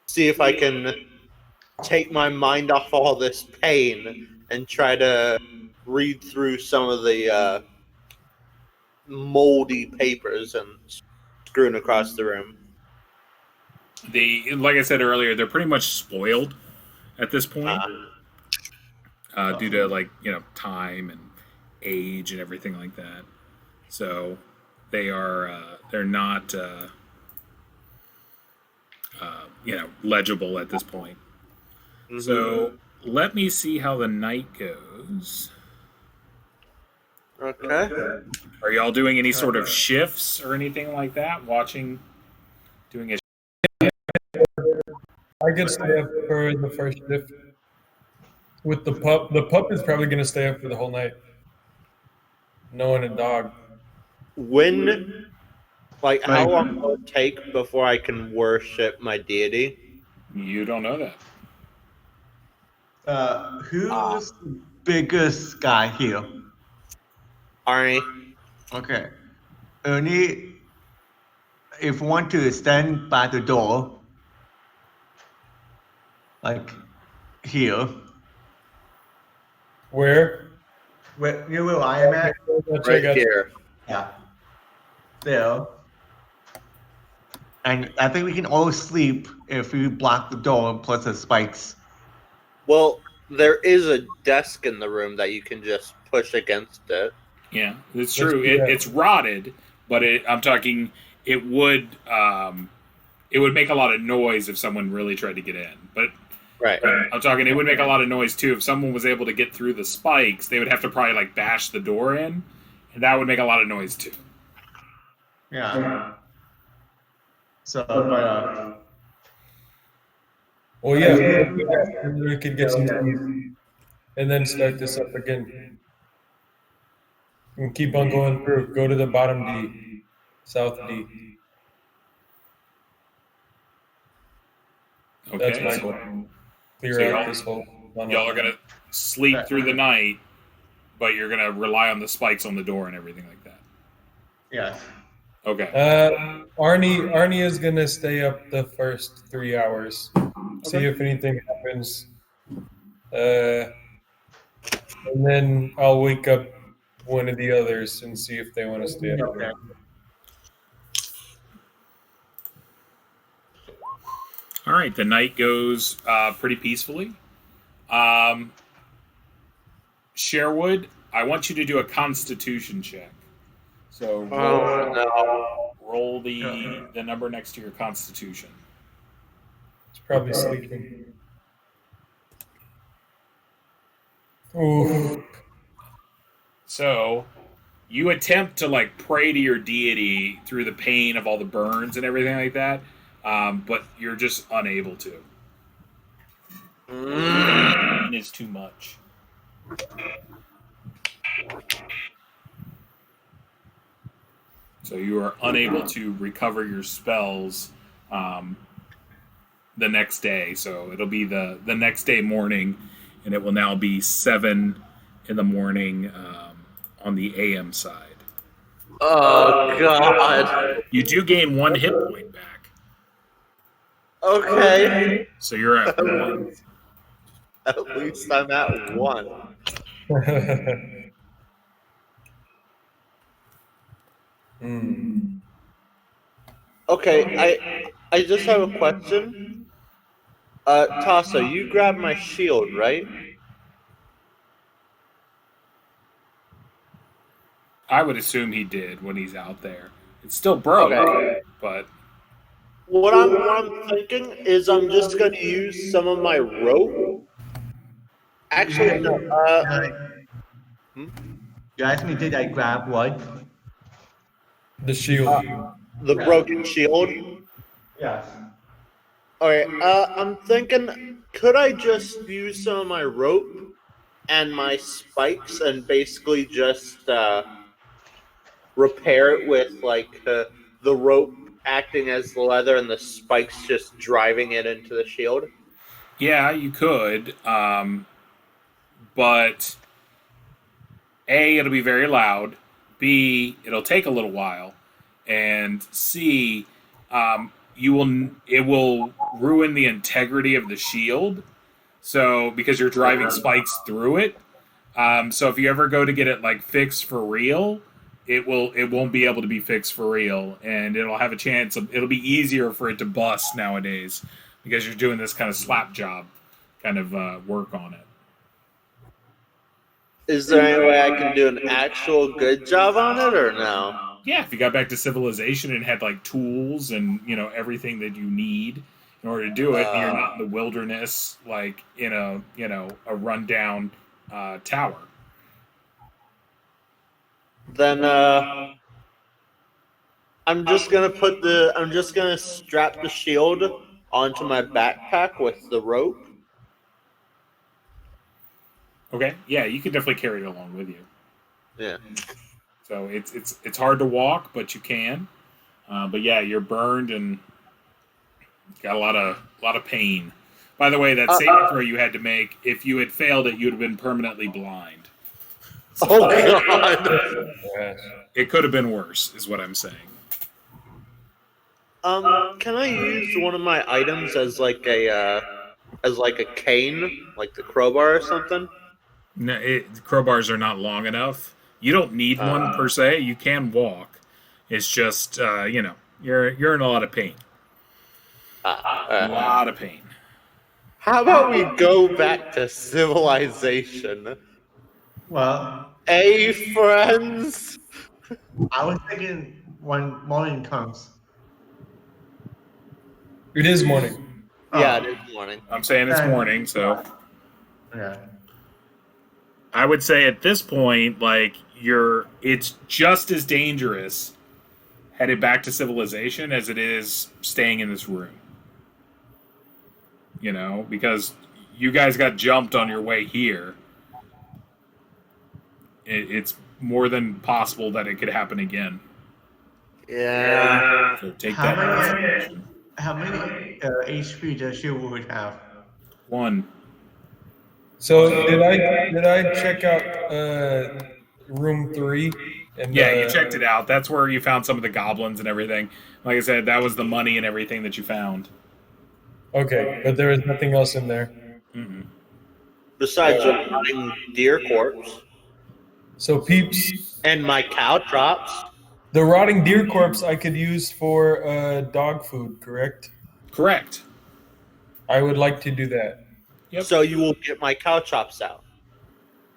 see if I can take my mind off all this pain and try to read through some of the moldy papers and screwing across the room. Like I said earlier, they're pretty much spoiled at this point due to time and age and everything like that. So they're not legible at this point. Mm-hmm. So let me see how the night goes. Okay. Are y'all doing any sort of shifts or anything like that? Doing a I could stay up for the first shift with the pup. The pup is probably going to stay up for the whole night. Knowing a dog. How long will it take before I can worship my deity? You don't know that. Who's the biggest guy here? Arnie. Okay. Ernie, if you want to stand by the door, like here. Where? Where I am at? Right here. Yeah. There. And I think we can all sleep if we block the door plus the spikes. Well, there is a desk in the room that you can just push against it. Yeah, it's Let's true. do that. It's rotted, but I'm talking. It would make a lot of noise if someone really tried to get in. But Right. I'm talking. It would make a lot of noise too if someone was able to get through the spikes. They would have to probably like bash the door in, and that would make a lot of noise too. Yeah. So, but Well, yeah. We could get some sleep and then start this up again. And keep on going through. Go to the bottom D, South D. Okay, That's my so goal. Clear So out this whole tunnel. y'all are gonna sleep through the night, but you're gonna rely on the spikes on the door and everything like that. yes. Okay. Arnie is gonna stay up the first 3 hours. See if anything happens. And then I'll wake up one of the others and see if they want to stay up. Okay. All right. The night goes pretty peacefully. Sherwood, I want you to do a Constitution check. So roll the number next to your Constitution. It's probably sleeping. Ooh. So you attempt to like pray to your deity through the pain of all the burns and everything like that, but you're just unable to. Pain is too much. So you are unable to recover your spells the next day. So it'll be the next day morning, and it will now be 7 in the morning on the AM side. Oh, God. You do gain 1 hit point back. Okay. So you're at 1. At least I'm at 1. Okay, I just have a question. Tasso, you grabbed my shield, right? I would assume he did when he's out there. It's still broke, Okay. but What I'm thinking is I'm just gonna use some of my rope. Actually, no. You asked me, did I grab what? The shield. The broken shield. Yes. Alright, I'm thinking, could I just use some of my rope and my spikes and basically just repair it with, like, the rope acting as the leather and the spikes just driving it into the shield? yeah, you could. But A, it'll be very loud. B, it'll take a little while. And C, it will ruin the integrity of the shield. So because you're driving spikes through it. So if you ever go to get it like fixed for real, it won't be able to be fixed for real, and it'll have a chance of, it'll be easier for it to bust nowadays because you're doing this kind of slap job kind of work on it. Is there any way I can do an actual good job on it, or no? Yeah, if you got back to civilization and had like tools and everything that you need in order to do it, and you're not in the wilderness like in a rundown tower. Then I'm just gonna strap the shield onto my backpack with the rope. Okay, yeah, you can definitely carry it along with you. Yeah. So it's hard to walk, but you can. But yeah, you're burned and got a lot of pain. By the way, that saving throw you had to make, if you had failed it, you'd have been permanently blind. So Oh God. it could have been worse, is what I'm saying. Can I use one of my items as like a as like a cane, like the crowbar or something? No, crowbars are not long enough. You don't need one per se. You can walk. It's just you're in a lot of pain. A lot of pain. How about we go back to civilization? Well, Hey, friends. I was thinking when morning comes. It is morning. Yeah, it is morning. I'm saying it's morning, so Yeah. I would say at this point, like it's just as dangerous headed back to civilization as it is staying in this room. Because you guys got jumped on your way here. It's more than possible that it could happen again. Yeah. So take that into consideration. How many HP does she would have? 1. So did I check out room 3? And, Yeah, you checked it out. That's where you found some of the goblins and everything. Like I said, that was the money and everything that you found. Okay, but there is nothing else in there. Mm-mm. Besides a rotting deer corpse So peeps, and my cow chops. the rotting deer corpse I could use for dog food, correct? Correct. I would like to do that. Yep. So you will get my cow chops out.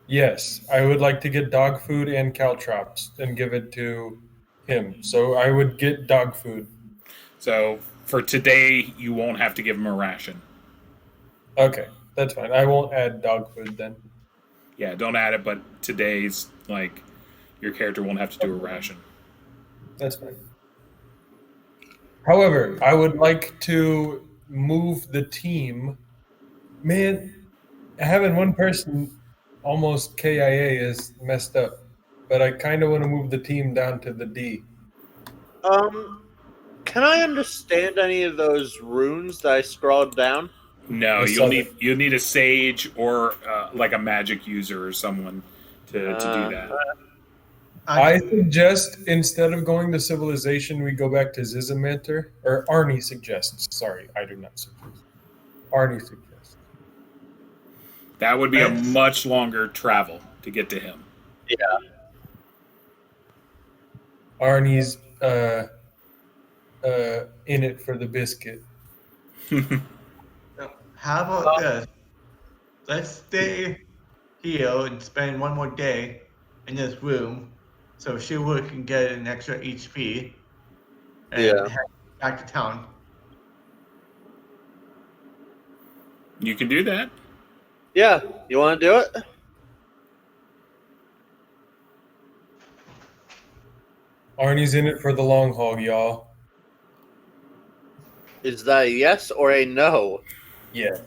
Yes, I would like to get dog food and cow chops and give it to him. So I would get dog food. So for today, you won't have to give him a ration. Okay, that's fine. I won't add dog food then. Yeah, don't add it, but today's, your character won't have to do a ration. That's fine. However, I would like to move the team. Man, having one person almost KIA is messed up. But I kind of want to move the team down to the D. Can I understand any of those runes that I scrawled down? No, you'll need a sage or like a magic user or someone to do that. I suggest instead of going to civilization, we go back to Zizimanter. Or Arnie suggests. Sorry, I do not suggest. Arnie suggests. That would be a much longer travel to get to him. Yeah. Arnie's in it for the biscuit. How about this? Let's stay here and spend one more day in this room so Shewood can get an extra HP and head back to town. You can do that. Yeah, you want to do it? Arnie's in it for the long haul, y'all. Is that a yes or a no? Yeah.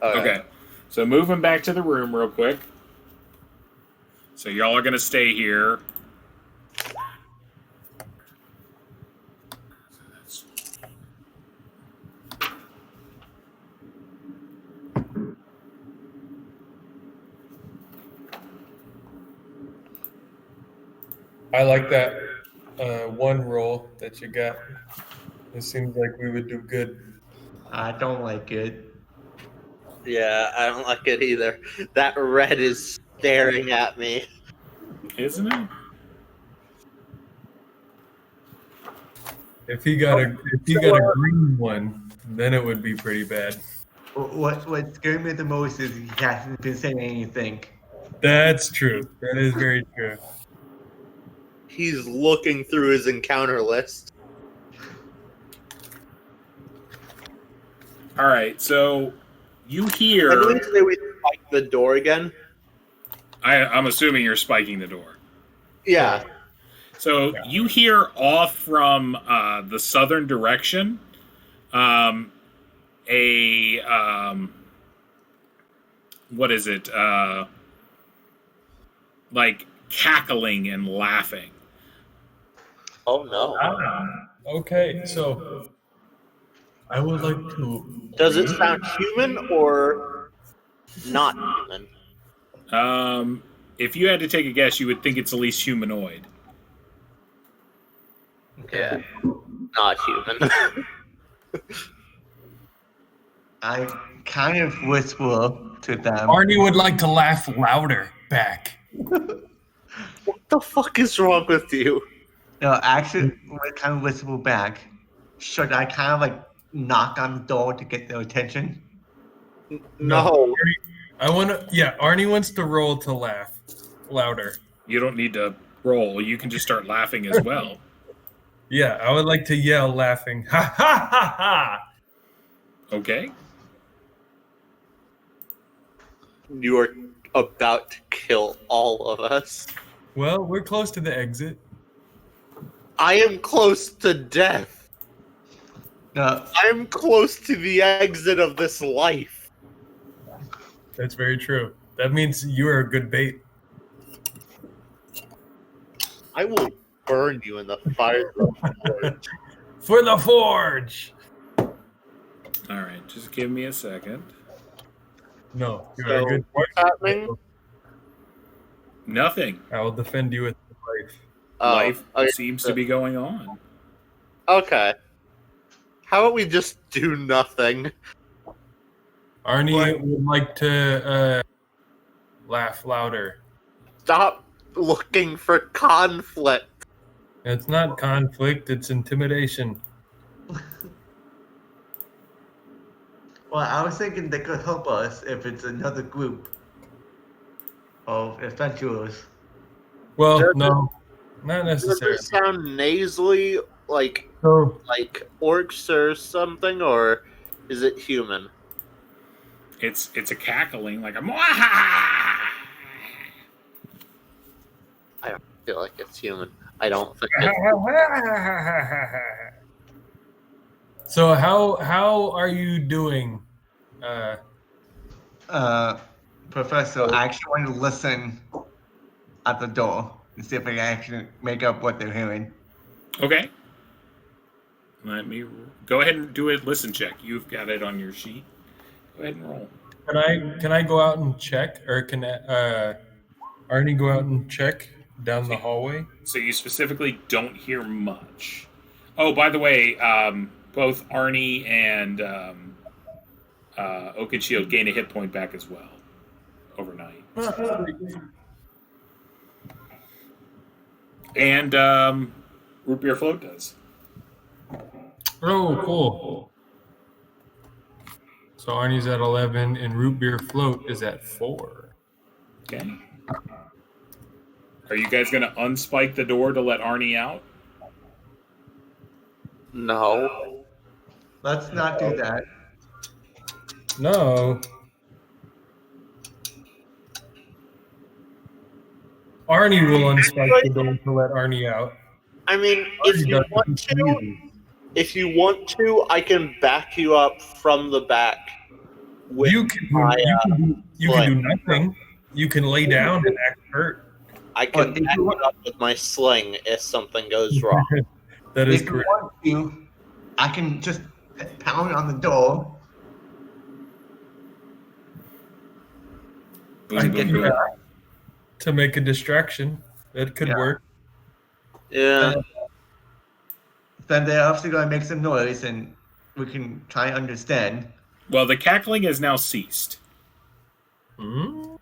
Okay. So moving back to the room real quick. So y'all are going to stay here. I like that one roll that you got. It seems like we would do good. I don't like it. Yeah, I don't like it either. That red is staring at me. Isn't it? If he got a green one, then it would be pretty bad. What scared me the most is he hasn't been saying anything. That's true. That is very true. He's looking through his encounter list. All right, so you hear... When we say we spike the door again? I'm assuming you're spiking the door. Yeah. So you hear off from the southern direction what is it? Like cackling and laughing. Oh, no. Okay, so I would like to... Does it sound human or not human? If you had to take a guess, you would think it's at least humanoid. Yeah. Not human. I kind of whisper to them. Arnie would like to laugh louder back. What the fuck is wrong with you? No, actually, I kind of whisper back. Should I kind of like knock on the door to get their attention? No. I want to. Yeah, Arnie wants to roll to laugh louder. You don't need to roll. You can just start laughing as well. Yeah, I would like to yell laughing. Ha ha ha ha! Okay. You are about to kill all of us. Well, we're close to the exit. I am close to death. No, I'm close to the exit of this life. That's very true. That means you are a good bait. I will burn you in the fire of the forge. For the forge! All right. Just give me a second. No, you're So, a good what's happening? Nothing. I will defend you with life. Life okay. seems to be going on. Okay. How about we just do nothing? Arnie would like to laugh louder. Stop looking for conflict. It's not conflict, it's intimidation. Well, I was thinking they could help us if it's another group of adventurers. Well, Does no, not Does necessarily. it sound nasally like So, orcs or something, or is it human? It's a cackling like a. I feel like it's human. I don't think so how are you doing? Professor, I actually want to listen at the door and see if I can actually make up what they're hearing. Okay. Let me go ahead and do a listen check. You've got it on your sheet. Go ahead and roll. Can I go out and check, or can Arnie go out and check down the hallway? So you specifically don't hear much. Oh, by the way, both Arnie and Oakenshield gain a hit point back as well overnight. And Root Beer Float does. Oh, cool. So Arnie's at 11, and Root Beer Float is at 4. Okay. Are you guys going to unspike the door to let Arnie out? No. Let's not do that. No. Arnie will unspike the door to let Arnie out. I mean, if you want to, I can back you up from the back. With You can my, you can do nothing. You can lay down and act hurt. I can back you up with my sling if something goes wrong. That is If you correct. want to, I can just pound on the door. Boom, boom, boom. To make a distraction. That could work. Yeah. Then they're obviously going to make some noise, and we can try and understand. Well, the cackling has now ceased. Hmm.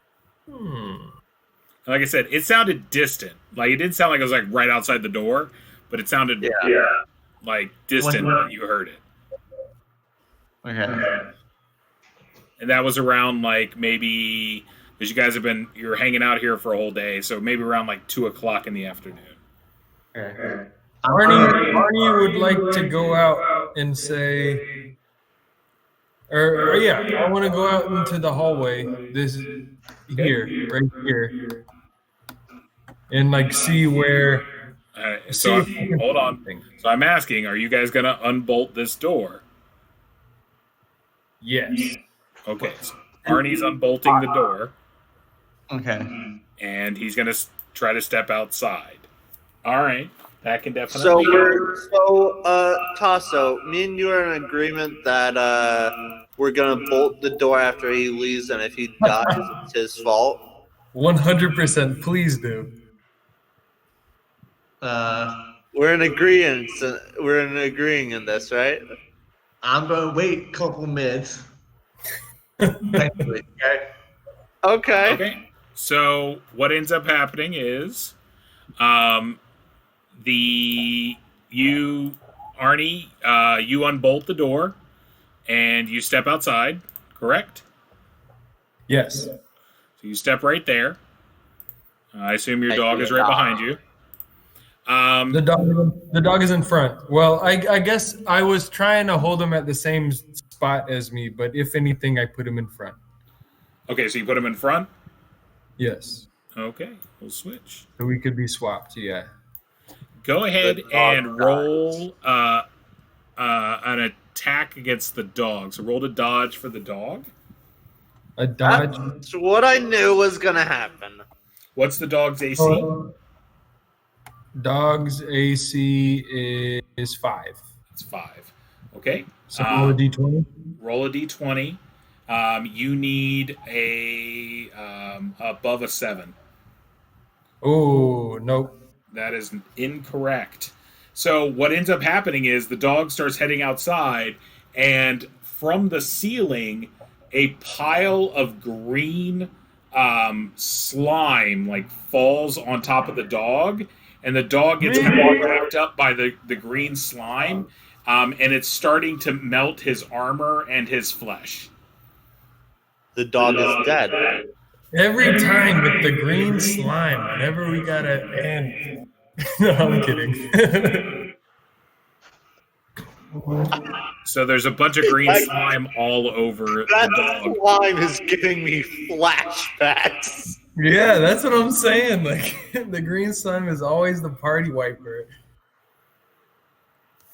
Like I said, it sounded distant. Like it didn't sound like it was like right outside the door, but it sounded like distant when you heard it. Okay. And that was around like maybe because you guys you're hanging out here for a whole day, so maybe around like 2:00 in the afternoon. Okay. Arnie would like to go out and say, or yeah, I want to go out into the hallway. This here, right here, and like see where. So hold on. So I'm asking, are you guys gonna unbolt this door? Yes. Okay. So Arnie's unbolting the door, Okay. and he's gonna try to step outside. All right. That can definitely. Tasso, me and you are in agreement that we're gonna bolt the door after he leaves, and if he dies, it's his fault. 100%. Please do. We're in agreement. We're in agreeing in this, right? I'm going to wait a couple minutes Thankfully, okay? Okay. Okay. So what ends up happening is, um, the you Arnie, you unbolt the door and you step outside. Correct. Yes. So you step right there. I assume your And dog you is right behind you. The dog is in front. Well, I guess I was trying to hold him at the same spot as me, but if anything, I put him in front. Okay, so you put him in front. Yes. Okay, we'll switch. So we could be swapped. Yeah. Go The ahead dog and roll an attack against the dog. So roll to dodge for the dog. A dodge. That's what I knew was gonna happen. What's the dog's AC? Dog's AC is 5. It's 5. Okay. So roll a d20. Roll a d20. You need a above a 7. Oh, nope. That is incorrect. So what ends up happening is the dog starts heading outside, and from the ceiling, a pile of green slime like falls on top of the dog, and the dog gets kind of wrapped up by the green slime, and it's starting to melt his armor and his flesh. The dog is dead. Every time with the green slime, whenever we gotta end. No, I'm kidding. So there's a bunch of green slime all over the That dog. slime is giving me flashbacks. Yeah, that's what I'm saying. Like the green slime is always the party wiper.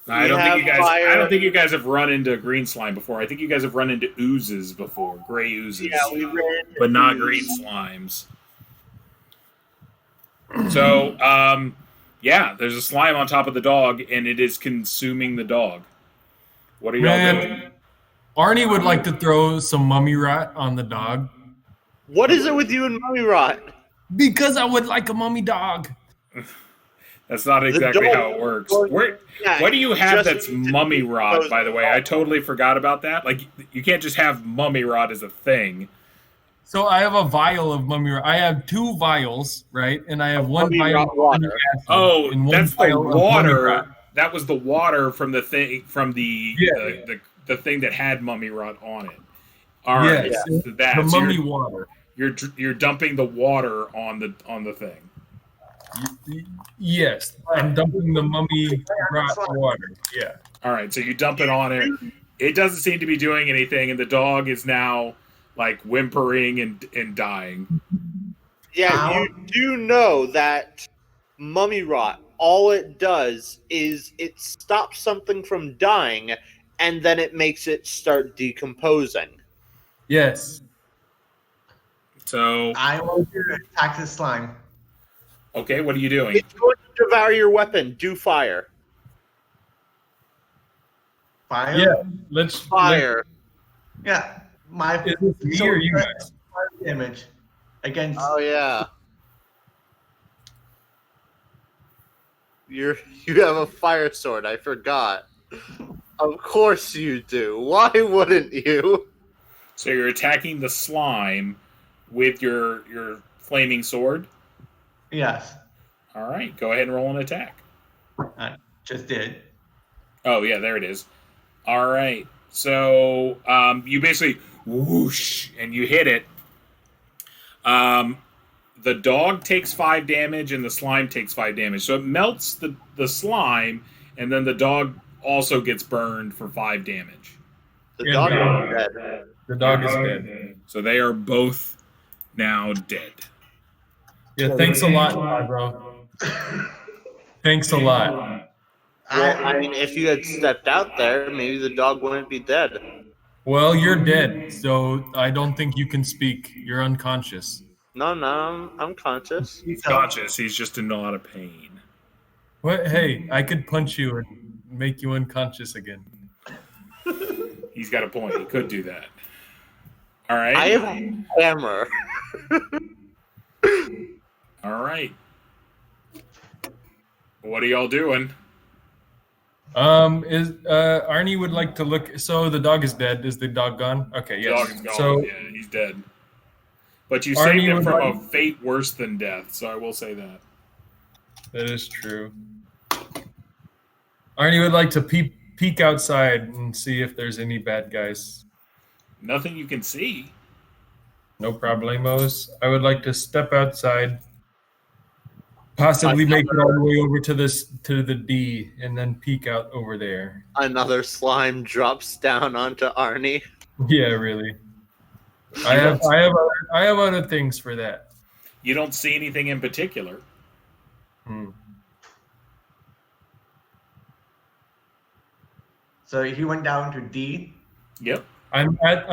I don't think you guys have run into green slime before. I think you guys have run into oozes before, gray oozes. Yeah, we ran. But not green slimes. So, yeah, there's a slime on top of the dog, and it is consuming the dog. What are y'all doing? Arnie would like to throw some mummy rot on the dog. What is it with you and mummy rot? Because I would like a mummy dog. That's not exactly how it works. What do you have that's mummy rot, by the way? I totally forgot about that. Like, you can't just have mummy rot as a thing. So I have a vial of mummy rot. I have 2 vials, right? And I have one vial of water. Oh, that's the water. That was the water from the thing the thing that had mummy rot on it. All right, yes, so that's the mummy water. You're dumping the water on the thing. Yes, I'm dumping the mummy rot water. Yeah. All right, so you dump it on it. It doesn't seem to be doing anything, and the dog is now like whimpering and dying. Yeah, you do know that mummy rot, all it does is it stops something from dying, and then it makes it start decomposing. Yes. So I want to attack the slime. okay, what are you doing? It's going to devour your weapon. Do fire. Fire? Yeah. Let's Fire. Yeah. My Is this me or you guys? damage against. Oh yeah. You have a fire sword. I forgot. Of course you do. Why wouldn't you? So you're attacking the slime with your flaming sword. Yes. All right, go ahead and roll an attack. I just did. Oh yeah, there it is. All right, so you basically whoosh and you hit it. The dog takes 5 damage and the slime takes 5 damage. So it melts the slime, and then the dog also gets burned for 5 damage. The dog is dead. The dog is dead. So they are both now dead. Yeah, thanks a lot, bro. Thanks a lot. Well, I mean, if you had stepped out there, maybe the dog wouldn't be dead. Well, you're dead, so I don't think you can speak. You're unconscious. No, I'm conscious. He's conscious. He's just in a lot of pain. What? Hey, I could punch you and make you unconscious again. He's got a point. He could do that. All right. I have a hammer. All right. What are y'all doing? Is Arnie would like to look. So the dog is dead. Is the dog gone? Okay, yes. Dog is gone. So Yeah, he's dead. But you Arnie saved him would from like- a fate worse than death, so I will say that. that is true. Arnie would like to peek outside and see if there's any bad guys. Nothing you can see. No problemos. I would like to step outside, possibly make it all the way over to the D, and then peek out over there. Another slime drops down onto Arnie. Yeah, really. I have other things for that. You don't see anything in particular. So he went down to D. Yep. I'm at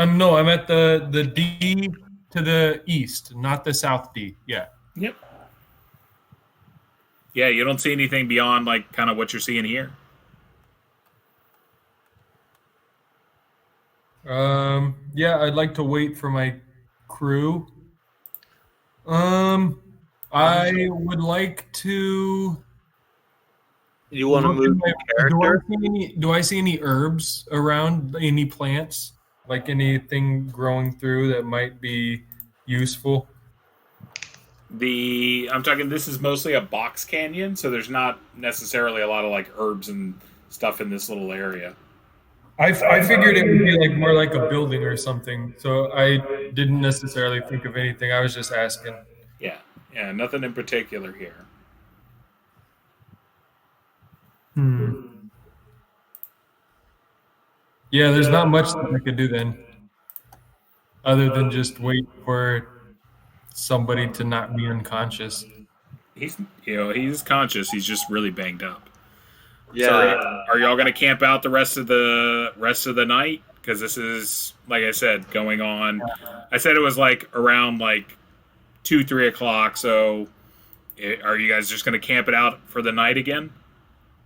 the D to the east, not the south D. Yeah. Yep. Yeah, you don't see anything beyond like kind of what you're seeing here. Yeah, I'd like to wait for my crew. I would like to. You want to look in move my- the character? Do I see any herbs around? Any plants? Like anything growing through that might be useful? I'm talking. This is mostly a box canyon, so there's not necessarily a lot of like herbs and stuff in this little area. I figured it would be like more like a building or something, so I didn't necessarily think of anything. I was just asking. Yeah, nothing in particular here. Yeah, there's not much that I could do then, other than just wait for somebody to not be unconscious. He's conscious. He's just really banged up. Yeah. So are y'all gonna camp out the rest of the night? Because this is, like I said, going on. I said it was like around like 2-3 o'clock. So are you guys just gonna camp it out for the night again?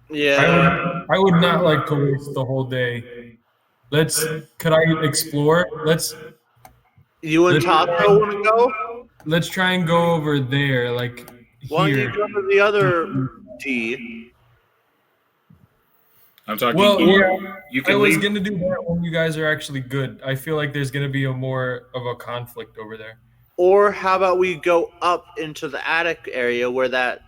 Yeah. I would not like to waste the whole day. Could I explore? You and Taco want to go? Let's try and go over there, like Why don't here. you go to the other D? I'm talking. Well, yeah, you I can was leave. gonna do that when you guys are actually good. I feel like there's gonna be more of a conflict over there. Or how about we go up into the attic area where that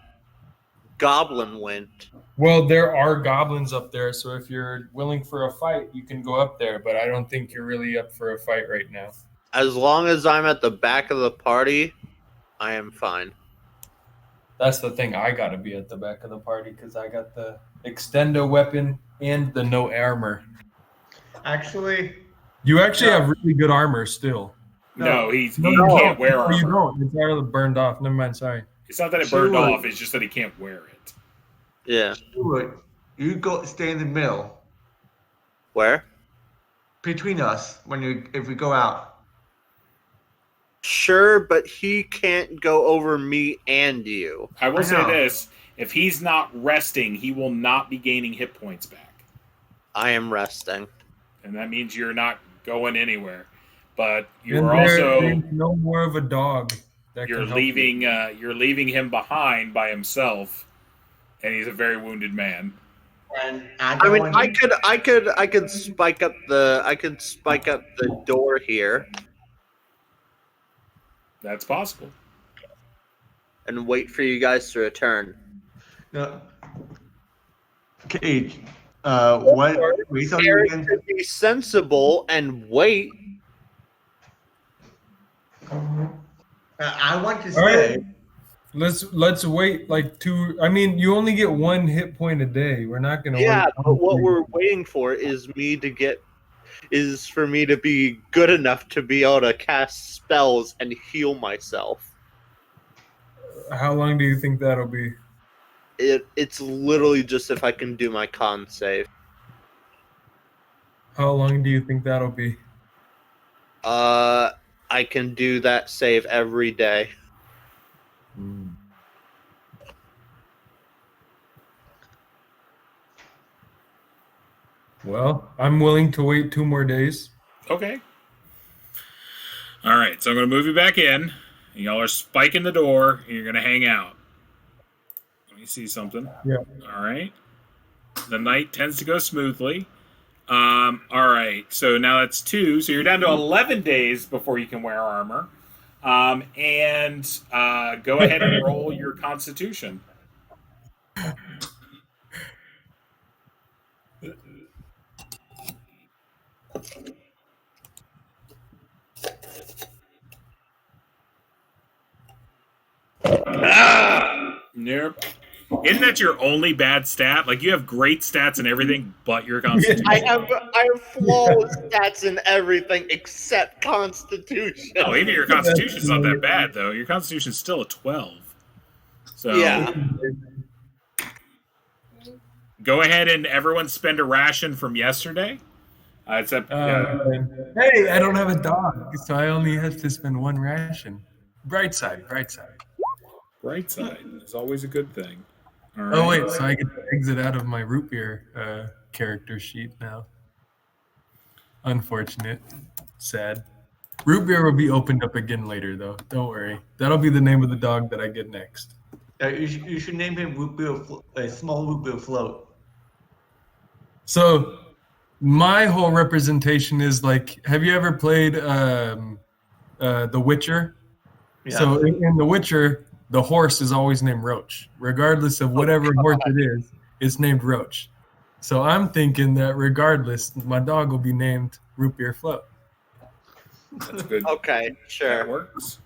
goblin went? Well, there are goblins up there, so if you're willing for a fight, you can go up there. But I don't think you're really up for a fight right now. As long as I'm at the back of the party, I am fine. That's the thing. I gotta be at the back of the party because I got the extendo weapon and the no armor. Actually, You actually have really good armor still. No, he No, can't wear no, you armor. don't. It's already burned off. Never mind. Sorry. It's not that it burned Sure. off. It's just that he can't wear it. Yeah. Stuart, you go stay in the middle Where? between us if we go out. Sure, but he can't go over me and you. I will I say know. this: if he's not resting, he will not be gaining hit points back, I am resting. and that means you're not going anywhere. But you And are also there's no more of a dog. That you're can help you. leaving him behind by himself, and he's a very wounded man. And I mean, I could spike up the door here That's possible. and wait for you guys to return. No. Cage. What? We saw you Eric again. could be sensible and wait. I want to All right. stay. Let's wait like 2. I mean, you only get 1 hit point a day. We're not gonna. Yeah, wait but what we're waiting for is for me to be good enough to be able to cast spells and heal myself. How long do you think that'll be? It's literally just if I can do my con save. How long do you think that'll be? I can do that save every day. Well, I'm willing to wait 2 more days. Okay. All right, so I'm going to move you back in. Y'all are spiking the door, and you're going to hang out. Let me see something. Yeah. All right. The night tends to go smoothly. All right, so now that's 2. So you're down to 11 days before you can wear armor. And go ahead and roll your Constitution. Nope. Isn't that your only bad stat? Like, you have great stats and everything, but your Constitution. I have flawless stats in everything except Constitution. Oh, even your Constitution's not that bad, though. Your Constitution's still a 12. So Yeah. go ahead and everyone spend a ration from yesterday. Except, hey, I don't have a dog, so I only have to spend 1 ration. Bright side. Bright side is always a good thing. All right. Oh wait, so I get to exit out of my root beer character sheet now. Unfortunate. Sad. Root beer will be opened up again later, though. Don't worry. That'll be the name of the dog that I get next. You should name him root beer, small root beer float. So, my whole representation is like, have you ever played The Witcher? Yeah. So in The Witcher, the horse is always named Roach. Regardless of whatever horse it is, it's named Roach. So I'm thinking that regardless, my dog will be named Root Beer Float. That's good. Okay, That sure. works.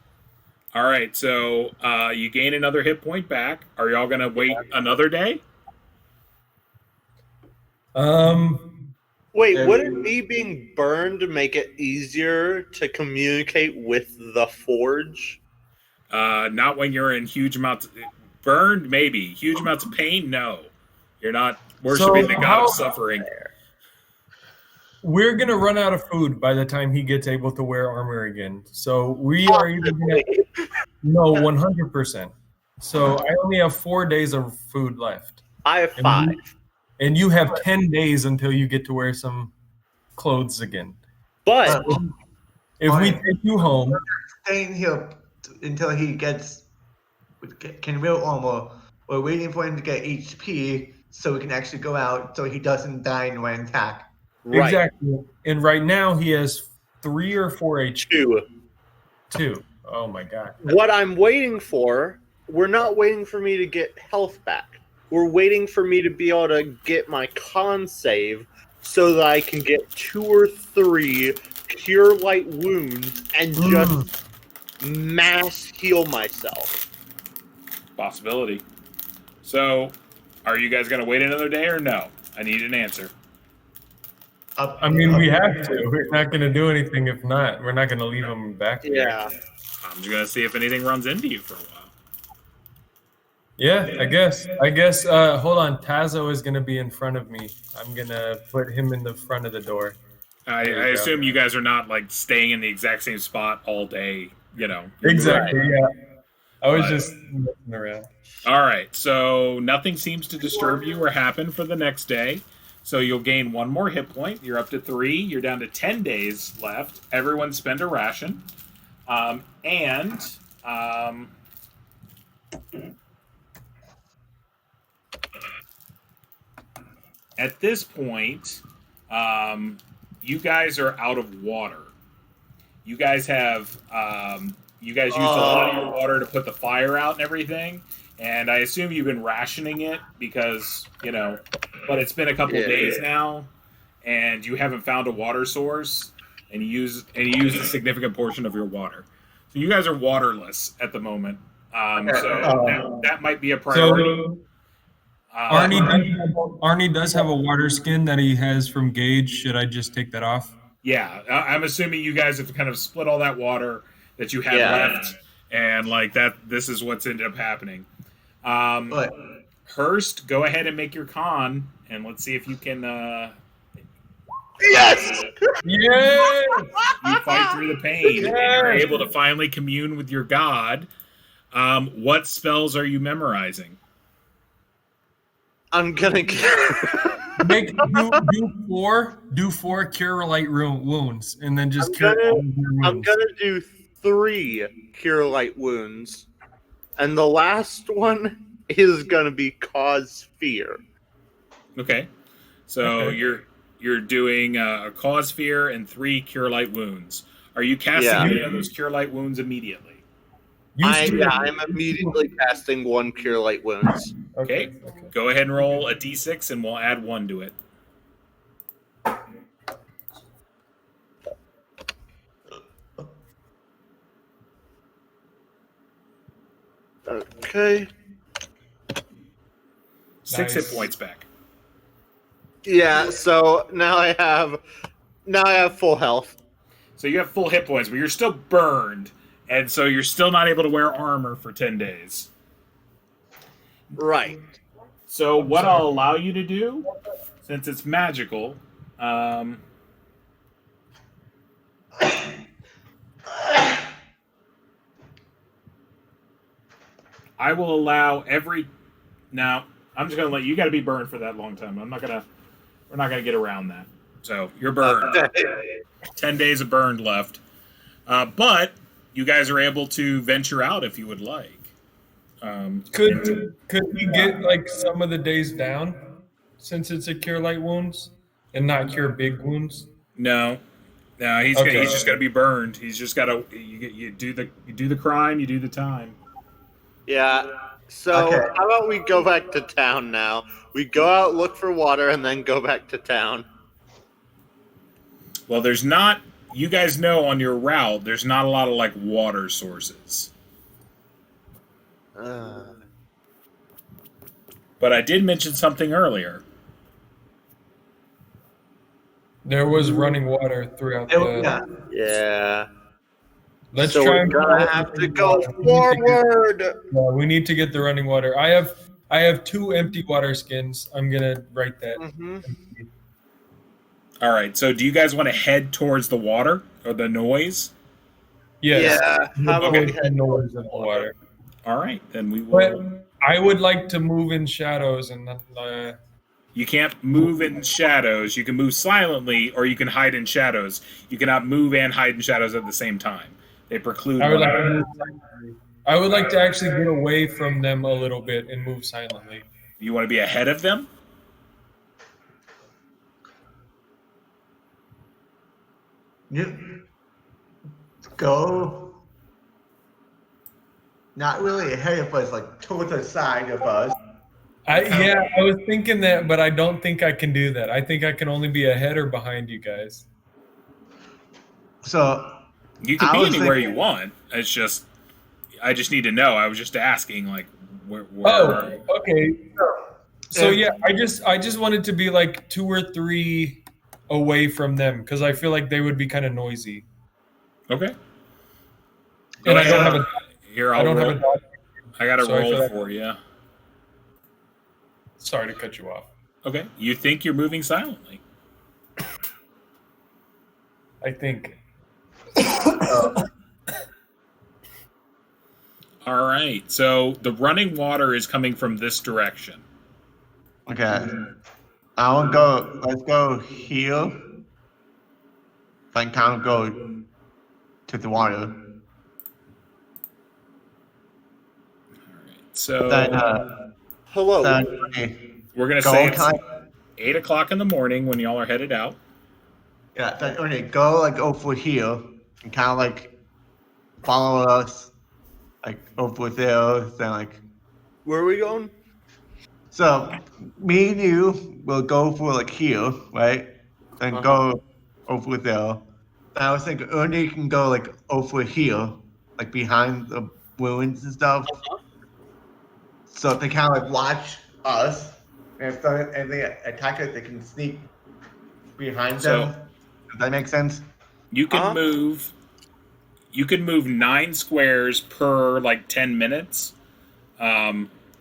All right, so you gain another hit point back. Are y'all going to wait another day? Wait, wouldn't me being burned make it easier to communicate with the forge? Not when you're in huge amounts. Burned, maybe. Huge amounts of pain, no. You're not worshiping the god of suffering. We're going to run out of food by the time he gets able to wear armor again. So we are either going to... No, 100%. So I only have 4 days of food left. I have 5. And you have 10 days until you get to wear some clothes again. But If we take you home... Staying here until he can wear armor. We're waiting for him to get HP so we can actually go out so he doesn't die in one attack. right, Exactly. And right now he has 3 or 4 HP. 2. 2. Oh my god. What I'm waiting for, we're not waiting for me to get health back. We're waiting for me to be able to get my con save so that I can get 2 or 3 cure light wounds and just mass heal myself. Possibility. So, are you guys going to wait another day or no? I need an answer. I mean, we have to. We're not going to do anything if not. We're not going to leave him back there. Yeah. I'm just going to see if anything runs into you for a while. Yeah, I guess. Hold on. Tazo is going to be in front of me. I'm going to put him in the front of the door. I assume you guys are not like staying in the exact same spot all day, you know. Exactly, yeah. I was But- just messing around. All right, so nothing seems to disturb you or happen for the next day. So you'll gain 1 more hit point. You're up to 3. You're down to 10 days left. Everyone spend a ration. At this point, you guys are out of water. You guys have you guys used a lot of your water to put the fire out and everything, and I assume you've been rationing it because but it's been a couple days now, and you haven't found a water source, and you used a significant portion of your water. So you guys are waterless at the moment. So that might be a priority. So Arnie does have a water skin that he has from Gage. Should I just take that off? Yeah, I'm assuming you guys have kind of split all that water that you had left, and like that. This is what's ended up happening. But Hurst, go ahead and make your con, and let's see if you can. Yes! Yeah. You fight through the pain, and you're able to finally commune with your god. What spells are you memorizing? I'm gonna do four cure light wounds, and then just cure all of your wounds. I'm gonna do 3 cure light wounds, and the last one is gonna be cause fear. Okay. So Okay. you're doing a cause fear and 3 cure light wounds. Are you casting Yeah. any of those cure light wounds immediately? Use two. I'm immediately casting 1 Cure Light Wounds. Okay. Okay. Go ahead and roll a d6, and we'll add 1 to it. Okay. 6 hit Nice. points back. Yeah, so now I have full health. So you have full hit points, but you're still burned, and so you're still not able to wear armor for 10 days. Right. So what I'll allow you to do, since it's magical, I will allow every. Now I'm just gonna let you. Got to be burned for that long time. We're not gonna get around that. So you're burned. 10 days of burned left, but you guys are able to venture out if you would like. Could we get like some of the days down, since it's a cure light wounds and not cure big wounds? No, he's just got to be burned. He's just got to you do the crime, you do the time. Yeah. So Okay. how about we go back to town now? We go out, look for water, and then go back to town. Well, there's not. You guys know on your route, there's not a lot of like water sources. But I did mention something earlier. There was running water throughout the. Yeah. Yeah. Let's So try we're and gonna find have to running go water. forward. We need to get the running water. I have 2 empty water skins. I'm gonna write that. Mm-hmm. All right. So, do you guys want to head towards the water or the noise? Yes. Yeah. How about Okay. we head Noise of the water. All right. Then we But will. I would like to move in shadows and You can't move in shadows. You can move silently, or you can hide in shadows. You cannot move and hide in shadows at the same time. They preclude. I would one like to another. move silently. I would like to actually get away from them a little bit and move silently. You want to be ahead of them? You go not really ahead of us, like towards the side of us. I was thinking that, but I don't think I can do that. I think I can only be ahead or behind you guys. So You can I be was anywhere thinking- you want. It's just, I just need to know. I was just asking, like, where Oh, okay. So Yeah. yeah, I just wanted to be like 2 or 3 away from them because I feel like they would be kind of noisy. Okay. And I don't have a Here, I I'll don't roll. have a dog. I got to so I feel roll like- for you. Sorry to cut you off. Okay. You think you're moving silently. I think. All right. So the running water is coming from this direction. Okay. I will go. Let's go here. Then kind of go to the water. So Then Hello. then we're gonna go say it's kind. 8 o'clock in the morning when y'all are headed out. Yeah. Then go like over here and kind of like follow us, like over there. Then like Where are we going? so, me and you will go for like here, right? Then go over there. Then I was thinking Ernie can go like over here, like behind the ruins and stuff. So they kind of like watch us, and if they attack us, they can sneak behind So- them. Does that make sense? You can move. You can move 9 squares per like 10 minutes.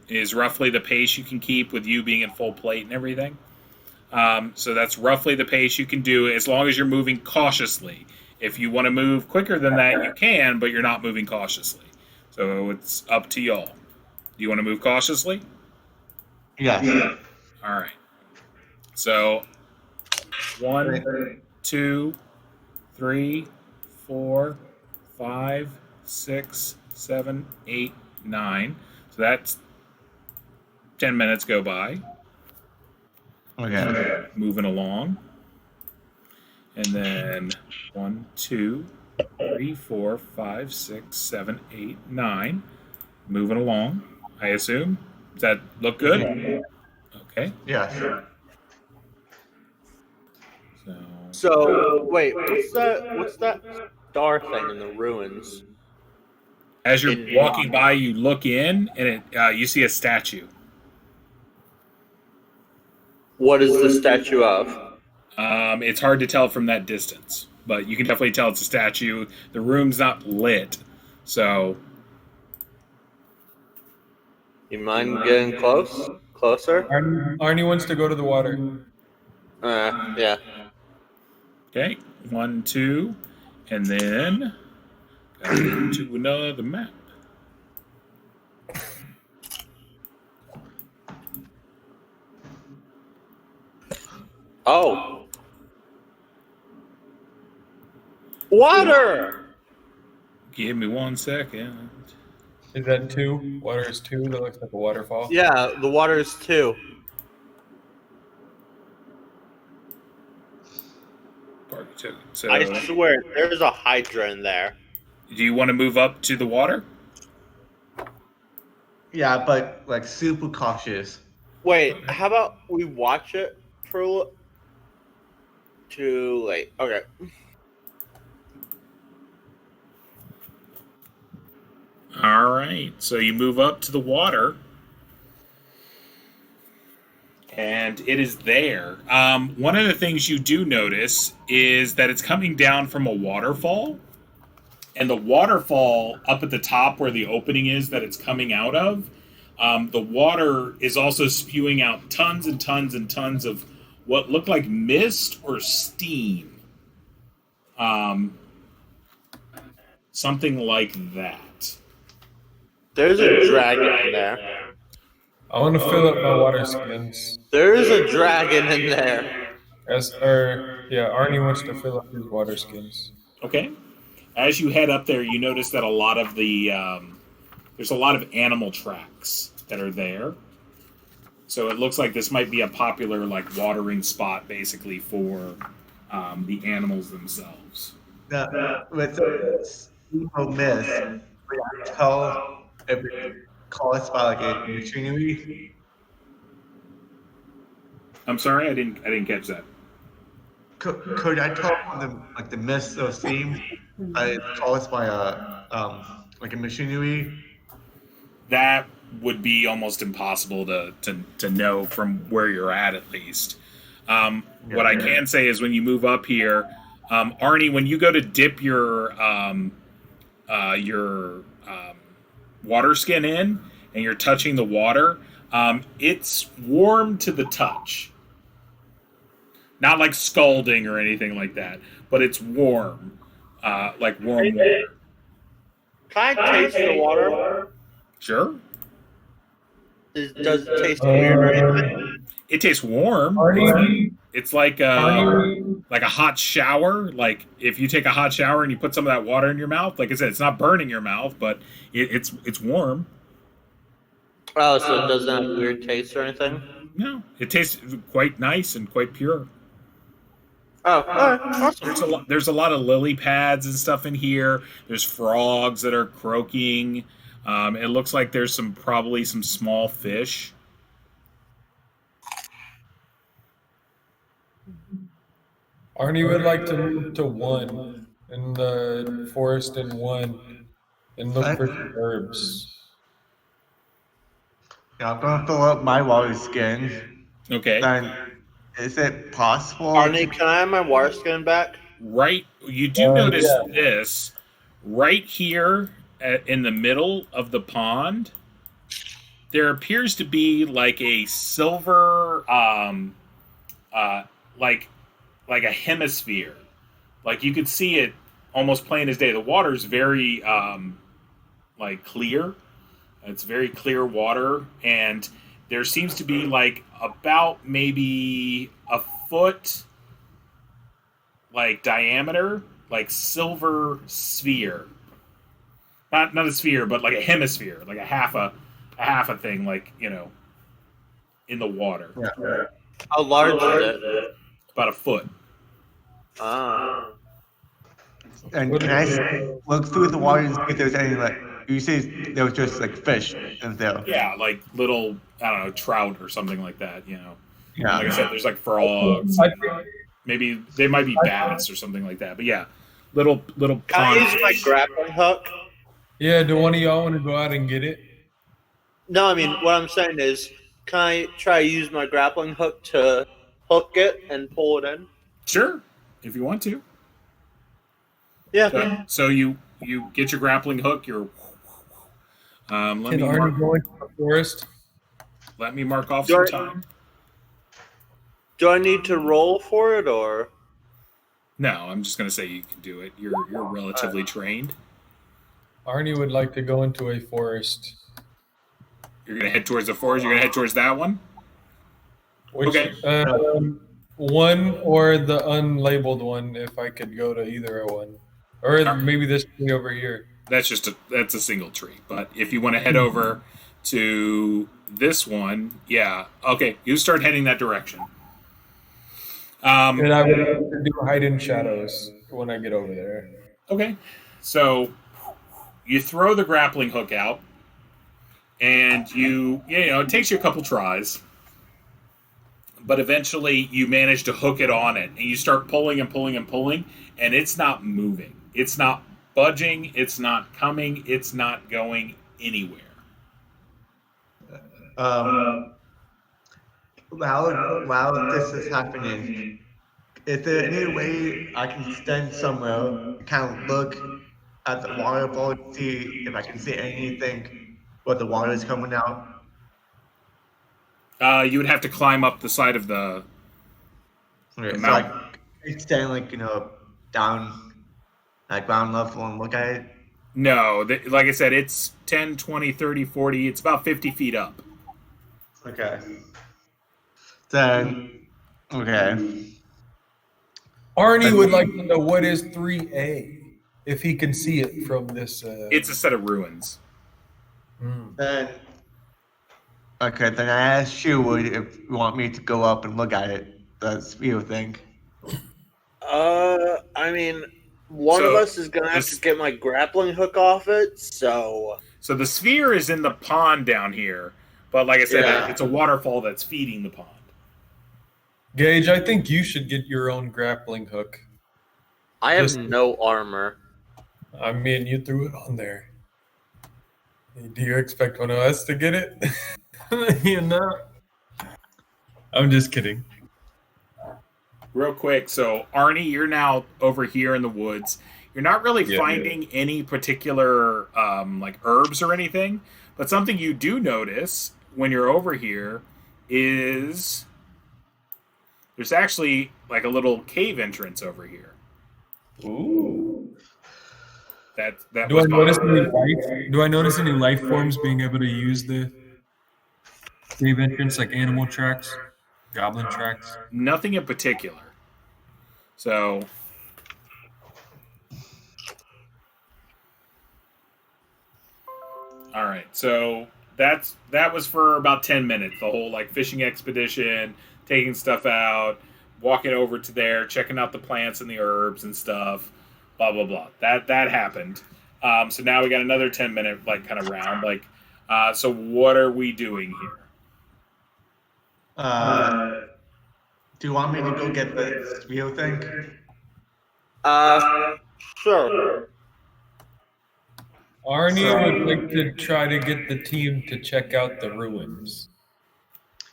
Is roughly the pace you can keep with you being in full plate and everything. So that's roughly the pace you can do as long as you're moving cautiously. If you want to move quicker than that, you can, but you're not moving cautiously. So it's up to y'all. Do you want to move cautiously? Yeah. All right. So 1, 2, 3, 4, 5, 6, 7, 8, 9. So that's 10 minutes go by. Okay. Moving along. And then 1, 2, 3, 4, 5, 6, 7, 8, 9. Moving along, I assume. Does that look good? Yeah. Okay. Yes. So wait, what's that? What's that star thing in the ruins? As you're In- walking by, you look in, and you see a statue. What is the statue of? It's hard to tell from that distance, but you can definitely tell it's a statue. The room's not lit, so You mind getting closer? Arnie wants to go to the water. Yeah. okay. 1, 2, and then gotta go to another map. Oh. Water! Give me 1 second. Is that 2? Water is 2. That looks like a waterfall. Yeah, the water is 2. So, I swear, there's a hydra in there. do you want to move up to the water? Yeah, but like super cautious. Wait, how about we watch it for too late? Okay. All right. So you move up to the water, and it is there. One of the things you do notice is that it's coming down from a waterfall, and the waterfall up at the top where the opening is that it's coming out of, the water is also spewing out tons and tons and tons of what look like mist or steam. Something like that. There's a dragon in there. I want to fill up my water skins. There's a dragon in there. Arnie wants to fill up his water skins. Okay. As you head up there, you notice that a lot of the there's a lot of animal tracks that are there. So it looks like this might be a popular watering spot, basically for the animals themselves. With the mist, we tell if it caused by a machinery. I'm sorry, I didn't catch that. Could I tell the mist or steam it's caused by a machinery? That would be almost impossible to know from where you're at least. What I can say is when you move up here, Arnie, when you go to dip your water skin in and you're touching the water, it's warm to the touch. Not like scalding or anything like that, but it's warm, like warm water. Can I taste the water? Sure. Does it taste weird or anything? It tastes warm. Arnie, It's like a hot shower. Like if you take a hot shower and you put some of that water in your mouth, like I said, it's not burning your mouth, but it's warm. Oh, so it doesn't have weird taste or anything? No, it tastes quite nice and quite pure. Oh, awesome. There's a lot of lily pads and stuff in here. There's frogs that are croaking. It looks like there's probably some small fish. Arnie would like to move to 1 in the forest in 1 and look for some herbs. Yeah, I'm gonna fill up my water skin. Okay. Then, is it possible? Arnie, can I have my water skin back? Right, you do notice yeah. this right here in the middle of the pond. There appears to be like a silver, like a hemisphere. Like you could see it almost plain as day. The water's very clear. It's very clear water, and there seems to be about maybe a foot diameter, silver sphere. Not a sphere, but a hemisphere, a half a thing, in the water. Yeah. How large is it? About a foot. Ah. And can I look through the water and see if there's any like? You say there was just like fish in there. Yeah, like little, I don't know, trout or something like that. And like I Yeah. said, there's like frogs. I And think maybe they might be bass or something like that. But yeah, little Can I pond use my fish. grappling hook? yeah. Do one of y'all want to go out and get it? No, I mean, what I'm saying is, can I try to use my grappling hook to hook it and pull it in? Sure, if you want to. Yeah. So you get your grappling hook. Let Can me Arnie mark, go into the forest? let me mark off Do some I- time. Do I need to roll for it, or? No, I'm just gonna say you can do it. You're relatively trained. Arnie would like to go into a forest. You're gonna head towards the forest. You're gonna head towards that one. Which Okay. one or the unlabeled one? If I could go to either one, or maybe this tree over here. That's a single tree. But if you want to head over to this one, yeah, okay, you start heading that direction. And I would like to do hide in shadows when I get over there. Okay, so you throw the grappling hook out, and it takes you a couple tries, but eventually you manage to hook it on it, and you start pulling and pulling and pulling, and it's not moving. It's not budging. It's not coming. It's not going anywhere. While this is happening, is there any way I can stand somewhere, kind of look at the waterfall, see if I can see anything where the water is coming out? You would have to climb up the side of the Okay, so mountain. I stand down at ground level and look at it. No, like I said, it's 10, 20, 30, 40. It's about 50 feet up. Okay. Then, okay. Arnie would like to know what is 3A, if he can see it from this. It's a set of ruins. Then, okay, then I asked Sherwood if you want me to go up and look at it, the sphere thing. I mean, one of So, us is gonna have to get my grappling hook off it, so. So the sphere is in the pond down here, but like I said, Yeah. it's a waterfall that's feeding the pond. Gage, I think you should get your own grappling hook. I have Just- no armor. I mean, you threw it on there. Do you expect one of us to get it? I'm just kidding. Real quick, so Arnie, you're now over here in the woods. You're not really finding any particular like herbs or anything, but something you do notice when you're over here is there's actually like a little cave entrance over here. Ooh. That Do I notice any life? Do I notice any life forms being able to use the cave entrance, like animal tracks, goblin tracks? Nothing in particular. So all right, so that was for about 10 minutes. The whole like fishing expedition, taking stuff out, walking over to there, checking out the plants and the herbs and stuff, blah blah blah. That happened. So now we got another 10-minute like kind of round. Like, so what are we doing here? Do you want me to go get the sphere thing? Sure. Arnie would like to try to get the team to check out the ruins.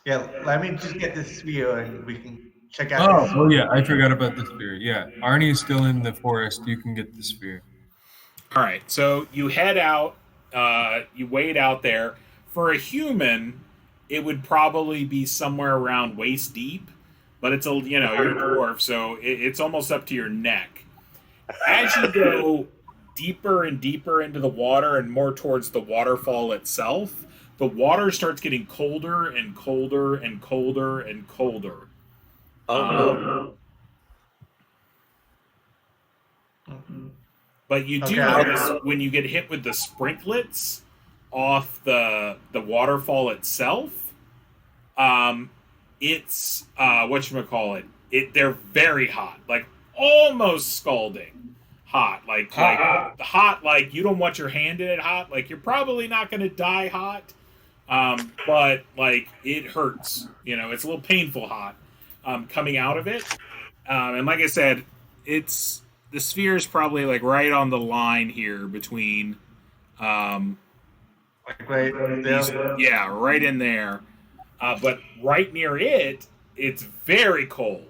Yeah, let me just get the sphere and we can check out. Oh yeah, I forgot about the sphere. Yeah, Arnie is still in the forest. You can get the sphere. All right, so you head out. You wade out there. For a human, it would probably be somewhere around waist deep, but it's you're a dwarf, so it's almost up to your neck. As you go deeper and deeper into the water and more towards the waterfall itself, the water starts getting colder and colder and colder and colder. But you do notice when you get hit with the sprinklets off the waterfall itself, it's whatchamacallit. They're very hot, like almost scalding hot, like hot, like you don't want your hand in it hot, like you're probably not going to die hot, but like it hurts, it's a little painful hot coming out of it. And like I said, it's the sphere is probably like right on the line here between Like right there. yeah, right in there. But right near it, it's very cold.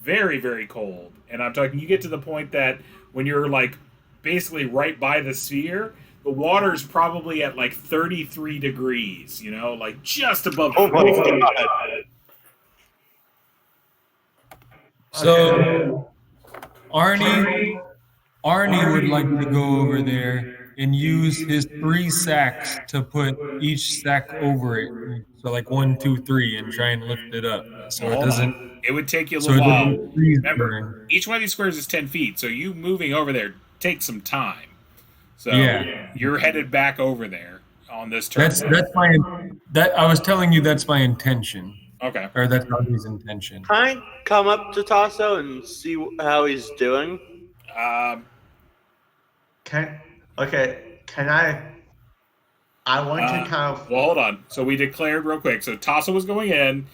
Very, very cold. And I'm talking, you get to the point that when you're like basically right by the sphere, the water's probably at like 33 degrees, like just above. Oh my god. So Arnie would like to go over there and use his 3 sacks to put each sack over it. So like 1, 2, 3, and try and lift it up. So it doesn't. It would take you a So little it while. doesn't freeze Remember, burn. each one of these squares is 10 feet, so you moving over there takes some time. So Yeah. you're headed back over there on this turn. That's I was telling you that's my intention, Okay. or that's Arnie's intention. Can I come up to Tasso and see how he's doing? Can I want to kind of. Well, hold on. So we declared real quick. So Tassa was going in,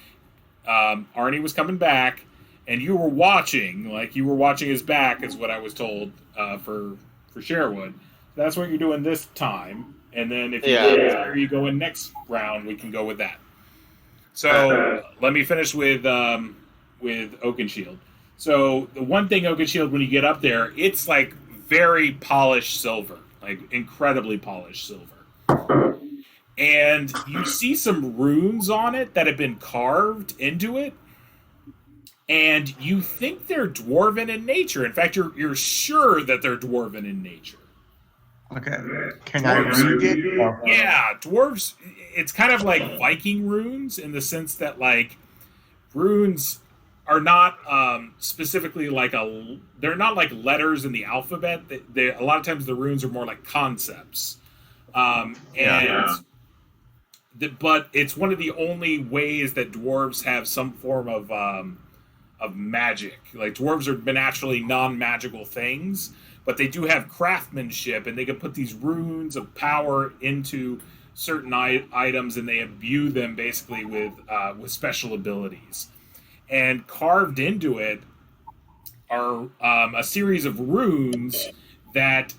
Arnie was coming back, and you were watching. Like you were watching his back, is what I was told for Sherwood. That's what you're doing this time. And then if you go in next round, we can go with that. So let me finish with Oakenshield. So the one thing Oakenshield, when you get up there, it's like very polished silver, like incredibly polished silver. And you see some runes on it that have been carved into it. And you think they're dwarven in nature. In fact, you're sure that they're dwarven in nature. Okay. Can I read it? Yeah, dwarves. It's kind of like Viking runes in the sense that like runes are not specifically like they're not like letters in the alphabet. They a lot of times the runes are more like concepts, but it's one of the only ways that dwarves have some form of magic. Like dwarves are naturally non-magical things, but they do have craftsmanship, and they can put these runes of power into certain items, and they imbue them basically with special abilities. And carved into it are a series of runes that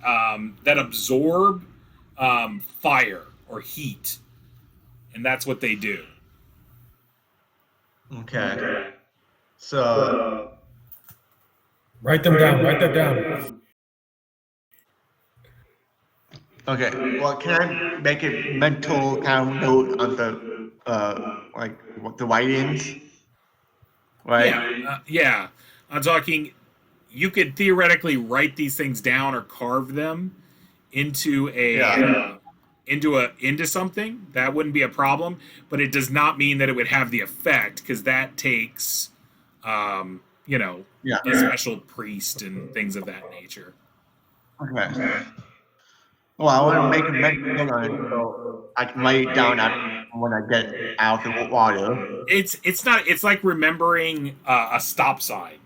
absorb fire or heat, and that's what they do. Okay. So. Write them down. Write that down. Okay. Well, can I make a mental kind of note on the the write-ins? Right. Yeah. I'm talking. You could theoretically write these things down or carve them into into something. That wouldn't be a problem, but it does not mean that it would have the effect, because that takes, a special priest and things of that nature. Okay. Well, I want to make a mental note on it so I can write it down when I get out of the water. It's not. It's like remembering a stop sign.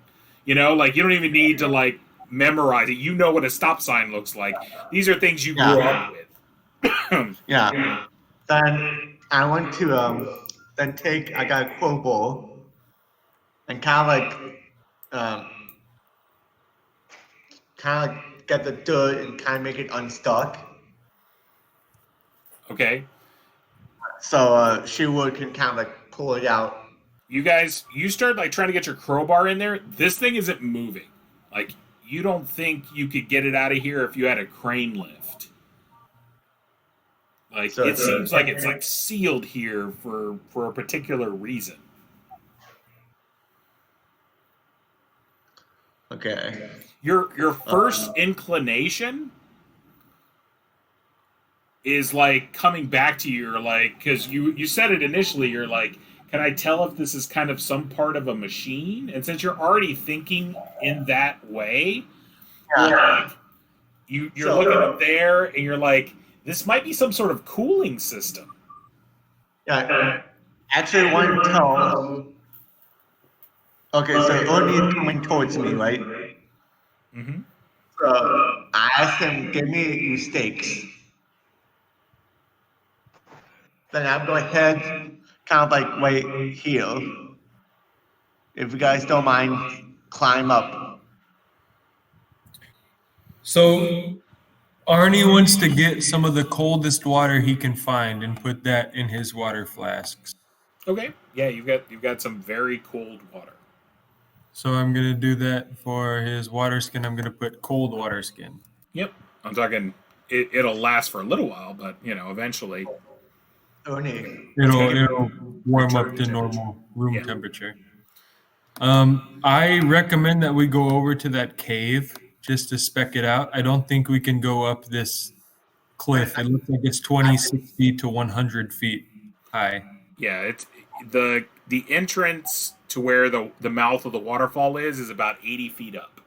Like you don't even need to like memorize it. You know what a stop sign looks like. These are things you grew up with. Yeah. Then I want to I got a crowbar and kind of get the dirt and kind of make it unstuck. Okay. So Sherwood can kind of like pull it out. You guys, you start like trying to get your crowbar in there. This thing isn't moving. Like you don't think you could get it out of here if you had a crane lift. Like so it seems like it's like sealed here for a particular reason. Okay. Your first inclination is like coming back to you. You're like, because you said it initially. You're like, can I tell if this is kind of some part of a machine? And since you're already thinking in that way, you're looking up there and you're like, this might be some sort of cooling system. Yeah. actually want to tell. Okay, so Ernie is coming towards me, right? Mm-hmm. So I asked him, give me your steaks. Then I'm going to head kind of like right here. If you guys don't mind, climb up. So Arnie wants to get some of the coldest water he can find and put that in his water flasks. Okay. Yeah, you've got some very cold water. So I'm gonna do that for his water skin. I'm gonna put cold water skin. Yep. I'm talking. It'll last for a little while, but eventually Ernie. It'll warm up return to temperature. normal room Yeah. temperature. I recommend that we go over to that cave just to spec it out. I don't think we can go up this cliff. It looks like it's 20, 60 to 100 feet high. Yeah, it's the entrance to where the mouth of the waterfall is about 80 feet up.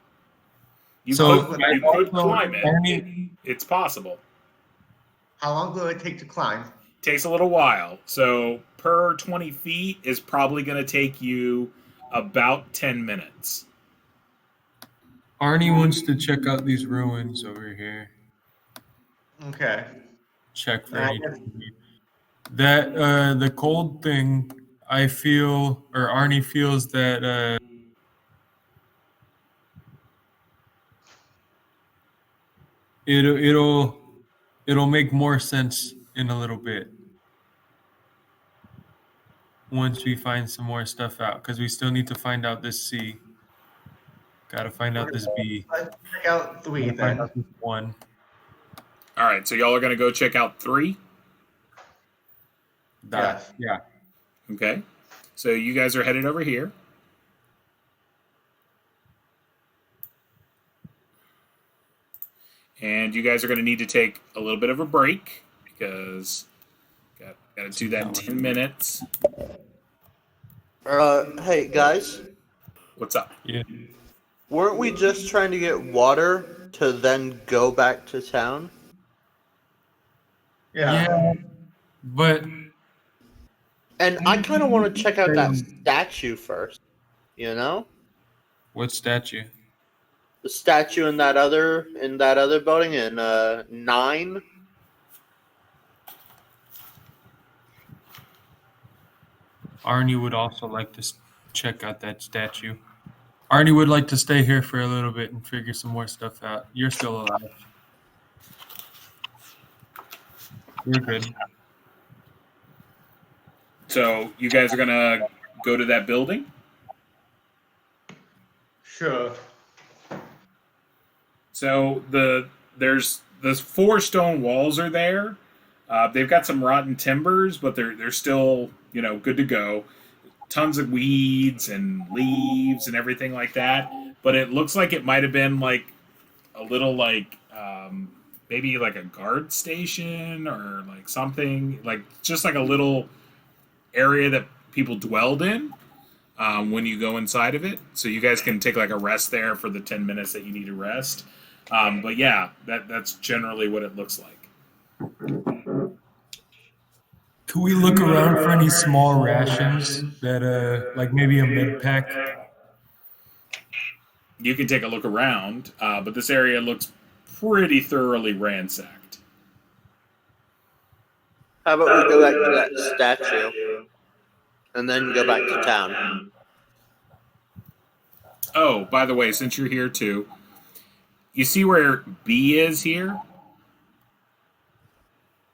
You could climb it. It's possible. How long will it take to climb? Takes a little while. So per 20 feet is probably going to take you about 10 minutes. Arnie wants to check out these ruins over here. Okay. Check for anything. That the cold thing, I feel, or Arnie feels that it'll make more sense in a little bit once we find some more stuff out, because we still need to find out this C. Got to find out this B. Let's check out 3 Gotta find then. out this 1. All right, so y'all are going to go check out 3. Yes. Yeah. Okay. So you guys are headed over here. And you guys are going to need to take a little bit of a break because got to do that in 10 minutes. Hey guys, What's up? Yeah. weren't we just trying to get water to then go back to town? Yeah. But And I kind of want to check out that statue first. You know, what statue? the statue in that other building in 9. Arnie would also like to check out that statue. Arnie would like to stay here for a little bit and figure some more stuff out. You're still alive. You're good. So you guys are going to go to that building? Sure. So there's 4 stone walls are there. They've got some rotten timbers, but they're still good to go. Tons of weeds and leaves and everything like that. But it looks like it might have been like a little maybe like a guard station or like something, like just like a little area that people dwelled in when you go inside of it. So you guys can take like a rest there for the 10 minutes that you need to rest. But yeah, that's generally what it looks like. Could we look around for any small rations that, like maybe a med pack? You can take a look around, but this area looks pretty thoroughly ransacked. How about we go back to that statue and then go back to town? Oh, by the way, since you're here too, you see where B is here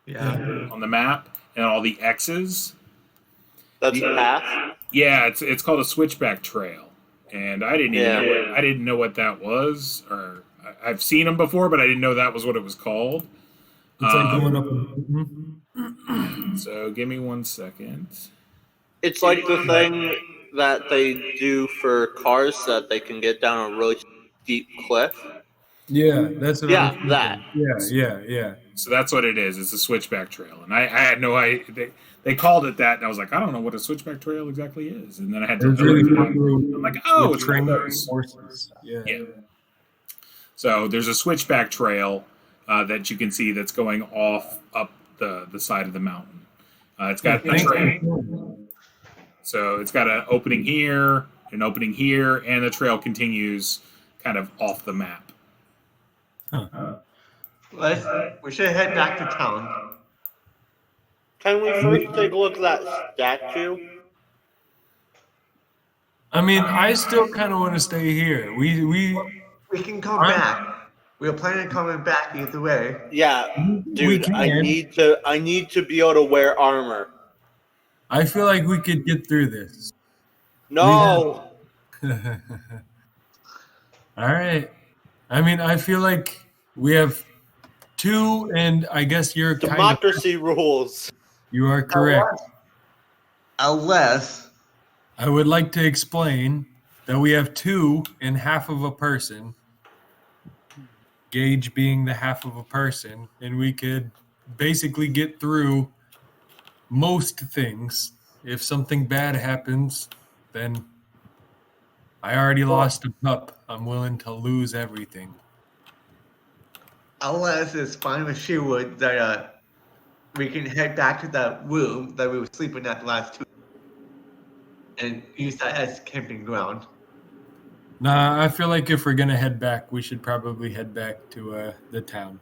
Yeah. on the map and all the X's? That's a path. Yeah, it's called a switchback trail, and I didn't know what that was, or I've seen them before, but I didn't know that was what it was called. It's like going up. So give me 1 second. It's like the thing that they do for cars so that they can get down a really steep cliff. Yeah, that's what Yeah, I was thinking. that. Yeah. So that's what it is. It's a switchback trail, and I had no idea. They called it that, and I was like, I don't know what a switchback trail exactly is. And then I had to. It's really cool. I'm like, oh, With it's one of training those. horses. Yeah. So there's a switchback trail that you can see that's going off up the side of the mountain. It's got a trail. So it's got an opening here, an opening here, and the trail continues kind of off the map. We should head back to town. Can we first take a look at that statue? I mean, I still kind of want to stay here. We can come back. We were planning on coming back either way. Yeah, We dude, I can. need to be able to wear armor. I feel like we could get through this. No. All right. I mean, I feel like we have 2, and I guess you're Democracy rules. You are correct. Unless I would like to explain that we have 2 and half of a person. Gage being the half of a person, and we could basically get through most things. If something bad happens, then I already lost a pup. I'm willing to lose everything. unless it's fine with Sherwood that we can head back to that room that we were sleeping at the last 2 and use that as camping ground. Nah, I feel like if we're gonna head back, we should probably head back to the town.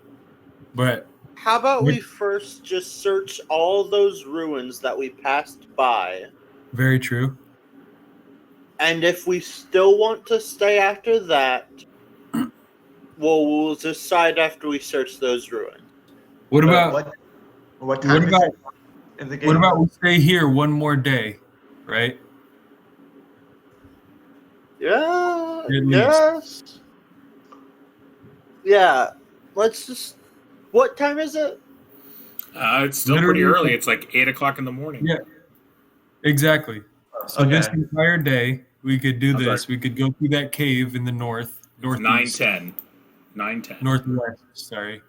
But How about we first just search all those ruins that we passed by? very true. And if we still want to stay after that, we'll decide after we search those ruins. What about what time is it in the game? what about we stay here one more day, right? Yeah, At least. yes. Yeah, let's just... What time is it? It's still pretty early. It's like 8 o'clock in the morning. Yeah, exactly. So this entire day, we could do this. We could go through that cave in the northeast. 9:10. 9:10. Northwest, sorry.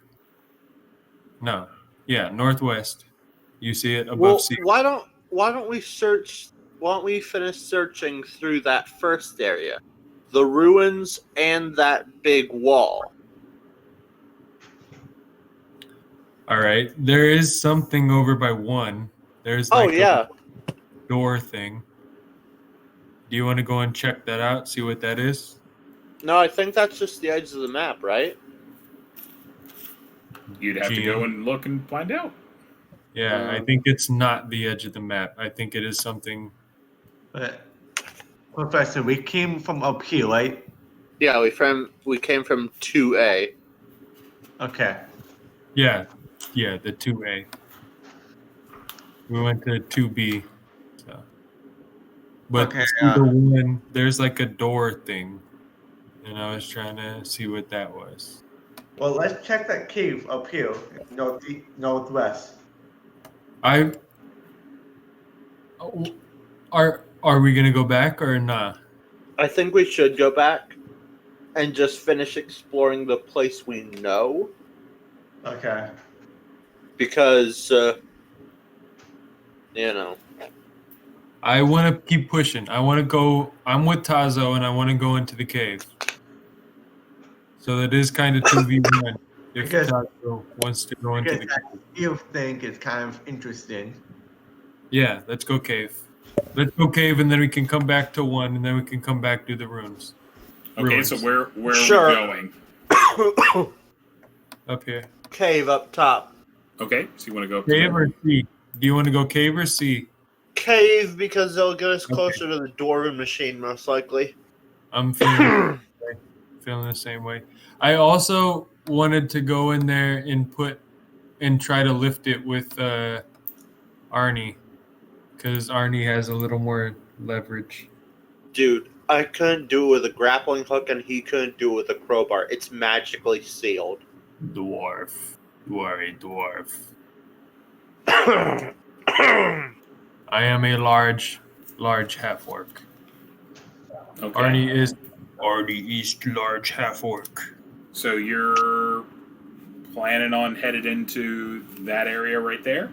No. Yeah, northwest. You see it above sea. Why don't we search... Why don't we finish searching through that first area? The ruins and that big wall. All right. There is something over by 1. There's like a door thing. Do you want to go and check that out, see what that is? No, I think that's just the edge of the map, right? You'd have to go and look and find out. Yeah, I think it's not the edge of the map. I think it is something... But, Professor, we came from up here, right? Yeah, we came from 2A. Okay. Yeah, the 2A. We went to 2B. So. But the 1, there's like a door thing. And I was trying to see what that was. Well, let's check that cave up here, northwest. Are we gonna go back or not? I think we should go back and just finish exploring the place we know. Okay. Because, I want to keep pushing. I want to go. I'm with Tazo, and I want to go into the cave. So that is kind of 2v1 if Tazo wants to go into the cave. You think it's kind of interesting. Yeah, let's go cave. Let's go cave, and then we can come back to 1, and then we can come back to the ruins. Okay, so where are we going? Up here. Cave up top. Okay, so you want to go cave or C? Do you want to go cave or C? Cave, because they'll get us closer to the Dwarven machine, most likely. I'm feeling the same way. I also wanted to go in there and try to lift it with Arnie, because Arnie has a little more leverage. Dude, I couldn't do it with a grappling hook, and he couldn't do it with a crowbar. It's magically sealed. Dwarf. You are a dwarf. I am a large half-orc. Okay. Arnie is large half-orc. So you're planning on headed into that area right there?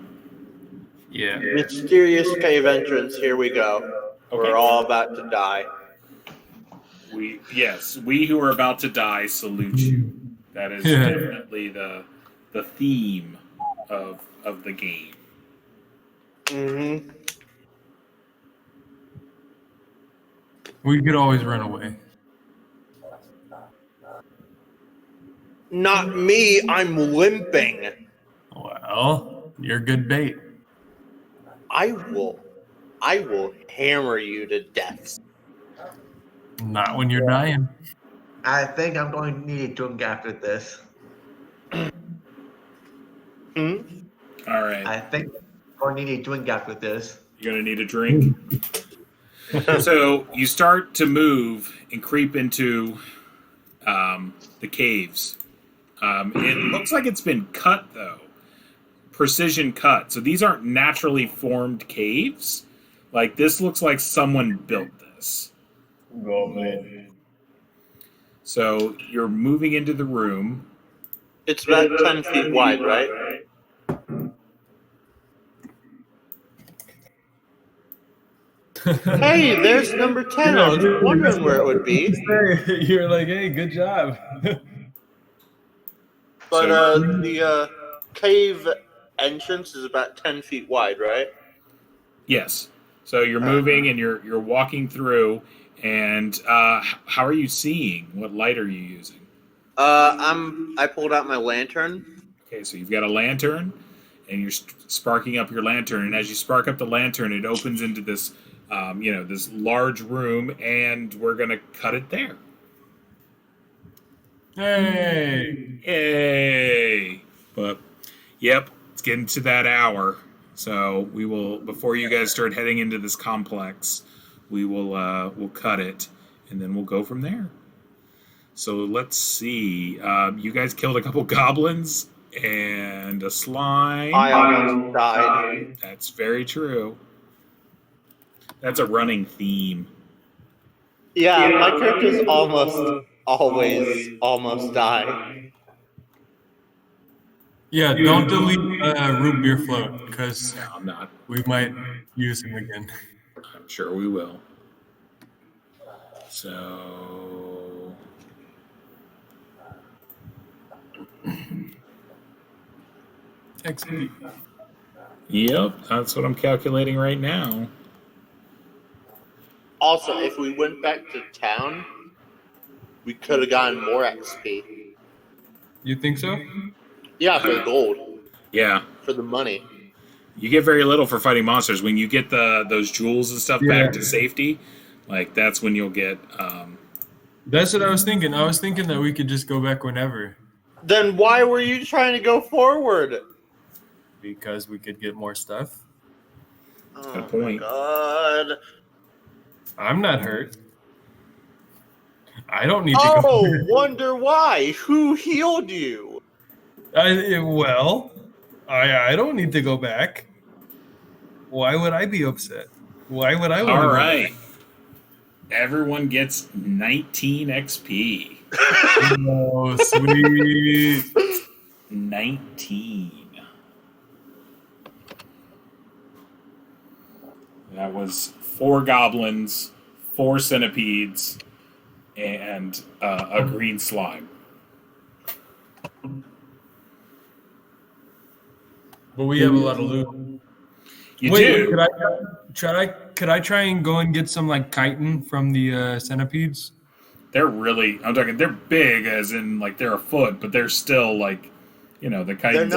Yeah. Mysterious cave entrance, here we go. Okay. We're all about to die. We who are about to die salute you. That is definitely the theme of the game. Mm-hmm. We could always run away. Not me. I'm limping. Well, you're good bait. I will hammer you to death. Not when you're dying. I think I'm going to need a drink after this. Hmm? All right. I think I'm going to need a drink after this. You're going to need a drink. So you start to move and creep into the caves. It looks like it's been cut, though. Precision cut. So these aren't naturally formed caves. Like, this looks like someone built this. Oh, man. So you're moving into the room. It's about 10 feet wide, right? Hey, there's number 10. I was wondering where it would be. You're like, hey, good job. But So- the cave entrance is about 10 feet wide, right? Yes. So you're moving and you're walking through. And how are you seeing? What light are you using? I pulled out my lantern. Okay, so you've got a lantern, and you're sparking up your lantern. And as you spark up the lantern, it opens into this, this large room, and we're gonna cut it there. Hey. Yay! But yep, it's getting to that hour. So we will, before you guys start heading into this complex, we'll cut it, and then we'll go from there. So let's see. You guys killed a couple goblins and a slime. I almost died. That's very true. That's a running theme. Yeah, my characters almost always almost die. Yeah, don't delete root beer float because No, I'm not. we might use him again. I'm sure we will. So XP. yep, that's what I'm calculating right now. Also, if we went back to town, we could have gotten more XP. You think so? Yeah, for the gold, Yeah, for the money. you get very little for fighting monsters. When you get those jewels and stuff back to safety, like that's when you'll get. That's what I was thinking. I was thinking that we could just go back whenever Then why were you trying to go forward? because we could get more stuff. Oh Good point. my god. I'm not hurt. I don't need to Oh, go. wonder why? Who healed you? I don't need to go back. Why would I be upset? Why would I want to All go right, back? everyone gets 19 XP. Oh, sweet. 19. That was 4 goblins, 4 centipedes, and a green slime. But we have a lot of loot. You Wait, do. could I try and go and get some like chitin from the centipedes? They're big, as in like they're a foot, but they're still like, the kind.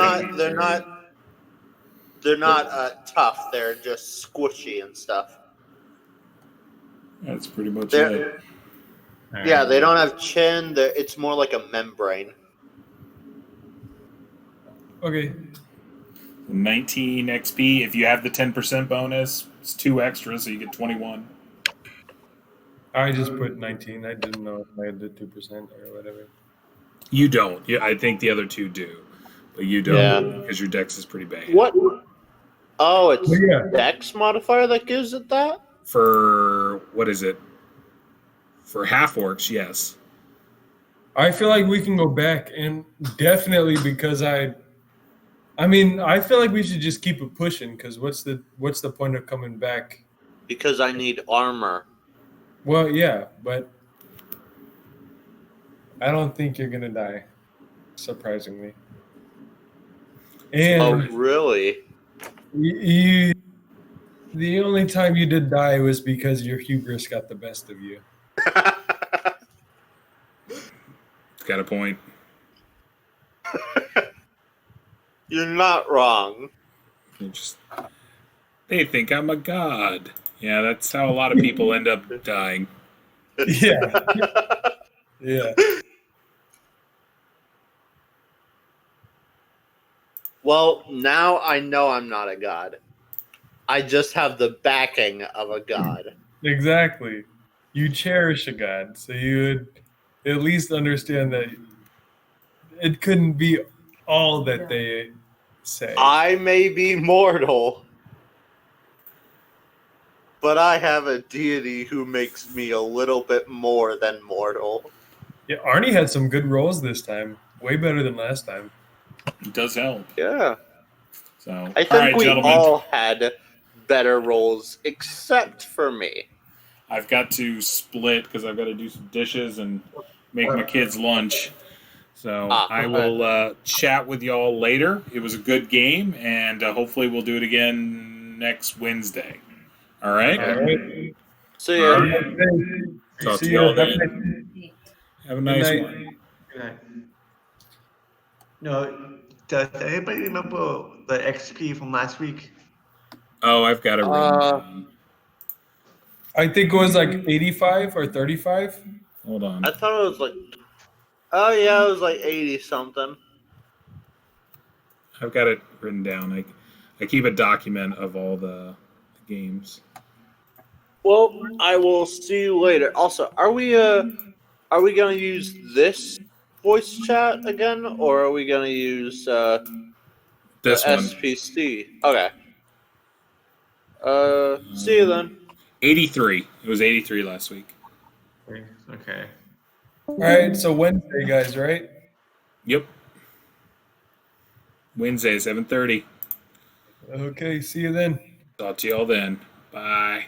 They're not tough. They're just squishy and stuff. That's pretty much They're- it. Yeah, they don't have chin. It's more like a membrane. Okay. 19 XP. If you have the 10% bonus, it's 2 extra, so you get 21. I just put 19. I didn't know if I had the 2% or whatever. You don't. Yeah, I think the other 2 do, but you don't because your dex is pretty bad. What? Oh, it's Yeah. Dex modifier that gives it that? For what is it? For half orcs, yes. I feel like we can go back, and definitely because I feel like we should just keep it pushing. Because what's the point of coming back? Because I need armor. Well, yeah, but I don't think you're gonna die, surprisingly. Oh, And really? you The only time you did die was because your hubris got the best of you. Got a point. You're not wrong. They think I'm a god. Yeah, that's how a lot of people end up dying. Yeah. Yeah. Well, now I know I'm not a god. I just have the backing of a god. Exactly. You cherish a god, so you would at least understand that it couldn't be all that they say. I may be mortal, but I have a deity who makes me a little bit more than mortal. Yeah, Arnie had some good rolls this time. Way better than last time. It does help. Yeah. So, I think all right, we gentlemen. all had better rolls, except for me. I've got to split because I've got to do some dishes and make my kids lunch. So I will chat with y'all later. It was a good game, and hopefully we'll do it again next Wednesday. All right? All right. See ya. All right. Talk to y'all then. Have a nice one. Good night. No, does anybody remember the XP from last week? Oh, I've got it written down. I think it was like 85 or 35. Hold on. I thought it was like, oh yeah, it was like 80 something. I've got it written down. I keep a document of all the games. Well, I will see you later. Also, are we gonna use this voice chat again, or are we gonna use This the one. SPC? Okay. See you then. 83. It was 83 last week. Okay. All right, so Wednesday, guys, right? Yep. Wednesday, 7:30. Okay, see you then. Talk to y'all then. Bye.